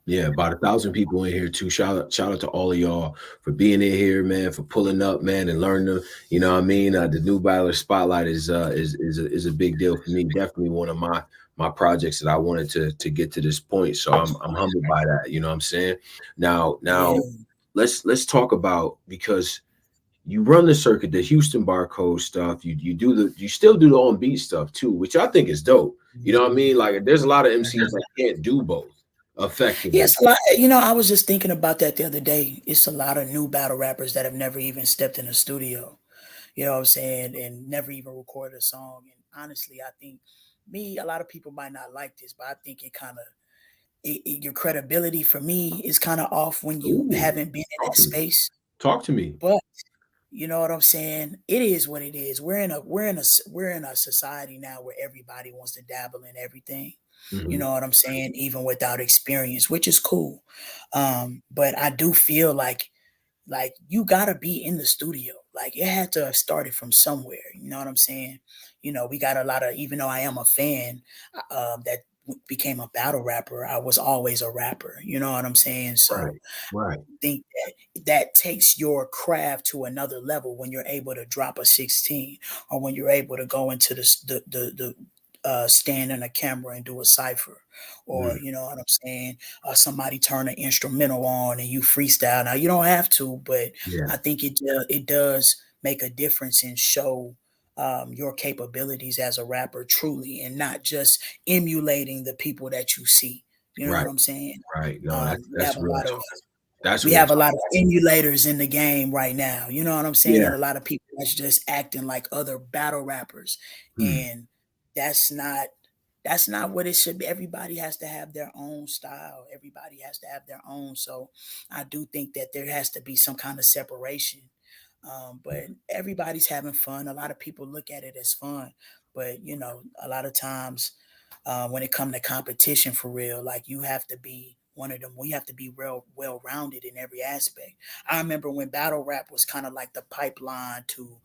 [SPEAKER 1] Yeah, about 1,000 people in here too. Shout out to all of y'all for being in here, man, for pulling up, man, and learning. You know what I mean? The new battler spotlight is a big deal for me. Definitely one of my projects that I wanted to get to this point. So I'm humbled by that. You know what I'm saying? Now let's talk about, because you run the circuit, the Houston barcode stuff. You still do the on beat stuff too, which I think is dope. You know what I mean? Like there's a lot of MCs that can't do both effectively.
[SPEAKER 10] Yes, I was just thinking about that the other day. It's a lot of new battle rappers that have never even stepped in a studio, you know what I'm saying, and never even recorded a song. And honestly, I think a lot of people might not like this, but I think it kind of your credibility for me is kind of off when you haven't been in that space.
[SPEAKER 1] Talk to me.
[SPEAKER 10] But you know what I'm saying? It is what it is. We're in a society now where everybody wants to dabble in everything. You know what I'm saying? Even without experience, which is cool. But I do feel like you gotta be in the studio. Like it had to have started from somewhere. You know what I'm saying? We got a lot of, even though I am a fan that became a battle rapper, I was always a rapper. You know what I'm saying? So
[SPEAKER 1] right.
[SPEAKER 10] I think that takes your craft to another level when you're able to drop a 16 or when you're able to go into the stand on a camera and do a cipher, or you know what I'm saying, somebody turn an instrumental on and you freestyle. Now you don't have to, but I think it does make a difference and show your capabilities as a rapper truly, and not just emulating the people that you see. You know what I'm saying?
[SPEAKER 1] Right. No, that's real.
[SPEAKER 10] We have a lot of emulators in the game right now. You know what I'm saying? A lot of people that's just acting like other battle rappers, and that's not what it should be. Everybody has to have their own style. Everybody has to have their own. So I do think that there has to be some kind of separation. But everybody's having fun. A lot of people look at it as fun, but a lot of times when it comes to competition for real, like you have to be one of them. We have to be well rounded in every aspect. I remember when battle rap was kind of like the pipeline to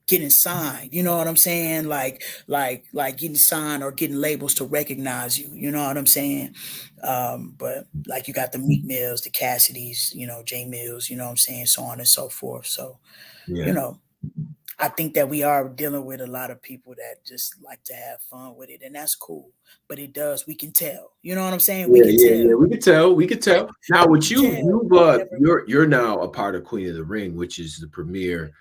[SPEAKER 10] getting signed. You know what I'm saying? Like getting signed or getting labels to recognize you. You know what I'm saying? But like you got the Meek Mills, the Cassidys, J Mills. You know what I'm saying? So on and so forth. So I think that we are dealing with a lot of people that just like to have fun with it, and that's cool. But it does, we can tell. You know what I'm saying? We
[SPEAKER 1] Yeah,
[SPEAKER 10] can
[SPEAKER 1] yeah,
[SPEAKER 10] tell.
[SPEAKER 1] yeah. We could tell. We could tell. Now,
[SPEAKER 10] We
[SPEAKER 1] with
[SPEAKER 10] can
[SPEAKER 1] you,
[SPEAKER 10] tell.
[SPEAKER 1] you're now a part of Queen of the Ring, which is the premier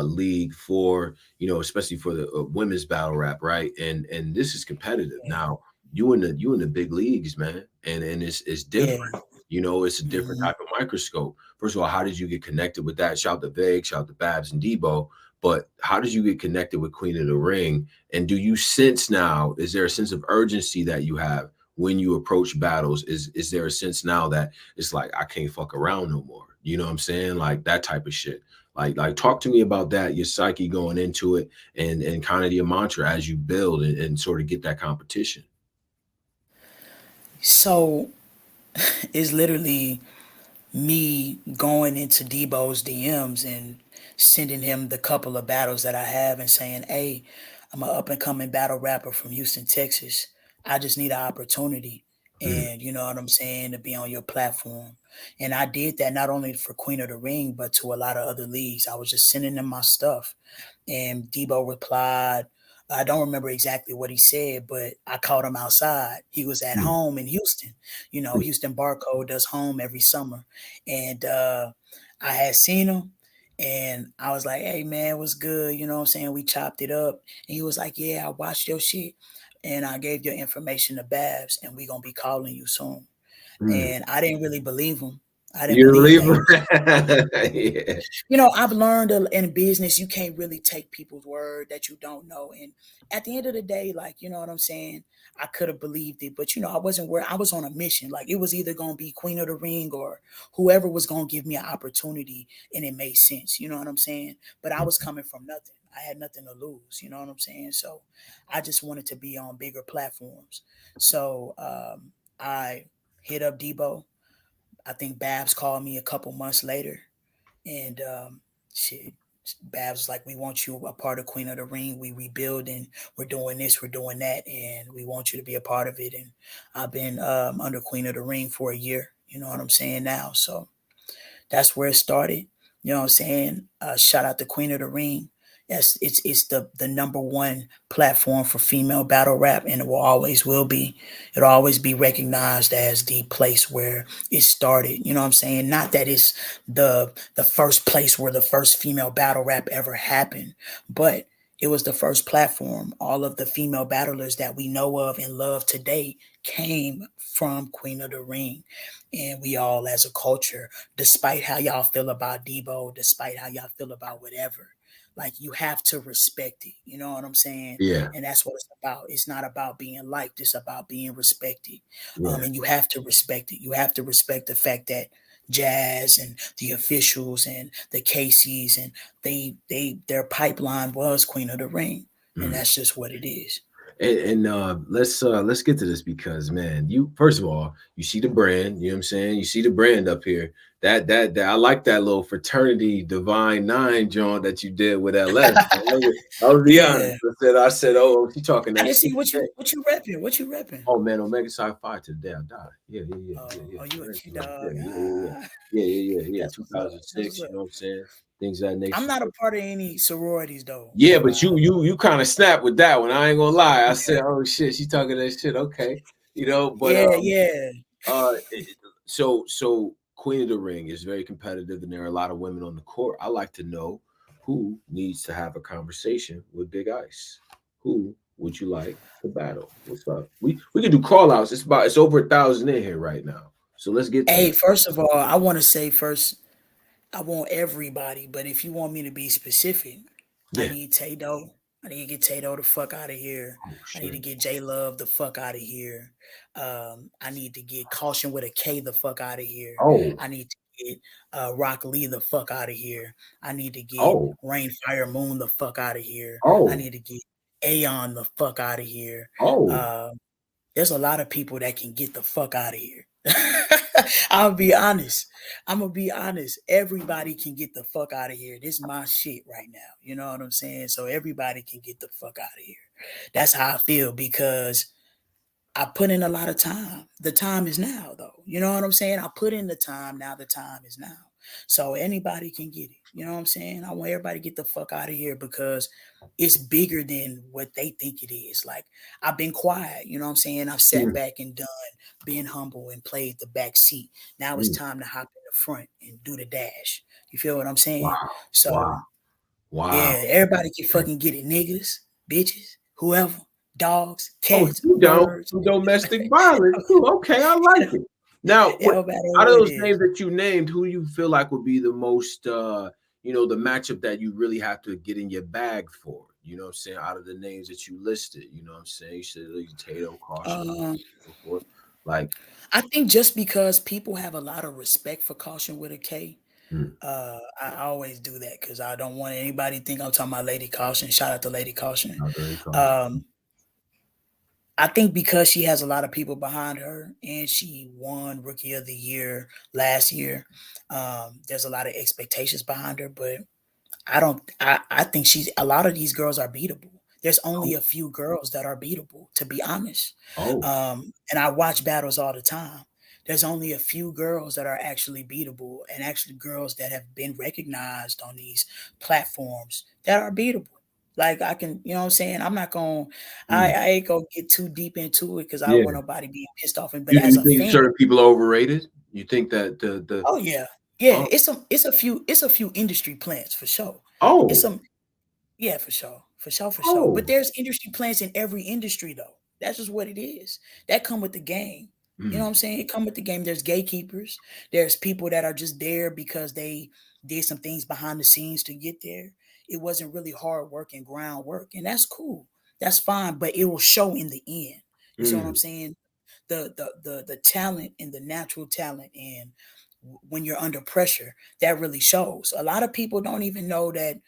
[SPEAKER 1] league for, especially for the women's battle rap, right? And this is competitive.
[SPEAKER 10] Yeah.
[SPEAKER 1] Now, you in the big leagues, man, and it's
[SPEAKER 10] Yeah.
[SPEAKER 1] different. It's a different
[SPEAKER 10] Mhm.
[SPEAKER 1] type of microscope. First of all, how did you get connected with that? Shout to Veg, shout to Babs and Debo. But how did you get connected with Queen of the Ring? And do you sense now, is there a sense of urgency that you have when you approach battles? Is there a sense now that it's like, I can't fuck around no more? You know what I'm saying? Like that type of shit. Like talk to me about that, your psyche going into it, and kind of your mantra as you build and sort of get that competition.
[SPEAKER 10] So it's literally me going into Debo's DMs and sending him the couple of battles that I have and saying, "Hey, I'm an up and coming battle rapper from Houston, Texas. I just need an opportunity."
[SPEAKER 1] Mm,
[SPEAKER 10] And you know what I'm saying, to be on your platform. And I did that not only for Queen of the Ring, but to a lot of other leagues. I was just sending them my stuff. And Debo replied, I don't remember exactly what he said, but I caught him outside. He was at
[SPEAKER 1] mm,
[SPEAKER 10] home in Houston. You know,
[SPEAKER 1] mm,
[SPEAKER 10] Houston Barcode does home every summer. And I had seen him and I was like, hey, man, what's good? You know what I'm saying? We chopped it up. And he was like, yeah, I watched your shit. And I gave your information to Babs and we going to be calling you soon.
[SPEAKER 1] mm.
[SPEAKER 10] And I didn't really believe him. I didn't
[SPEAKER 1] You
[SPEAKER 10] believe
[SPEAKER 1] leave
[SPEAKER 10] that he was.
[SPEAKER 1] yeah.
[SPEAKER 10] You know, I've learned in business, you can't really take people's word that you don't know. And at the end of the day, like, you know what I'm saying? I could have believed it, but you know, I wasn't where I was on a mission. Like it was either going to be Queen of the Ring or whoever was going to give me an opportunity and it made sense. You know what I'm saying? But I was coming from nothing. I had nothing to lose. You know what I'm saying? So I just wanted to be on bigger platforms. So I hit up Debo. I think Babs called me a couple months later and shit, Babs was like, we want you a part of Queen of the Ring. We rebuilding. We're doing this. We're doing that, and we want you to be a part of it. And I've been under Queen of the Ring for a year. You know what I'm saying now. So that's where it started. You know what I'm saying? Shout out to Queen of the Ring. Yes, it's the number one platform for female battle rap, and it will be. It'll always be recognized as the place where it started. You know what I'm saying? Not that it's the first place where the first female battle rap ever happened, but it was the first platform. All of the female battlers that we know of and love today came from Queen of the Ring. And we all, as a culture, despite how y'all feel about Debo, despite how y'all feel about whatever, like you have to respect it. You know what I'm saying?
[SPEAKER 1] Yeah.
[SPEAKER 10] And that's what it's about. It's not about being liked. It's about being respected.
[SPEAKER 1] Yeah.
[SPEAKER 10] And you have to respect it. You have to respect the fact that Jazz and the officials and the Casey's and their pipeline was Queen of the Ring. And
[SPEAKER 1] Mm.
[SPEAKER 10] that's just what it is.
[SPEAKER 1] And let's get to this because, man, you first of all, you see the brand, you know what I'm saying? You see the brand up here. That I like that little fraternity divine nine joint that you did with LS. I'll be honest.
[SPEAKER 10] Yeah.
[SPEAKER 1] I said, oh, she talking
[SPEAKER 10] I
[SPEAKER 1] that
[SPEAKER 10] didn't
[SPEAKER 1] shit
[SPEAKER 10] see what
[SPEAKER 1] today.
[SPEAKER 10] you repping. What you repping?
[SPEAKER 1] Oh man, Omega Psi Phi to the day I die. Yeah, yeah, yeah, yeah, yeah.
[SPEAKER 10] Oh, you a
[SPEAKER 1] Very
[SPEAKER 10] Q
[SPEAKER 1] right
[SPEAKER 10] dog.
[SPEAKER 1] there. Yeah, yeah, yeah.
[SPEAKER 10] Ah,
[SPEAKER 1] Yeah, yeah, yeah, yeah.
[SPEAKER 10] that's what's up. That's
[SPEAKER 1] 2006,
[SPEAKER 10] what's
[SPEAKER 1] you
[SPEAKER 10] up.
[SPEAKER 1] know what I'm saying? Things of that nature.
[SPEAKER 10] I'm not a part of any sororities though.
[SPEAKER 1] Yeah,
[SPEAKER 10] So
[SPEAKER 1] but you kind of snapped with that one. I ain't gonna lie. I said, "Oh shit, she talking that shit." Okay, but
[SPEAKER 10] yeah, yeah.
[SPEAKER 1] uh, so Queen of the Ring is very competitive, and there are a lot of women on the court. I like to know who needs to have a conversation with Big Ice. Who would you like to battle? What's up? We can do call outs. It's over 1,000 in here right now. So let's get to
[SPEAKER 10] Hey,
[SPEAKER 1] it.
[SPEAKER 10] first of all, I want to say first, I want everybody, but if you want me to be specific, I
[SPEAKER 1] Yeah.
[SPEAKER 10] need Tato. I need to get Tato the fuck out of here.
[SPEAKER 1] Oh
[SPEAKER 10] I need to
[SPEAKER 1] shit.
[SPEAKER 10] get J Love the fuck out of here. I need to get Caution with a K the fuck out of here.
[SPEAKER 1] Oh.
[SPEAKER 10] I need to get Rock Lee the fuck out of here. I need to get
[SPEAKER 1] Oh.
[SPEAKER 10] Rain Fire Moon the fuck out of here. I
[SPEAKER 1] Oh.
[SPEAKER 10] need to get Aeon the fuck out of here.
[SPEAKER 1] Oh.
[SPEAKER 10] There's a lot of people that can get the fuck out of here. I'll be honest. I'm gonna be honest. Everybody can get the fuck out of here. This is my shit right now. You know what I'm saying? So everybody can get the fuck out of here. That's how I feel because I put in a lot of time. The time is now, though. You know what I'm saying? I put in the time. Now the time is now. So anybody can get it. You know what I'm saying? I want everybody to get the fuck out of here because it's bigger than what they think it is. Like I've been quiet, you know what I'm saying? I've sat back and done, being humble and played the back seat. Now it's time to hop in the front and do the dash. You feel what I'm saying?
[SPEAKER 1] Wow.
[SPEAKER 10] So
[SPEAKER 1] Wow.
[SPEAKER 10] yeah, everybody can fucking get it. Niggas, bitches, whoever, dogs,
[SPEAKER 1] Oh,
[SPEAKER 10] cats,
[SPEAKER 1] you don't.
[SPEAKER 10] birds.
[SPEAKER 1] Domestic violence too. Okay, I like it. Now,
[SPEAKER 10] It don't matter
[SPEAKER 1] out of
[SPEAKER 10] what
[SPEAKER 1] those
[SPEAKER 10] it is.
[SPEAKER 1] names that you named, who you feel like would be the most, the matchup that you really have to get in your bag for? You know what I'm saying? Out of the names that you listed, you know what I'm saying? You said Tato, Caution, so forth. Like,
[SPEAKER 10] I think just because people have a lot of respect for Caution with a K, I always do that because I don't want anybody to think I'm talking about Lady Caution. Shout out to Lady Caution. I think because she has a lot of people behind her and she won Rookie of the Year last year, there's a lot of expectations behind her. But I think a lot of these girls are beatable. There's only a few girls that are beatable, to be honest. And I watch battles all the time. There's only a few girls that are actually beatable and actually girls that have been recognized on these platforms that are beatable. Like I can, you know what I'm saying? I'm not going I ain't gonna get too deep into it because I don't want nobody being pissed off. But as
[SPEAKER 1] you
[SPEAKER 10] a
[SPEAKER 1] think
[SPEAKER 10] fan,
[SPEAKER 1] certain people are overrated? You think that the
[SPEAKER 10] oh yeah. Yeah, it's a few industry plants for sure. It's
[SPEAKER 1] oh
[SPEAKER 10] some Yeah, for sure. For sure, for sure. But
[SPEAKER 1] oh
[SPEAKER 10] there's industry plants in every industry though. That's just what it is. That come with the game. You know what I'm saying? It come with the game. There's gatekeepers. There's people that are just there because they did some things behind the scenes to get there. It wasn't really hard work and groundwork. And that's cool. That's fine. But it will show in the end. You see what I'm saying? The talent and the natural talent and when you're under pressure, that really shows. A lot of people don't even know that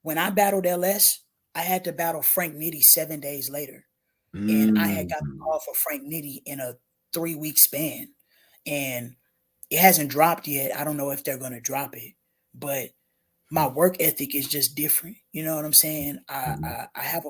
[SPEAKER 10] when I battled LS, I had to battle Frank Nitty 7 days later. And I had got the call for Frank Nitty in a 3-week span. And it hasn't dropped yet. I don't know if they're going to drop it. But my work ethic is just different. You know what I'm saying? I have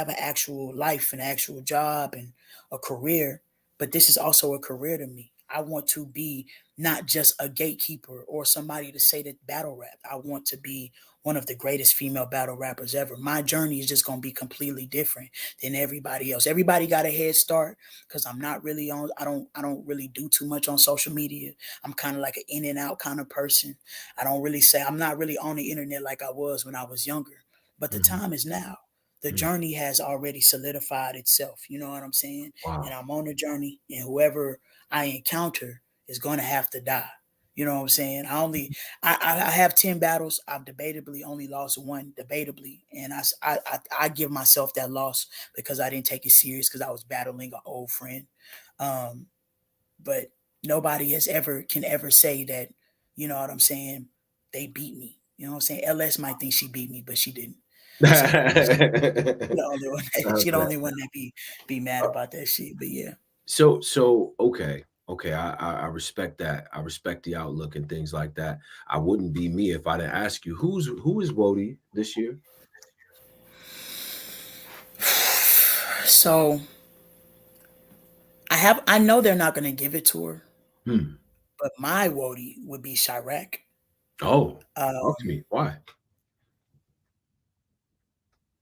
[SPEAKER 10] an actual life, an actual job, and a career. But this is also a career to me. I want to be not just a gatekeeper or somebody to say that battle rap. I want to be one of the greatest female battle rappers ever. My journey is just going to be completely different than everybody else. Everybody got a head start because I'm not really on. I don't really do too much on social media. I'm kind of like an in and out kind of person. I don't really say I'm not really on the internet like I was when I was younger. But the time is now. The journey has already solidified itself. You know what I'm saying?
[SPEAKER 1] wow.
[SPEAKER 10] And I'm on the journey, and whoever I encounter is going to have to die. You know what I'm saying? I have 10 battles. I've debatably only lost one, debatably, and I give myself that loss because I didn't take it serious because I was battling an old friend. But nobody can ever say that. You know what I'm saying? They beat me. You know what I'm saying? LS might think she beat me, but she didn't. So she the only one that be mad about that shit. But yeah.
[SPEAKER 1] So okay. Okay, I respect that. I respect the outlook and things like that. I wouldn't be me if I didn't ask you who is Wody this year?
[SPEAKER 10] So I know they're not gonna give it to her. But my Wody would be Chirac.
[SPEAKER 1] Oh, talk to me. Why?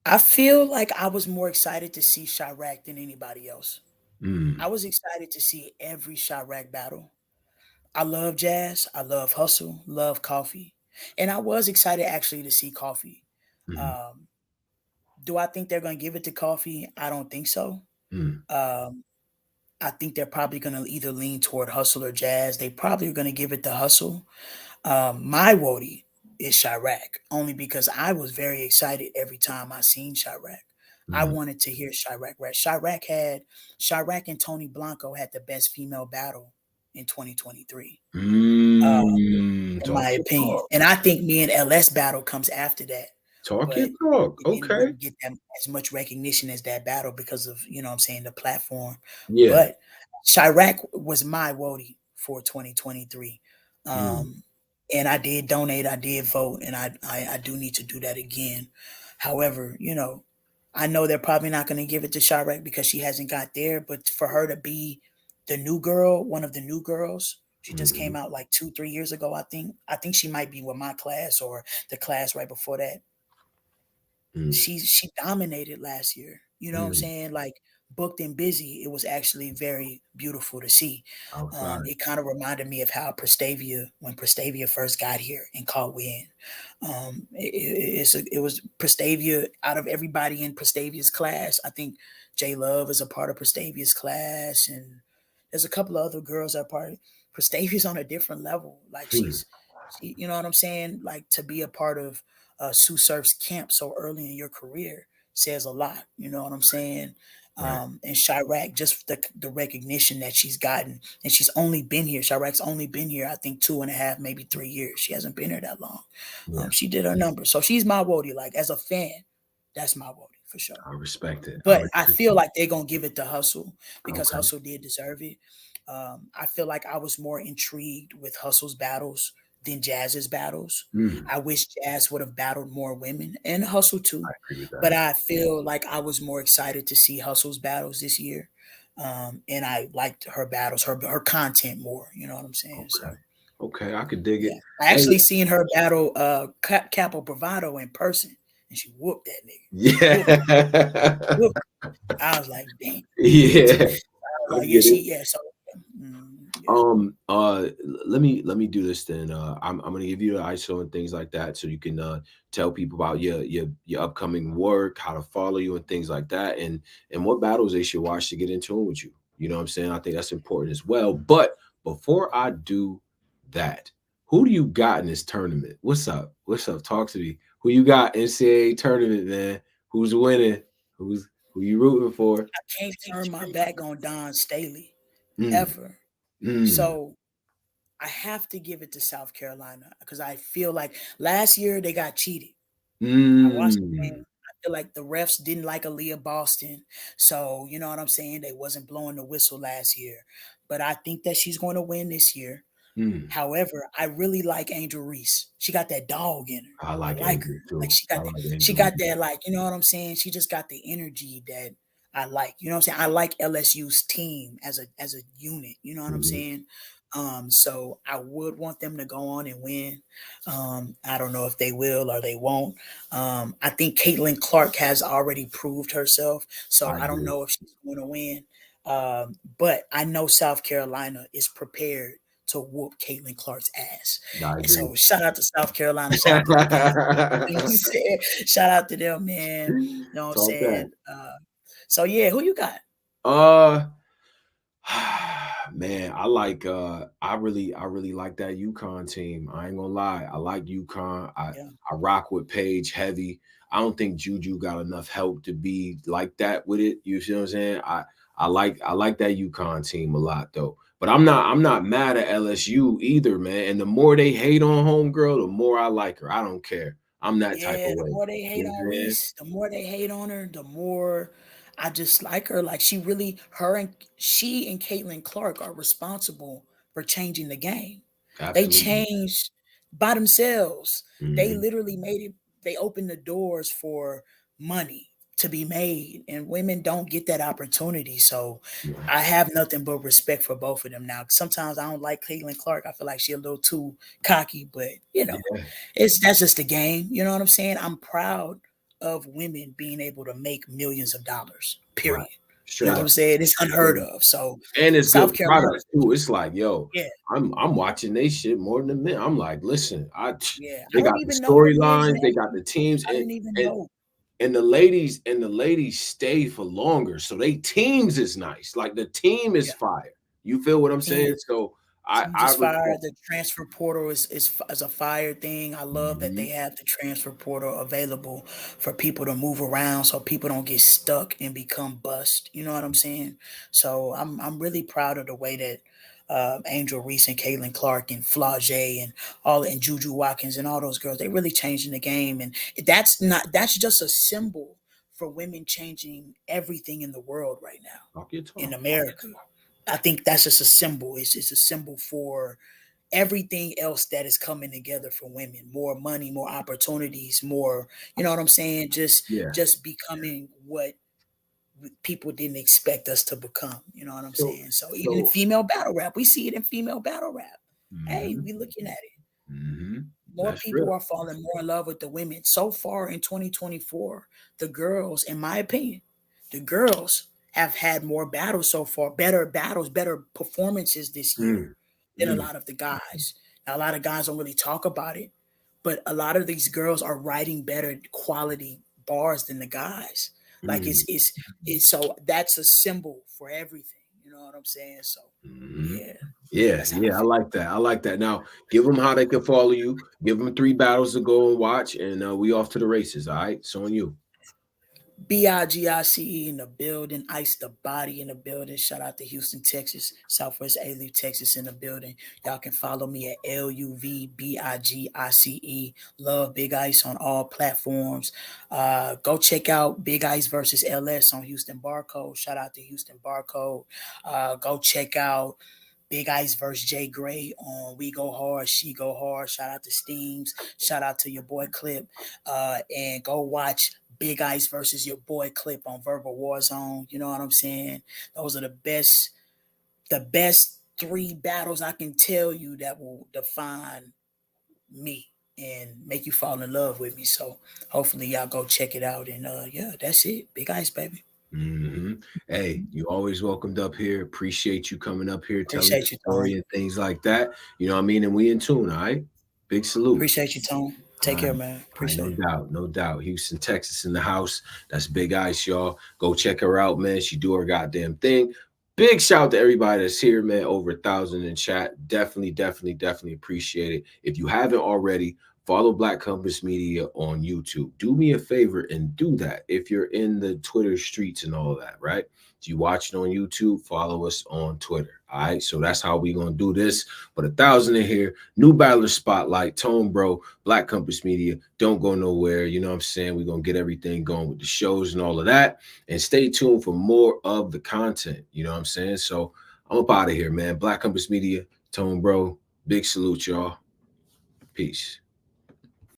[SPEAKER 10] I feel like I was more excited to see Chirac than anybody else. I was excited to see every Chirac battle. I love jazz. I love hustle. Love coffee. And I was excited actually to see coffee. Do I think they're going to give it to coffee? I don't think so. I think they're probably going to either lean toward hustle or jazz. They probably are going to give it to hustle. My Wody is Chirac, only because I was very excited every time I seen Chirac. I wanted to hear Chirac rap. Chirac and Tony Blanco had the best female battle in 2023. In my opinion. And I think me and LS battle comes after that.
[SPEAKER 1] Talk
[SPEAKER 10] but
[SPEAKER 1] your talk.
[SPEAKER 10] It
[SPEAKER 1] Okay.
[SPEAKER 10] didn't get them as much recognition as that battle because of, you know what I'm saying, the platform.
[SPEAKER 1] Yeah.
[SPEAKER 10] But Chirac was my Wody for 2023. And I did donate, I did vote, and I do need to do that again. However, you know, I know they're probably not going to give it to Chirac because she hasn't got there, but for her to be the new girl, one of the new girls, She just came out like 2-3 years ago, I think. I think she might be with my class or the class right before that. She dominated last year. You know what I'm saying? Like booked and busy. It was actually very beautiful to see. It kind of reminded me of how when Prestavia first got here and caught wind. It was Prestavia out of everybody in Prestavia's class. I think J Love is a part of Prestavia's class, and there's a couple of other girls that are part of Prestavia's on a different level. Like you know what I'm saying? Like to be a part of Sue Surf's camp so early in your career says a lot. You know what I'm saying? And Chirac, just the recognition that she's gotten, and she's only been here. Chirac's only been here, I think, 2.5, maybe 3 years. She hasn't been here that long. She did her numbers, so she's my Wody. Like as a fan, that's my Wody for sure.
[SPEAKER 1] I respect it,
[SPEAKER 10] but I feel like they're gonna give it to Hustle because Hustle did deserve it. I feel like I was more intrigued with Hustle's battles than Jazz's battles. I wish Jazz would have battled more women and Hustle too. But I feel like I was more excited to see Hustle's battles this year. And I liked her battles, her content more. You know what I'm saying?
[SPEAKER 1] Okay, I could dig it.
[SPEAKER 10] I actually seen her battle Capo Bravado in person, and she whooped that nigga.
[SPEAKER 1] Yeah.
[SPEAKER 10] I was like, damn.
[SPEAKER 1] Yeah.
[SPEAKER 10] So
[SPEAKER 1] let me do this then. I'm gonna give you the ISO and things like that, so you can tell people about your upcoming work, how to follow you, and things like that, and what battles they should watch to get in tune with you. You know what I'm saying? I think that's important as well. But before I do that, who do you got in this tournament? What's up? What's up? Talk to me. Who you got NCAA tournament, man? Who's winning? Who you rooting for?
[SPEAKER 10] I can't turn my back on Don Staley ever. So I have to give it to South Carolina because I feel like last year they got cheated. I watched the game. I feel like the refs didn't like Aaliyah Boston. So, you know what I'm saying? They wasn't blowing the whistle last year. But I think that she's going to win this year. However, I really like Angel Reese. She got that dog in her. I like her.
[SPEAKER 1] Too.
[SPEAKER 10] Like she got that, like, you know what I'm saying? She just got the energy that I like. You know what I'm saying? I like LSU's team as a unit. You know what I'm saying? So I would want them to go on and win. I don't know if they will or they won't. I think Caitlin Clark has already proved herself. So I don't know if she's going to win. But I know South Carolina is prepared to whoop Caitlin Clark's ass. And so shout out to South Carolina. Shout out to them. Shout out to them, man. You know what I'm saying? So yeah, who you got?
[SPEAKER 1] Man, I really like that UConn team. I ain't gonna lie. I like UConn. I rock with Paige heavy. I don't think Juju got enough help to be like that with it. You see what I'm saying? I like that UConn team a lot though. But I'm not mad at LSU either, man. And the more they hate on homegirl, the more I like her. I don't care. I'm that type of way.
[SPEAKER 10] The more they hate on Reese, the more they hate on her, the more I just like her. Like she and Caitlin Clark are responsible for changing the game. Absolutely. They changed by themselves. They literally made it. They opened the doors for money to be made, and women don't get that opportunity. So I have nothing but respect for both of them now. Sometimes I don't like Caitlin Clark. I feel like she's a little too cocky, but you know, that's just the game. You know what I'm saying? I'm proud of women being able to make millions of dollars. Period. You know what I'm saying? It's unheard of. So
[SPEAKER 1] and it's South Carolina product too. It's like, yo, I'm watching they shit more than men. I'm like, listen, they got the storylines, they got the teams, I didn't even know. And the ladies stay for longer. So they teams is nice. Like the team is fire. You feel what I'm saying? So I
[SPEAKER 10] fire. The transfer portal is a fire thing. I love that they have the transfer portal available for people to move around so people don't get stuck and become bust. You know what I'm saying? So I'm really proud of the way that Angel Reese and Caitlin Clark and Flau'jae and Juju Watkins and all those girls, they really changing the game. And that's just a symbol for women changing everything in the world right now in America. I think that's just a symbol. It's just a symbol for everything else that is coming together for women. More money, more opportunities, more, you know what I'm saying? Just becoming what people didn't expect us to become. You know what I'm saying? So even in female battle rap, we see it in female battle rap. Hey, we looking at it. More
[SPEAKER 1] That's
[SPEAKER 10] people
[SPEAKER 1] real.
[SPEAKER 10] are falling more in love with the women. So far in 2024, the girls, in my opinion, the girls have had more battles so far, better battles, better performances this year than a lot of the guys. Now, a lot of guys don't really talk about it, but a lot of these girls are writing better quality bars than the guys. Like it's so that's a symbol for everything. You know what I'm saying? So
[SPEAKER 1] yeah, I like that. I like that. Now, give them how they can follow you. Give them 3 battles to go and watch, and we off to the races. All right, it's on you.
[SPEAKER 10] BIGICE in the building, Ice the Body in the building. Shout out to Houston, Texas, Southwest A-Leaf, Texas in the building. Y'all can follow me at LUVBIGICE. Love Big Ice on all platforms. Go check out Big Ice versus LS on Houston Barcode. Shout out to Houston Barcode. Go check out Big Ice versus Jay Gray on We Go Hard, She Go Hard. Shout out to Steams. Shout out to your boy Clip. And go watch Big Ice versus your boy Clip on Verbal Warzone. You know what I'm saying? Those are the best 3 battles I can tell you that will define me and make you fall in love with me. So hopefully y'all go check it out. And that's it. Big Ice, baby.
[SPEAKER 1] Hey, you always welcomed up here. Appreciate you coming up here, telling
[SPEAKER 10] Appreciate
[SPEAKER 1] your
[SPEAKER 10] you,
[SPEAKER 1] story
[SPEAKER 10] Tone.
[SPEAKER 1] and things like that. You know what I mean? And we in tune, all right? Big salute.
[SPEAKER 10] Appreciate you, Tone. Take care, man. Appreciate
[SPEAKER 1] no
[SPEAKER 10] it.
[SPEAKER 1] doubt, no doubt. Houston, Texas in the house. That's Big Ice, y'all. Go check her out, man. She do her goddamn thing. Big shout out to everybody that's here, man. Over 1,000 in chat. Definitely appreciate it. If you haven't already, follow Black Compass Media on YouTube. Do me a favor and do that if you're in the Twitter streets and all of that, right? If you watch it on YouTube, follow us on Twitter. All right. So that's how we're going to do this. But 1,000 in here. New Battler Spotlight, Tone Bro, Black Compass Media. Don't go nowhere. You know what I'm saying? We're going to get everything going with the shows and all of that. And stay tuned for more of the content. You know what I'm saying? So I'm up out of here, man. Black Compass Media, Tone Bro. Big salute, y'all. Peace.